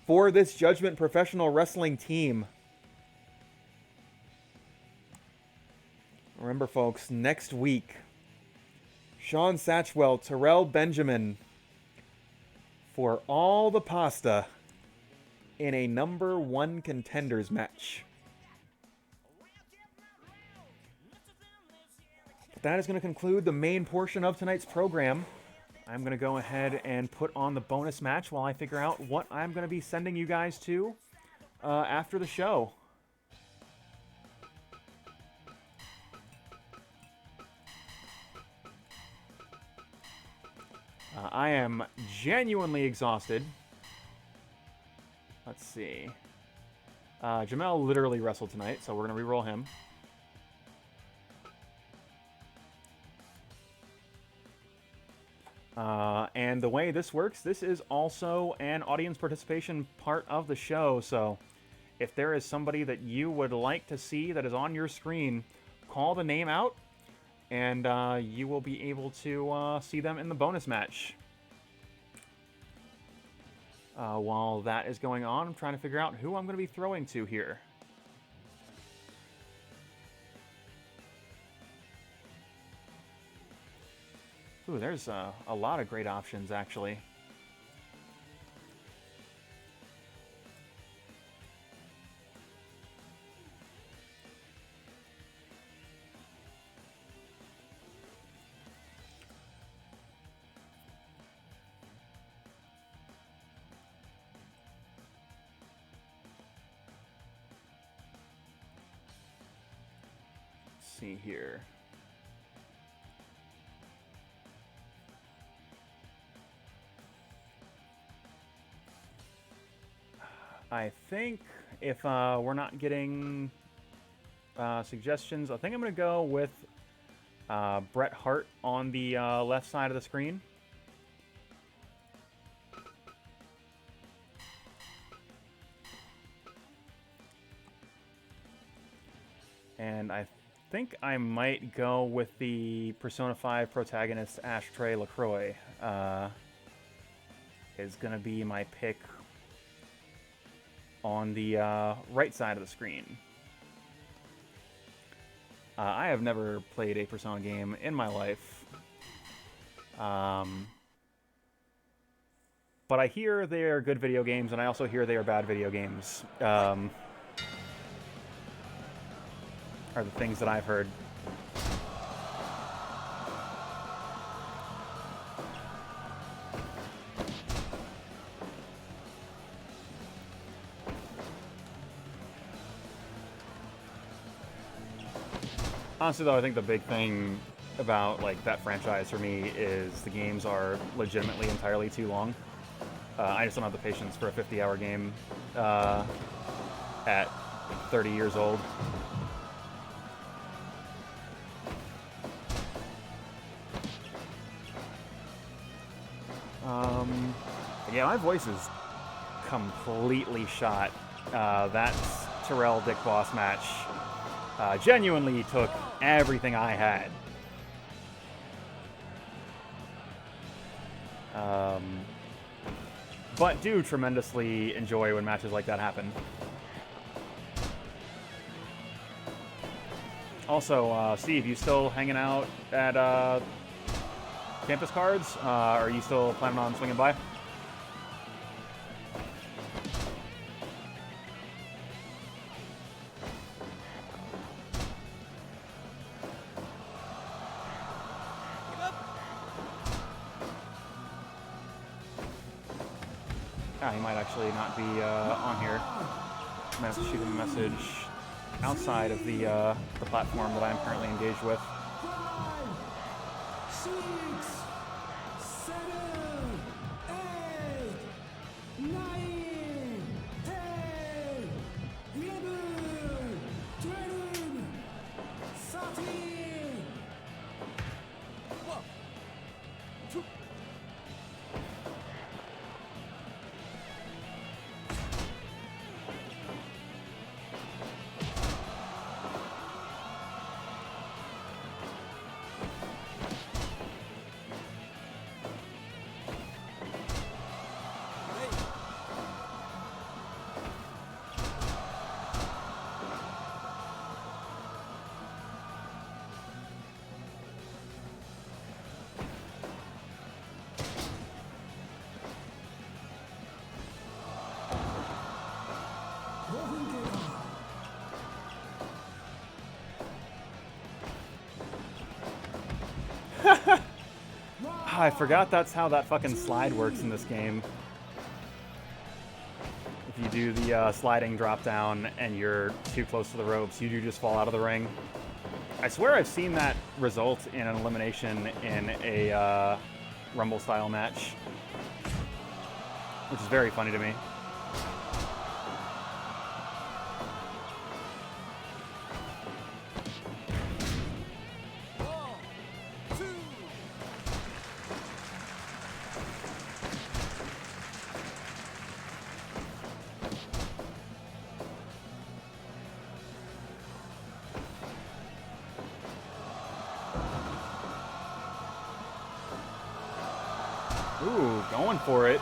for this Judgment Professional Wrestling team. Remember, folks, next week, Shawn, Satchwell, Terrell, Benjamin for all the pasta in a number 1 contenders match. But that is going to conclude the main portion of tonight's program. I'm going to go ahead and put on the bonus match while I figure out what I'm going to be sending you guys to after the show. I am genuinely exhausted. Let's see. Jamel literally wrestled tonight, so we're going to reroll him. And the way this works, this is also an audience participation part of the show, so if there is somebody that you would like to see that is on your screen, call the name out, and you will be able to see them in the bonus match. While that is going on, I'm trying to figure out who I'm going to be throwing to here. Ooh, there's a lot of great options, actually. Let's see here. I think if we're not getting suggestions, I think I'm going to go with Bret Hart on the left side of the screen. And I think I might go with the Persona 5 protagonist Ashtray LaCroix. Is going to be my pick on the right side of the screen. I have never played a Persona game in my life. But I hear they are good video games, and I also hear they are bad video games. Are the things that I've heard. Honestly, though, I think the big thing about like that franchise for me is the games are legitimately entirely too long. I just don't have the patience for a 50-hour game at 30 years old. Yeah, my voice is completely shot. That Terrell Dick Boss match genuinely took everything I had. But do tremendously enjoy when matches like that happen. Also, Steve, you still hanging out at Campus Cards? Are you still planning on swinging by? He might actually not be on here. I might have to shoot him a message outside of the platform that I'm currently engaged with. 5, 6, 7, 8, 9, 10, 11, 12, 13. One, two. I forgot that's how that fucking slide works in this game. If you do the sliding drop down and you're too close to the ropes, you do just fall out of the ring. I swear I've seen that result in an elimination in a Rumble style match, which is very funny to me. Ooh, going for it.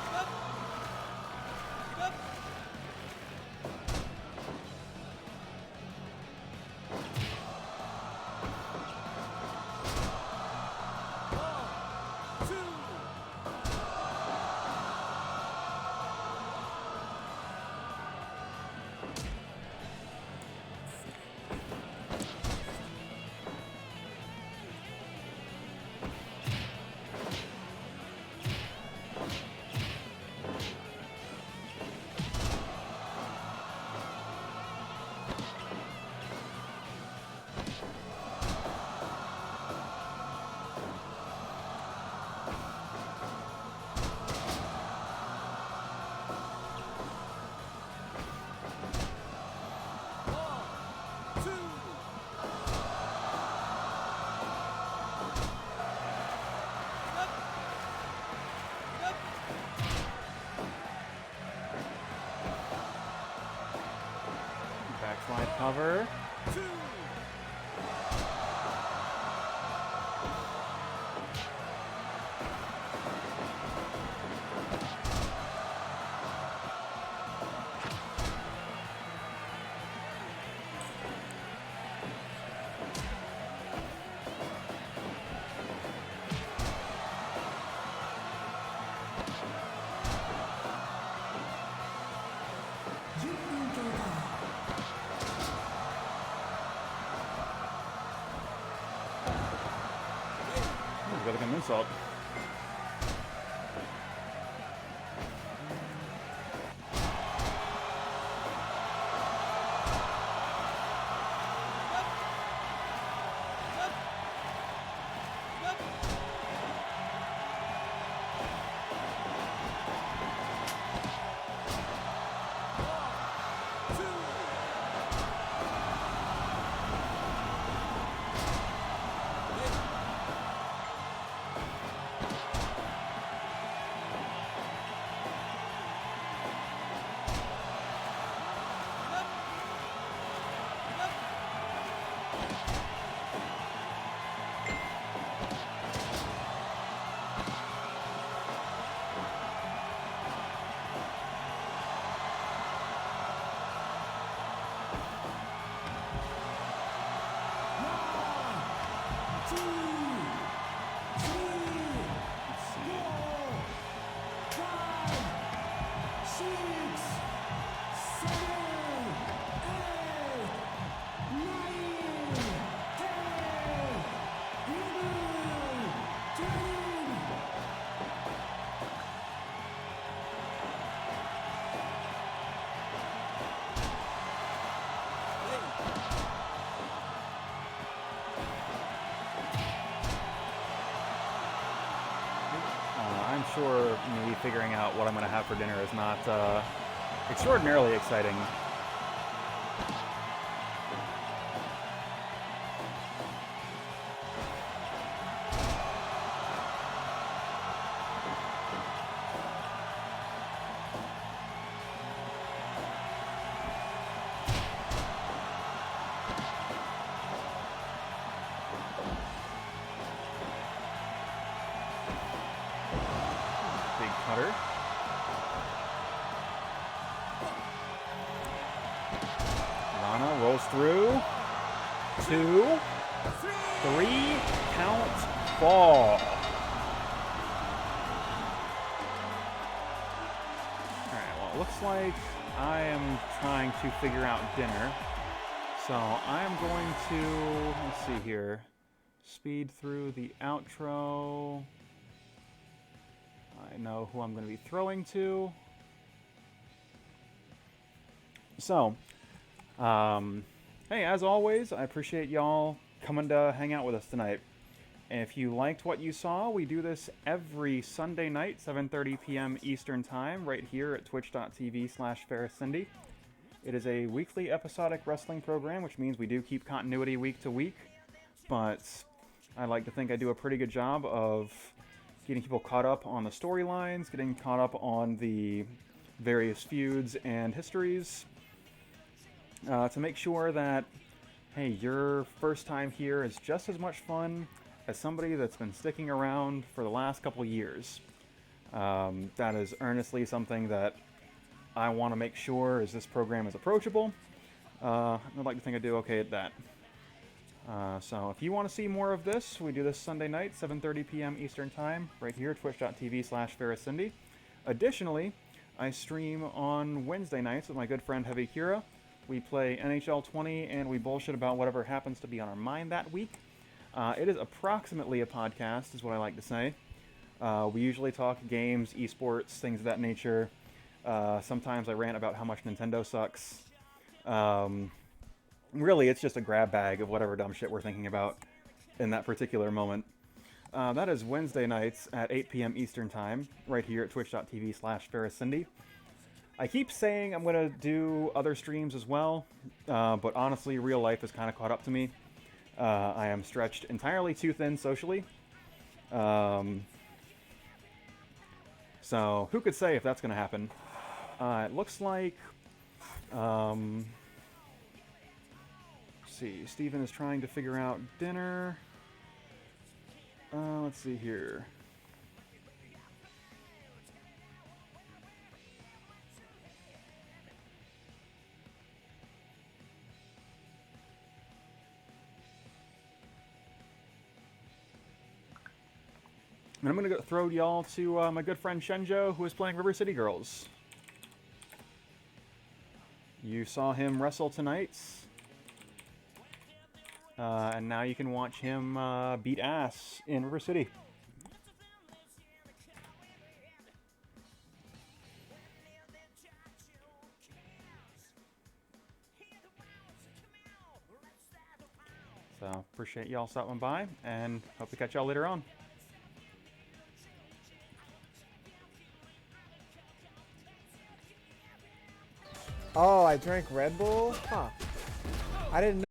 Backslide cover. Got like an insult. I'm sure me figuring out what I'm going to have for dinner is not extraordinarily exciting. Cutter. Lana rolls through. 2, 3, count, fall. Alright, well, it looks like I am trying to figure out dinner. So I'm going to, let's see here, speed through the outro. I know who I'm going to be throwing to. So, hey, as always, I appreciate y'all coming to hang out with us tonight. If you liked what you saw, we do this every Sunday night, 7:30 p.m. Eastern Time, right here at twitch.tv/FerrisCindy. It is a weekly episodic wrestling program, which means we do keep continuity week to week, but I like to think I do a pretty good job of getting people caught up on the storylines, getting caught up on the various feuds and histories, to make sure that, hey, your first time here is just as much fun as somebody that's been sticking around for the last couple years. That is earnestly something that I want to make sure is this program is approachable. I'd like to think I do okay at that. So if you want to see more of this, we do this Sunday night, 7:30 p.m. Eastern Time, right here at twitch.tv/FerrisCindy. Additionally, I stream on Wednesday nights with my good friend Heavy Akira. We play NHL 20 and we bullshit about whatever happens to be on our mind that week. It is approximately a podcast, is what I like to say. We usually talk games, esports, things of that nature. Sometimes I rant about how much Nintendo sucks. Really, it's just a grab bag of whatever dumb shit we're thinking about in that particular moment. That is Wednesday nights at 8 p.m. Eastern Time, right here at twitch.tv/FerrisCindy. I keep saying I'm going to do other streams as well, but honestly, real life has kind of caught up to me. I am stretched entirely too thin socially. So, who could say if that's going to happen? It looks like... let's see, Steven is trying to figure out dinner. Let's see here. And I'm going to throw y'all to my good friend Shenjo, who is playing River City Girls. You saw him wrestle tonight. And now you can watch him beat ass in River City. So, appreciate y'all stopping by, and hope to catch y'all later on. Oh, I drank Red Bull? Huh. I didn't know.